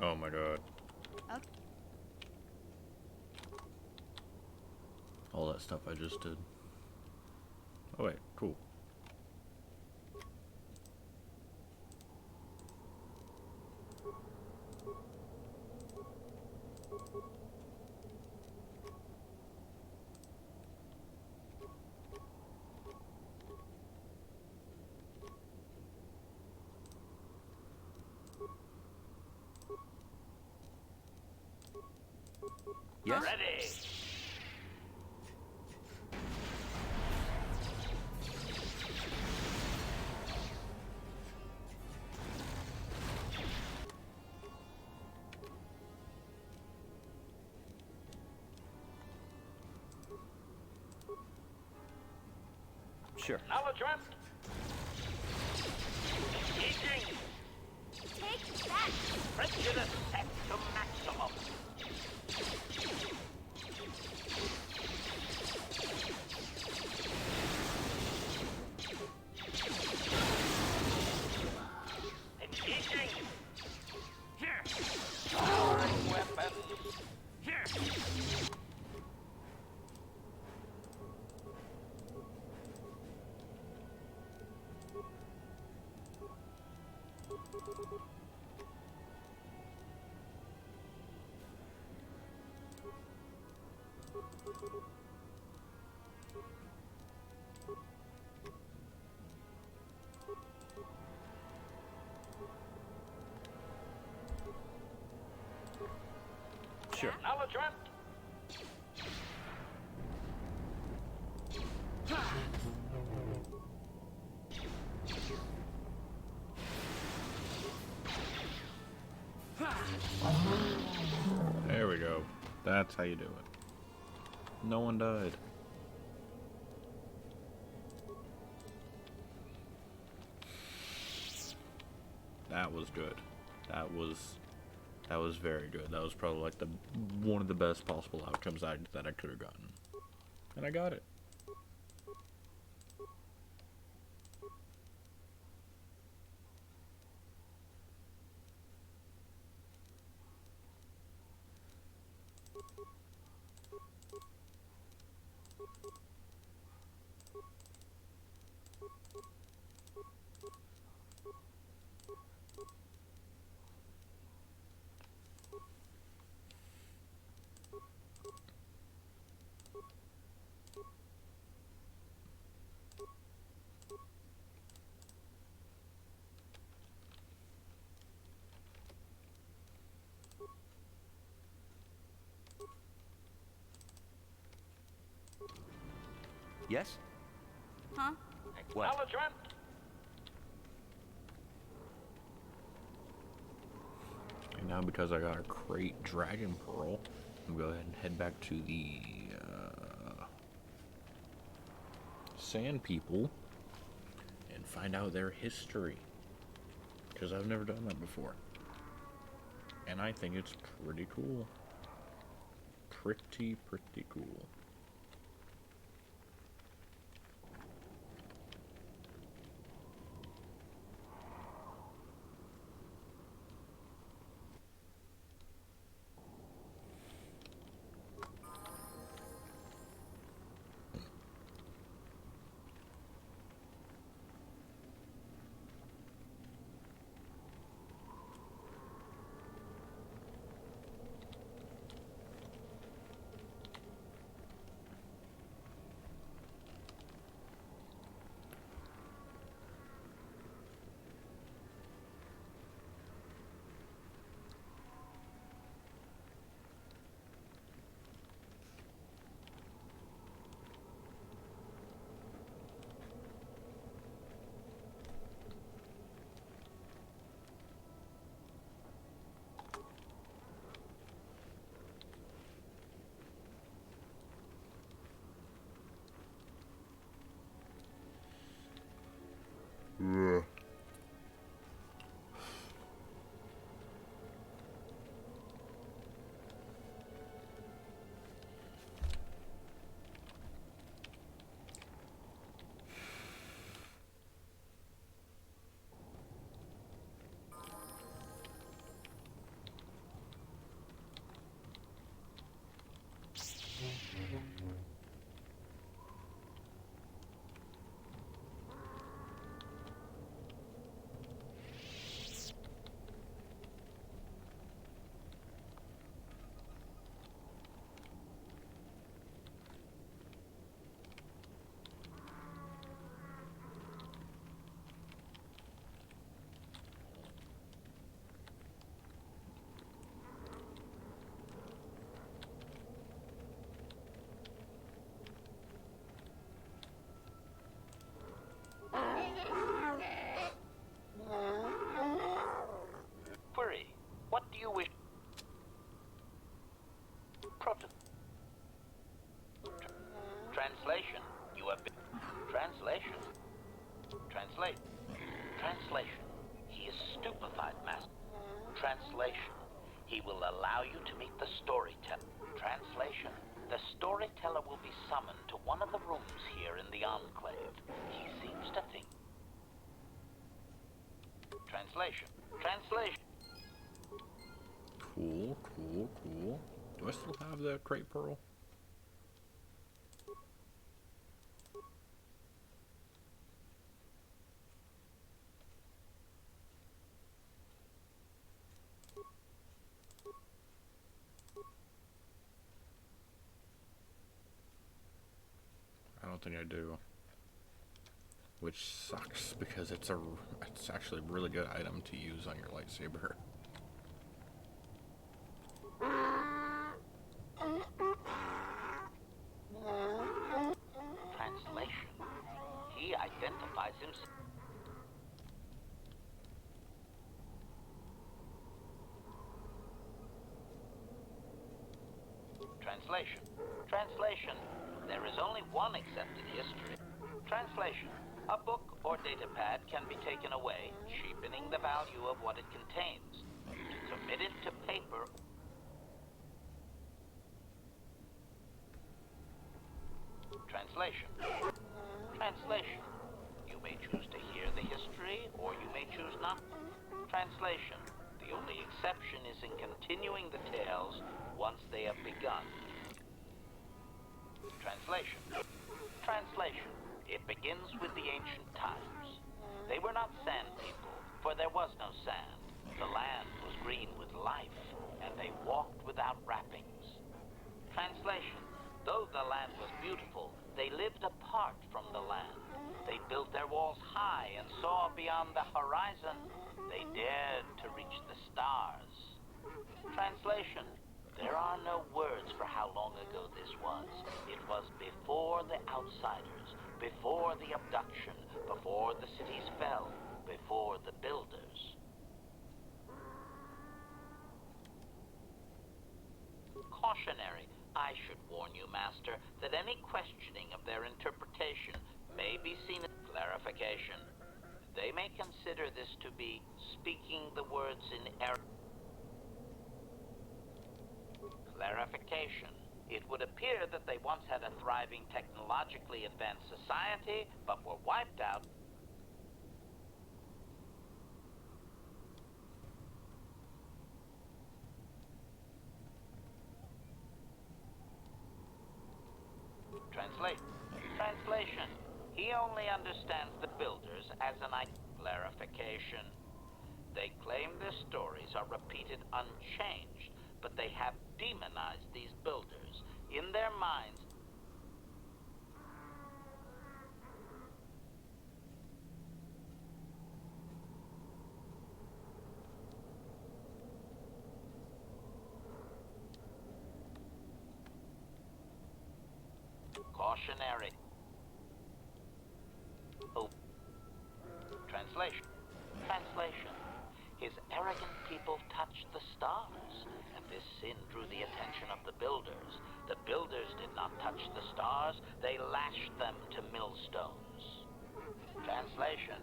Oh my god. Okay. All that stuff I just did. Oh wait, cool. Yes? Ready. Sure. Acknowledgement. Engaging. Take that! Prejudice set to maximum. Engaging. Here. Powering weapons. Here. Sure. Acknowledgement. There we go. That's how you do it. No one died. That was good. That was very good. That was probably like one of the best possible outcomes that I could have gotten. And I got it. Yes? Huh? What? Acknowledgement. And now because I got a great dragon pearl, I'm gonna go ahead and head back to the sand people and find out their history. Because I've never done that before. And I think it's pretty cool. Pretty cool. Translation. He will allow you to meet the storyteller. Translation. The storyteller will be summoned to one of the rooms here in the Enclave. He seems to think... Translation. Translation. Cool, cool, cool. Do I still have the crate pearl? I don't think I do. Which sucks because it's actually a really good item to use on your lightsaber. Translation. He identifies himself. Translation. Translation. There is only one accepted history. Translation. A book or datapad can be taken away, cheapening the value of what it contains. To commit it to paper... Translation. Translation. You may choose to hear the history, or you may choose not. Translation. The only exception is in continuing the tales once they have begun. Translation. Translation. It begins with the ancient times. They were not sand people, for there was no sand. The land was green with life, and they walked without wrappings. Translation. Though the land was beautiful, they lived apart from the land. They built their walls high and saw beyond the horizon. They dared to reach the stars. Translation. There are no words for how long ago this was. It was before the outsiders, before the abduction, before the cities fell, before the builders. Cautionary. I should warn you, Master, that any questioning of their interpretation may be seen as clarification. They may consider this to be speaking the words in error. Clarification. It would appear that they once had a thriving, technologically advanced society, but were wiped out. Translation. He only understands the builders as an clarification. They claim their stories are repeated unchanged, but they have demonized these builders. In their minds, cautionary. Oh. Translation. His arrogant people touched the stars, and this sin drew the attention of the builders. The builders did not touch the stars, they lashed them to millstones. Translation.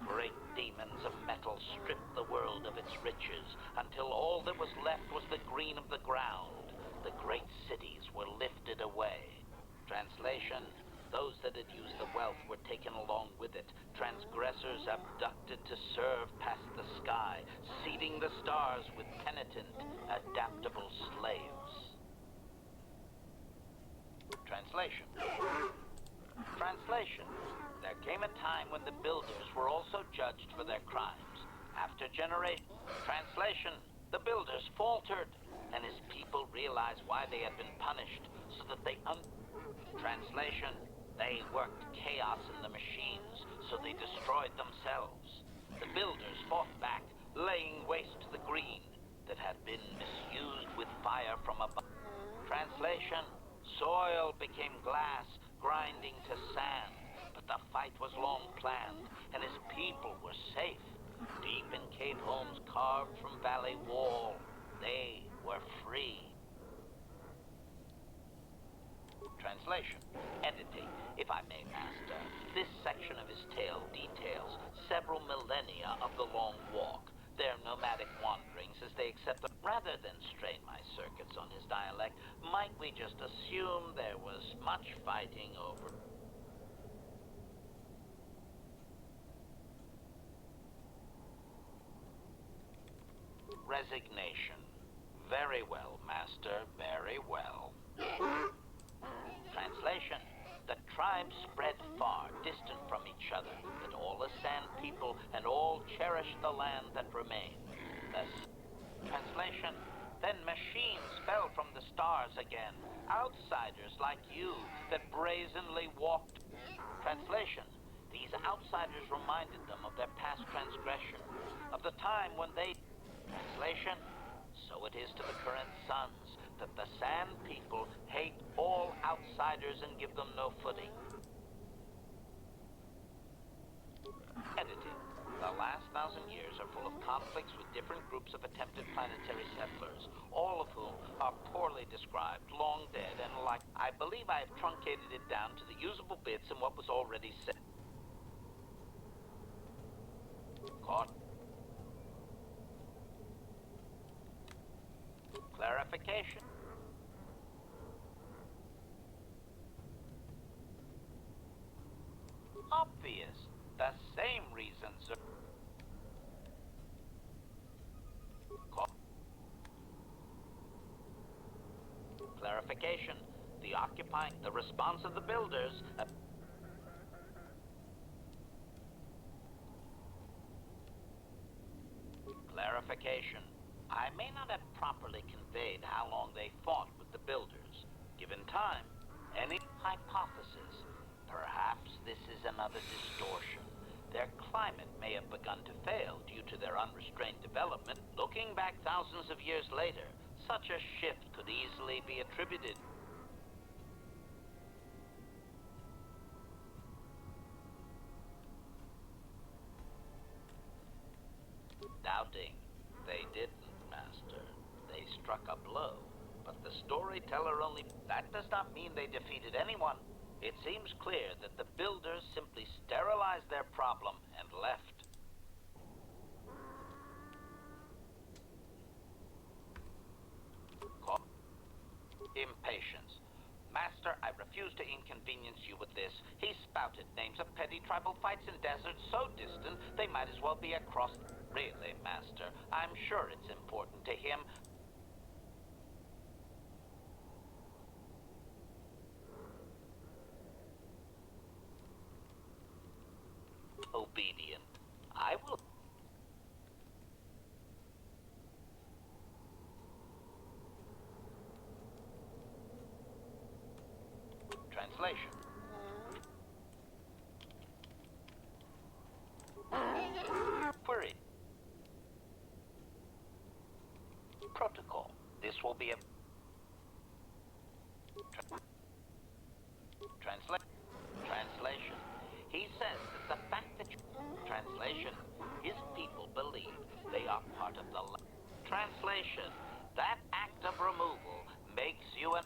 Great demons of metal stripped the world of its riches, until all that was left was the green of the ground. The great cities were lifted away. Translation. Those that had used the wealth were taken along with it. Transgressors abducted to serve past the sky, seeding the stars with penitent, adaptable slaves. Translation. There came a time when the builders were also judged for their crimes. After generations. Translation. The builders faltered, and his people realized why they had been punished, so that they Translation. They worked chaos in the machines, so they destroyed themselves. The builders fought back, laying waste to the green that had been misused with fire from above. Translation. Soil became glass, grinding to sand, but the fight was long planned, and his people were safe. Deep in cave homes carved from valley wall, they were free. Translation. Editing. If I may, Master, this section of his tale details several millennia of the Long Walk, their nomadic wanderings as they rather than strain my circuits on his dialect, might we just assume there was much fighting over... Resignation. Very well, Master, very well. Translation. The tribes spread far, distant from each other, but all the Sand people and all cherished the land that remained. Translation. Then machines fell from the stars again, outsiders like you that brazenly walked. Translation. These outsiders reminded them of their past transgression, of the time when they... Translation. So it is to the current sons that the Sand people hate all outsiders and give them no footing. Edited. The last 1,000 years are full of conflicts with different groups of attempted planetary settlers, all of whom are poorly described, long dead, and like... I believe I have truncated it down to the usable bits in what was already said. Caught. Clarification. Obvious. The same reasons are... Clarification. The occupying... The response of the builders... Clarification. I may not have properly conveyed how long they fought with the builders. Given time, any hypothesis. Perhaps this is another distortion. Their climate may have begun to fail due to their unrestrained development. Looking back thousands of years later, such a shift could easily be attributed. Doubting. They didn't, Master. They struck a blow. But the storyteller only... That does not mean they defeated anyone. It seems clear that the builders simply sterilized their problem and left. Impatience. Master, I refuse to inconvenience you with this. He spouted names of petty tribal fights in deserts so distant they might as well be across... Really, Master, I'm sure it's important to him. Obedient. I will... Translation. Query. Protocol. This will be a... Translation. He says that the fact that... Translation. His people believe they are part of the... Translation. That act of removal makes you an...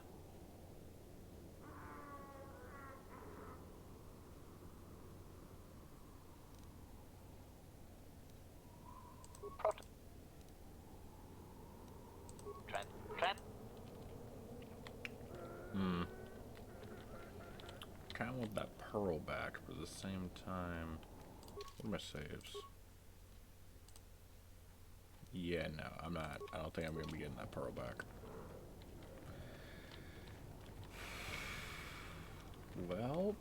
Kind of want that pearl back, but at the same time, what are my saves? Yeah, no, I'm not. I don't think I'm gonna be getting that pearl back. Well.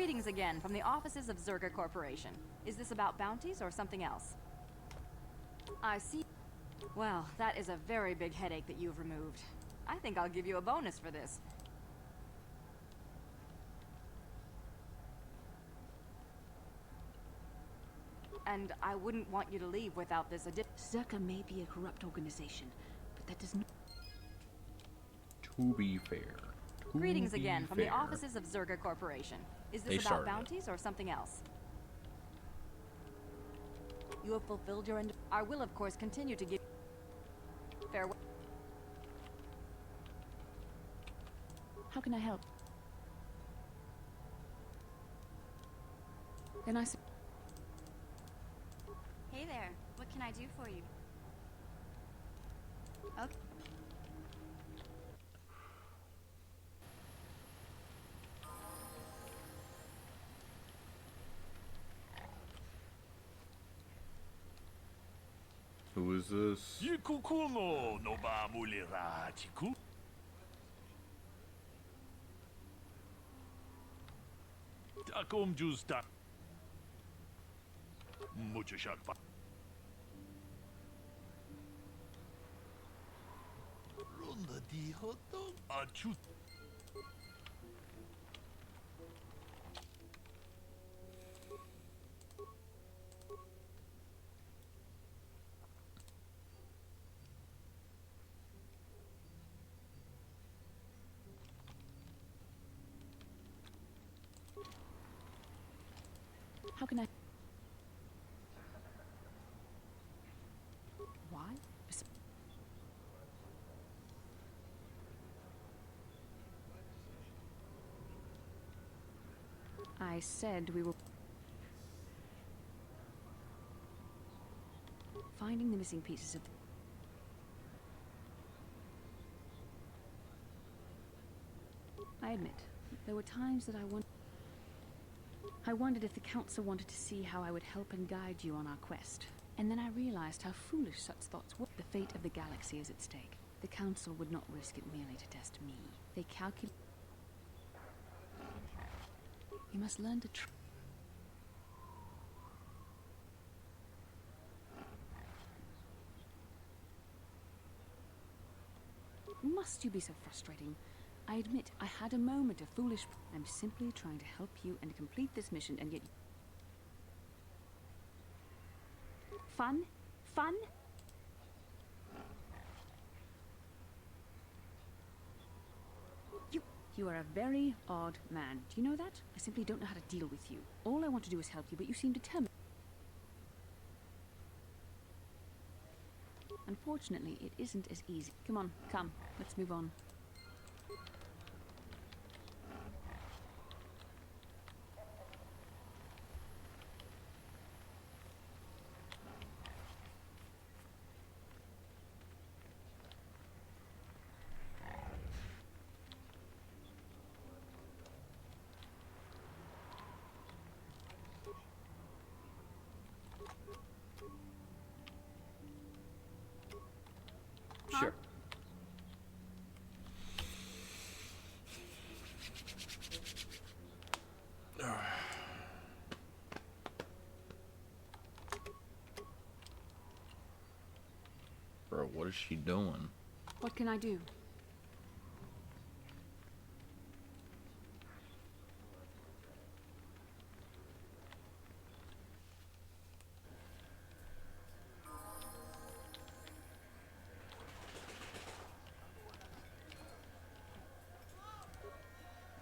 Greetings again from the offices of Zerga Corporation. Is this about bounties or something else? I see. Well, that is a very big headache that you've removed. I think I'll give you a bonus for this. And I wouldn't want you to leave without this Zerka may be a corrupt organization, but that does not... To be fair. Greetings again from the offices of Zerga Corporation. Is this about bounties or something else? You have fulfilled your end. I will, of course, continue to give... Farewell. How can I help? Then I... Hey there, what can I do for you? Okay. Who is this? Yikukuno no ba mulira chiku. Takum justa. Mucho shakpa. Ronda di hotdog achut. How can I... Why? I said we were... Finding the missing pieces of... I admit, there were times that I wondered if the Council wanted to see how I would help and guide you on our quest. And then I realized how foolish such thoughts were. The fate of the galaxy is at stake. The Council would not risk it merely to test me. They calculate... You must learn to Must you be so frustrating? I admit, I had a moment of foolish... I'm simply trying to help you and complete this mission, and yet... Fun? Fun? You are a very odd man. Do you know that? I simply don't know how to deal with you. All I want to do is help you, but you seem determined. Unfortunately, it isn't as easy. Come on, come. Let's move on. Sure. Bro, what is she doing? What can I do?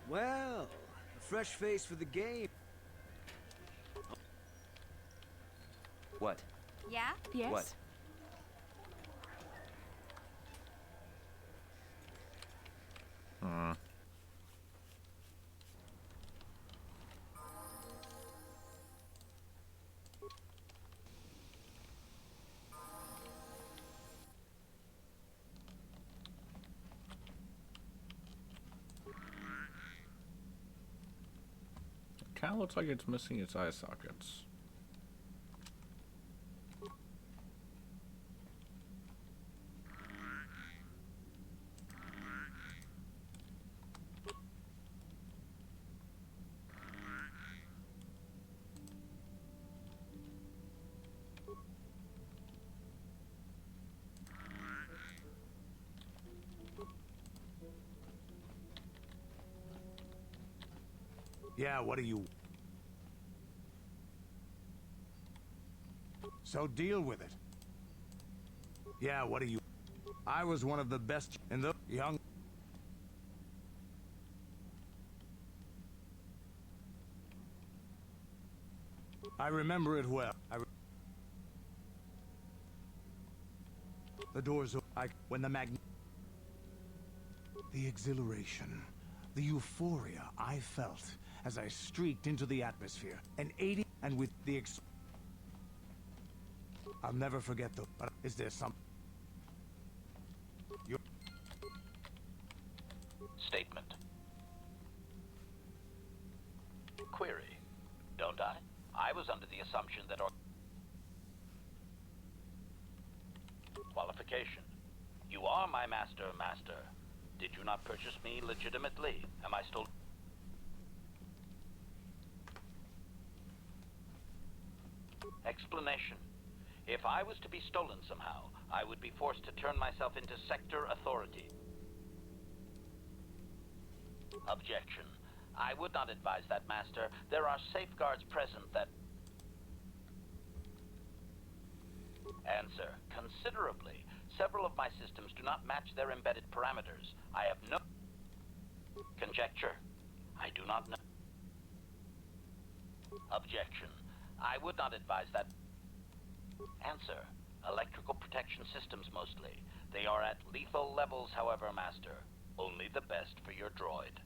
Well, a fresh face for the game. What? Yeah? Yes? What? Kind of looks like it's missing its eye sockets. Yeah, what do you... So deal with it. Yeah, what do you... I was one of the best in the young... I remember it well. The doors when the the exhilaration, the euphoria I felt as I streaked into the atmosphere, and with the I'll never forget the... Is there some... Statement. Query. Don't I? I was under the assumption that... Qualification. You are my master, master. Did you not purchase me legitimately? Am I still... Explanation. If I was to be stolen somehow, I would be forced to turn myself into sector authority. Objection. I would not advise that, Master. There are safeguards present that... Answer. Considerably. Several of my systems do not match their embedded parameters. I have no... Conjecture. I do not know. Objection. I would not advise that... Answer. Electrical protection systems mostly. They are at lethal levels, however, Master. Only the best for your droid.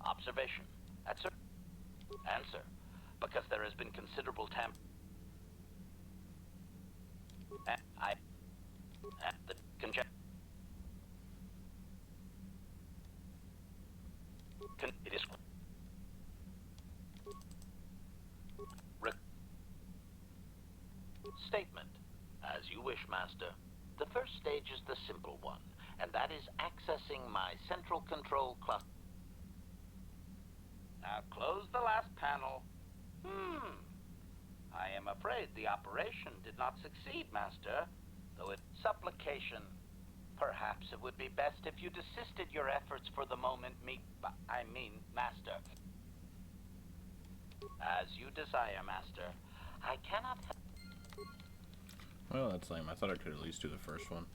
Observation. Answer. Because there has been considerable the conjecture. It is... Statement. As you wish, Master. The first stage is the simple one, and that is accessing my central control cluster. Now close the last panel. I am afraid the operation did not succeed, Master. Though it's supplication. Perhaps it would be best if you desisted your efforts for the moment, Master. As you desire, Master. I cannot... Well, that's lame. I thought I could at least do the first one.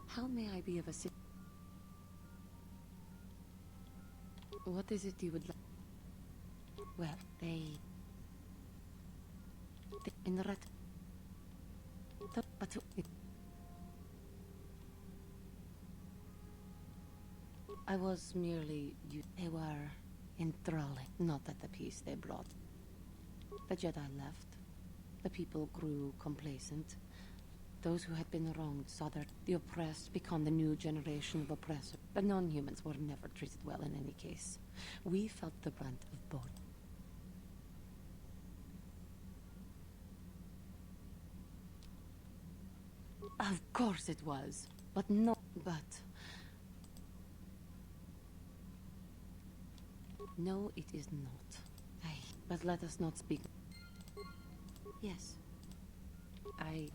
How may I be of assistance? What is it you would like? Well, they in the rat. But I was merely... They were enthralling, not at the peace they brought. The Jedi left. The people grew complacent. Those who had been wronged saw the oppressed become the new generation of oppressors. The non-humans were never treated well in any case. We felt the brunt of both. Of course it was. But no... No, it is not. But let us not speak... Yes. I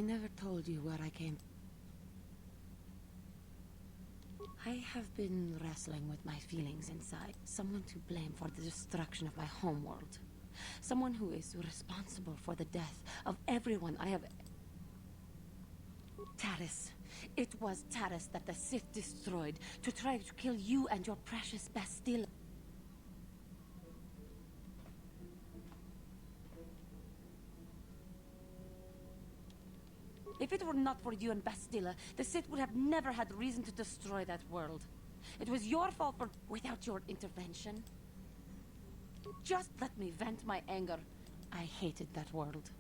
never told you where I came. I have been wrestling with my feelings inside. Someone to blame for the destruction of my homeworld. Someone who is responsible for the death of everyone I have... Taris. It was Taris that the Sith destroyed to try to kill you and your precious Bastilla. If it were not for you and Bastilla, the Sith would have never had reason to destroy that world. It was your fault for... without your intervention. Just let me vent my anger. I hated that world.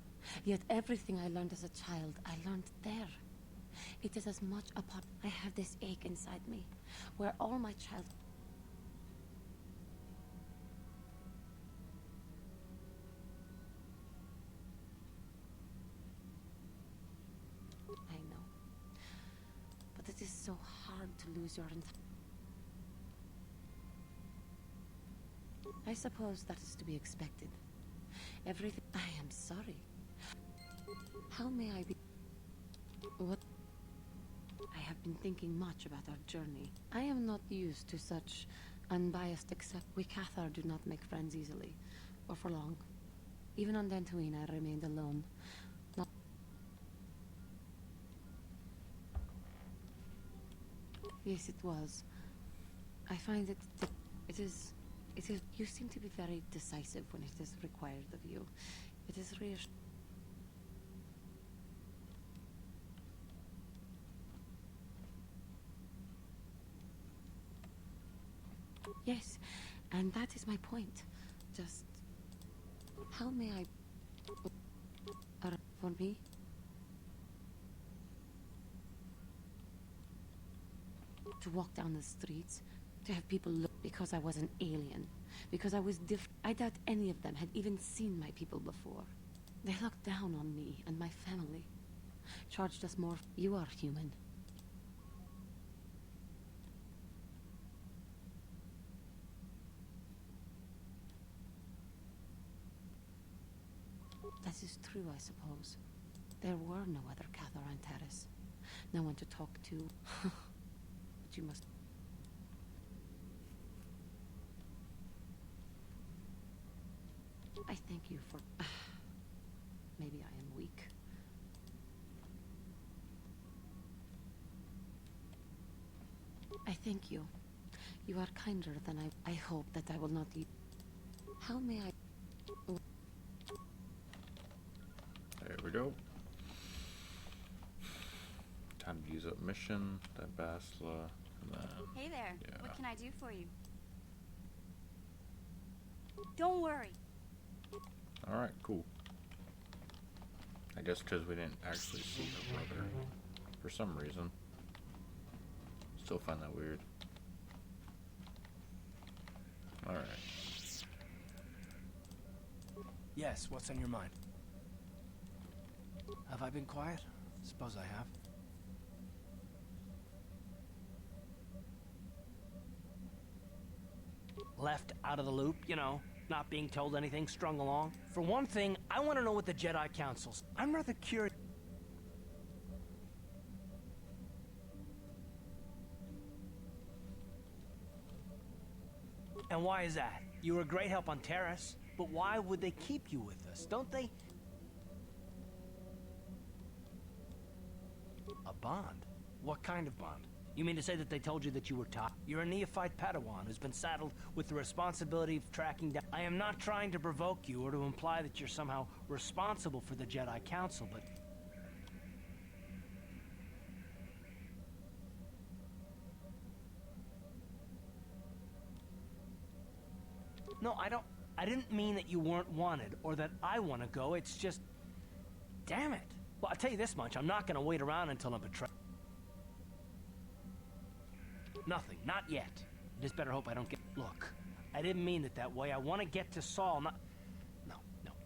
Yet everything I learned as a child, I learned there. It is as much a part... I have this ache inside me, where all my child... I know. But it is so hard to lose your entire... I suppose that is to be expected. Everything... I am sorry. How may I be... What... I have been thinking much about our journey. I am not used to such unbiased except we KotOR do not make friends easily, or for long. Even on Dantooine I remained alone. Not... Yes, it was. I find it... It is... You seem to be very decisive when it is required of you. It is reassuring. Yes, and that is my point. Just... How may I... for me? To walk down the streets, to have people look because I was an alien, because I was different. I doubt any of them had even seen my people before. They looked down on me and my family, charged us more. You are human. That is true, I suppose. There were no other KotOR on Taris. No one to talk to. But you must... I thank you for... Maybe I am weak. I thank you. You are kinder than I hope that I will not... How may I... There we go. Time to use up mission, then Basla, and then... Hey there. Yeah. What can I do for you? Don't worry. Alright, cool. I guess because we didn't actually see her brother. For some reason. Still find that weird. Alright. Yes, what's on your mind? Have I been quiet? Suppose I have. Left out of the loop, you know, not being told anything, strung along. For one thing, I want to know what the Jedi Council's... I'm rather curious... And why is that? You were a great help on Taris, but why would they keep you with us? Don't they... A bond? What kind of bond? You mean to say that they told you that you were top? You're a neophyte Padawan who's been saddled with the responsibility of tracking down... I am not trying to provoke you or to imply that you're somehow responsible for the Jedi Council, but... No, I didn't mean that you weren't wanted or that I want to go. It's just... Damn it. Well, I'll tell you this much. I'm not going to wait around until I'm betrayed. Nothing. Not yet. You just better hope I don't get... Look, I didn't mean it that way. I want to get to Saul, not... No,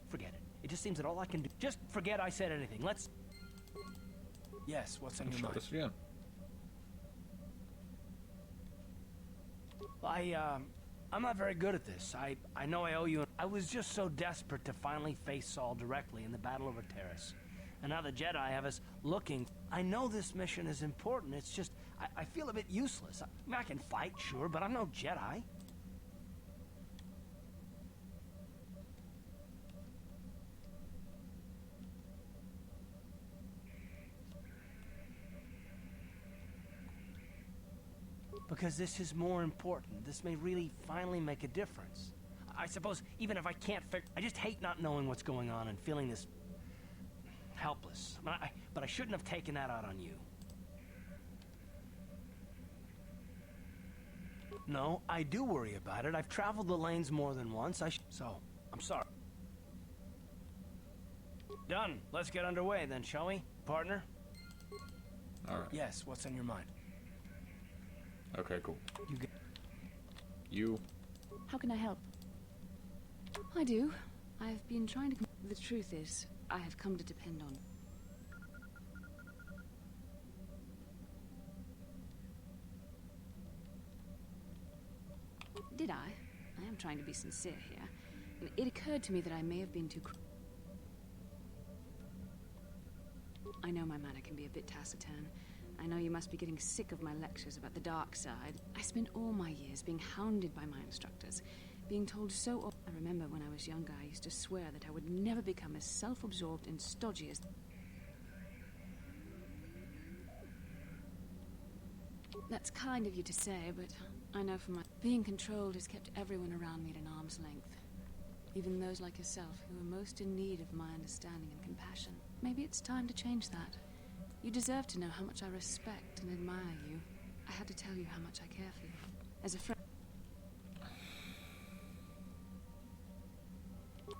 forget it. It just seems that all I can do... Just forget I said anything. Let's... Yes, what's on your mind? This again. I'm not very good at this. I know I owe you... I was just so desperate to finally face Saul directly in the battle over Taris. And now the Jedi have us looking. I know this mission is important. It's just, I feel a bit useless. I can fight, sure, but I'm no Jedi. Because this is more important. This may really finally make a difference. I suppose even if I can't figure... I just hate not knowing what's going on and feeling this... helpless. But I shouldn't have taken that out on you. No, I do worry about it. I've traveled the lanes more than once. So, I'm sorry. Done. Let's get underway then, shall we, partner? All right. Yes, what's on your mind? Okay, cool. You. How can I help? I do. I've been trying to... The truth is, I have come to depend on... Did I? I am trying to be sincere here. It occurred to me that I may have been too... I know my manner can be a bit taciturn. I know you must be getting sick of my lectures about the dark side. I spent all my years being hounded by my instructors, being told so... I remember when I was younger, I used to swear that I would never become as self-absorbed and stodgy as... That's kind of you to say, but I know from my... Being controlled has kept everyone around me at an arm's length. Even those like yourself who are most in need of my understanding and compassion. Maybe it's time to change that. You deserve to know how much I respect and admire you. I had to tell you how much I care for you. As a friend...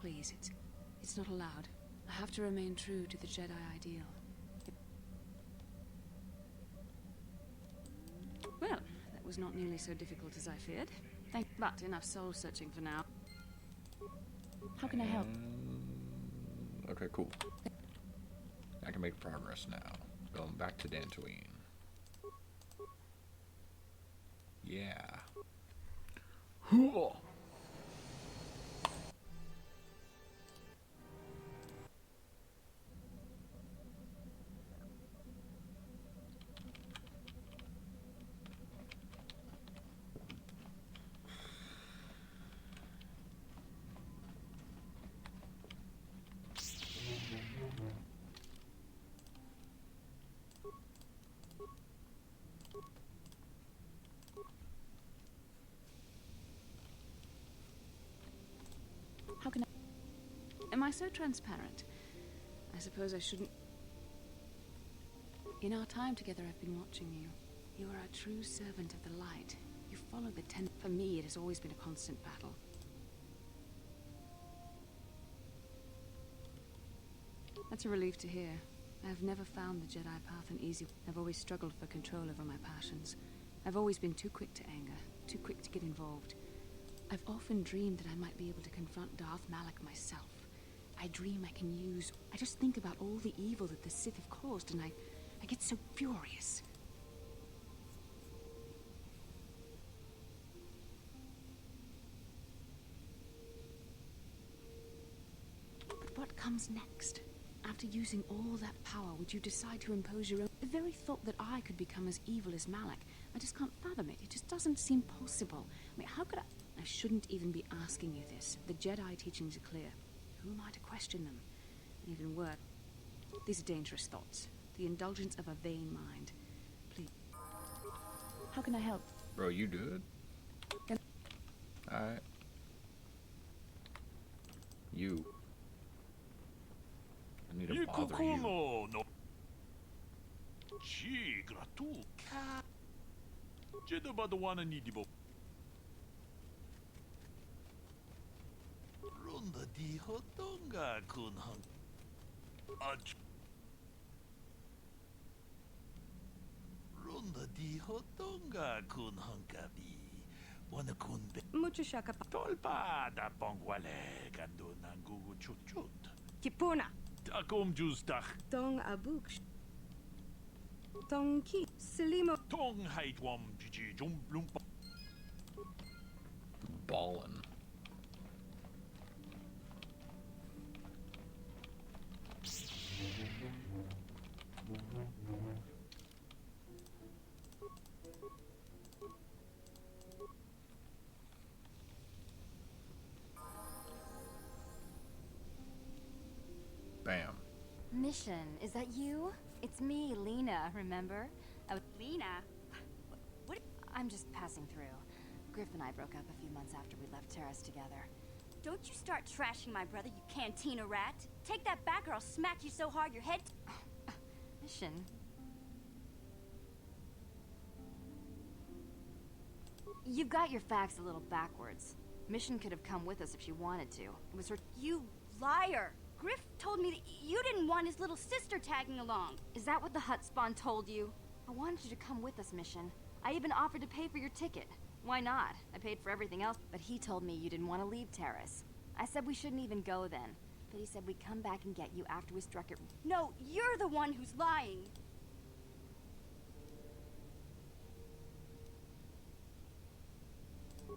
Please, it's not allowed. I have to remain true to the Jedi ideal. Well, that was not nearly so difficult as I feared. But enough soul searching for now. How can I help? Okay, cool. I can make progress now. Going back to Dantooine. Yeah. Cool. How can I... Am I so transparent? I suppose I shouldn't... In our time together, I've been watching you. You are a true servant of the light. You follow the ten... For me, it has always been a constant battle. That's a relief to hear. I have never found the Jedi path an easy... I've always struggled for control over my passions. I've always been too quick to anger, too quick to get involved. I've often dreamed that I might be able to confront Darth Malak myself. I dream I can use... I just think about all the evil that the Sith have caused, and I get so furious. But what comes next? After using all that power, would you decide to impose your own... The very thought that I could become as evil as Malak, I just can't fathom it. It just doesn't seem possible. I mean, how could I... I shouldn't even be asking you this. The Jedi teachings are clear. Who am I to question them? And even worse, these are dangerous thoughts. The indulgence of a vain mind. Please. How can I help? Bro, you good? Alright. You. I need to bother you. No. Ci gratu. Jeda badwana nidibo. Runda di hotonga kunhan. Runda di hotonga kunhankabi. Wana kunbe. Mucho shaka. Tolpa da bongwale gando nangugu chuchut. Kipuna. Takom justach. Tong abuk. Tong ki. Selimo. Tong haitwam jiji jumblumpa. Ballin'. Bam. Mission, is that you? It's me, Lena, remember? Lena? What? I'm just passing through. Griff and I broke up a few months after we left Terrace together. Don't you start trashing my brother, you cantina rat. Take that back or I'll smack you so hard your head... Mission. You've got your facts a little backwards. Mission could have come with us if she wanted to. It was her... You liar! Griff told me that you didn't want his little sister tagging along. Is that what the hut spawn told you? I wanted you to come with us, Mission. I even offered to pay for your ticket. Why not? I paid for everything else, but he told me you didn't want to leave Terrace. I said we shouldn't even go then, but he said we'd come back and get you after we struck it. No, you're the one who's lying.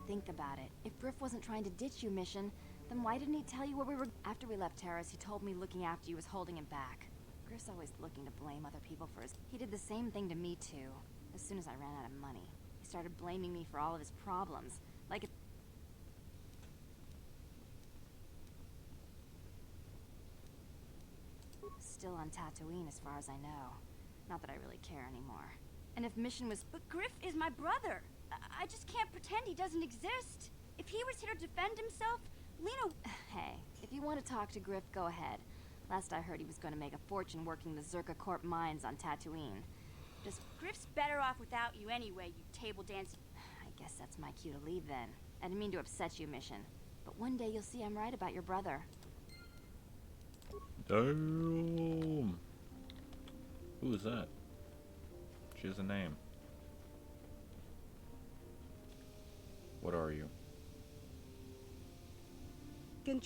Think about it. If Griff wasn't trying to ditch you, Mission, then why didn't he tell you where we were? After we left Terrace, he told me looking after you was holding him back. Griff's always looking to blame other people for his... He did the same thing to me, too. As soon as I ran out of money, he started blaming me for all of his problems. Like it... Still on Tatooine, as far as I know. Not that I really care anymore. And if Mission was... But Griff is my brother. I just can't pretend he doesn't exist. If he was here to defend himself, Lena... Hey, if you want to talk to Griff, go ahead. Last I heard he was going to make a fortune working the Zerka Corp mines on Tatooine. Just Griff's better off without you anyway, you table dancing... I guess that's my cue to leave then. I didn't mean to upset you, Mission. But one day you'll see I'm right about your brother. Damn. Who is that? She has a name. What are you? I'm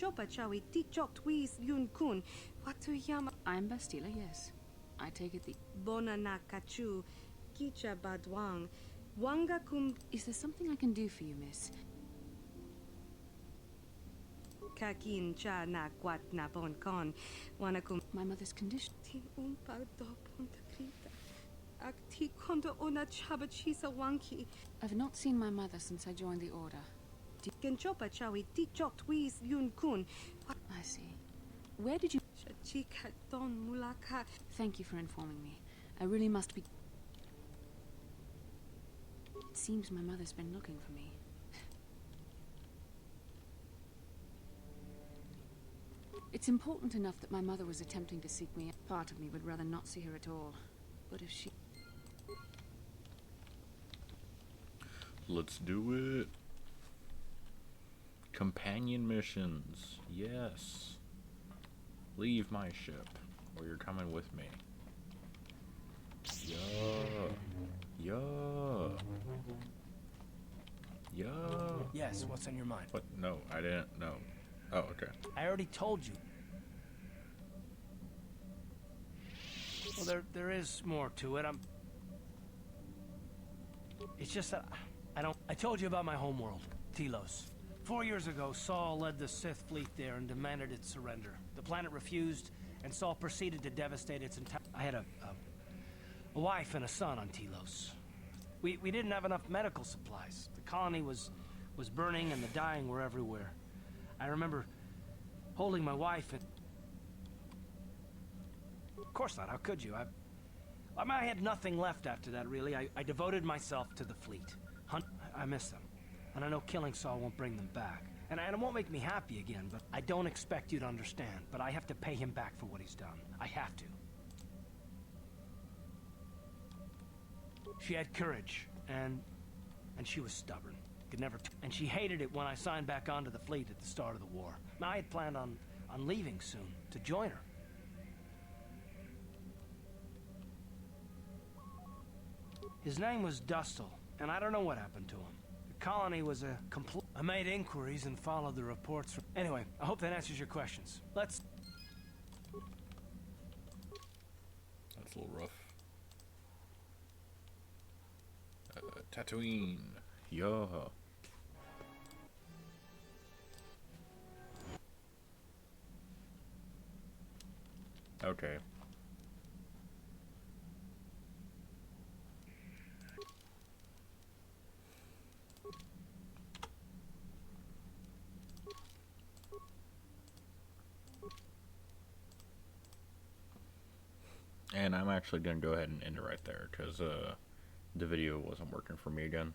Bastila, yes. I take it the... Bonanakachu, Kicha Badwang, Wanga Kum... Is there something I can do for you, miss? Kakin cha na kwat na bon kon, Wanakum... My mother's condition. Tin umpa do ponta krita. Akti kondo ona chaba chisa wanki. I've not seen my mother since I joined the Order. Genchopa chawi tichok twis yun kun. I see. Where did you... Chika don mulaka. Thank you for informing me. I really must be... It seems my mother's been looking for me. It's important enough that my mother was attempting to seek me. Part of me would rather not see her at all. But if she... Let's do it. Companion missions. Yes. Leave my ship, or you're coming with me. Yeah. Yeah. Yeah. Yes, what's on your mind? What? No, I didn't know. Oh, okay. I already told you. Well, there is more to it. It's just that I told you about my homeworld, Telos. 4 years ago, Saul led the Sith fleet there and demanded its surrender. The planet refused, and Saul proceeded to devastate its entire... I had a wife and a son on Telos. We didn't have enough medical supplies. The colony was burning, and the dying were everywhere. I remember holding my wife and... Of course not, how could you? I had nothing left after that, really. I devoted myself to the fleet. I miss them. And I know killing Saul won't bring them back. And it won't make me happy again, but I don't expect you to understand. But I have to pay him back for what he's done. I have to. She had courage, and she was stubborn. Could never... And she hated it when I signed back onto the fleet at the start of the war. I had planned on leaving soon, to join her. His name was Dustle, and I don't know what happened to him. The colony was a complete... I made inquiries and followed the reports from... Anyway, I hope that answers your questions. Let's... That's a little rough. Tatooine. Yeah. Okay. And I'm actually going to go ahead and end it right there, because The video wasn't working for me again.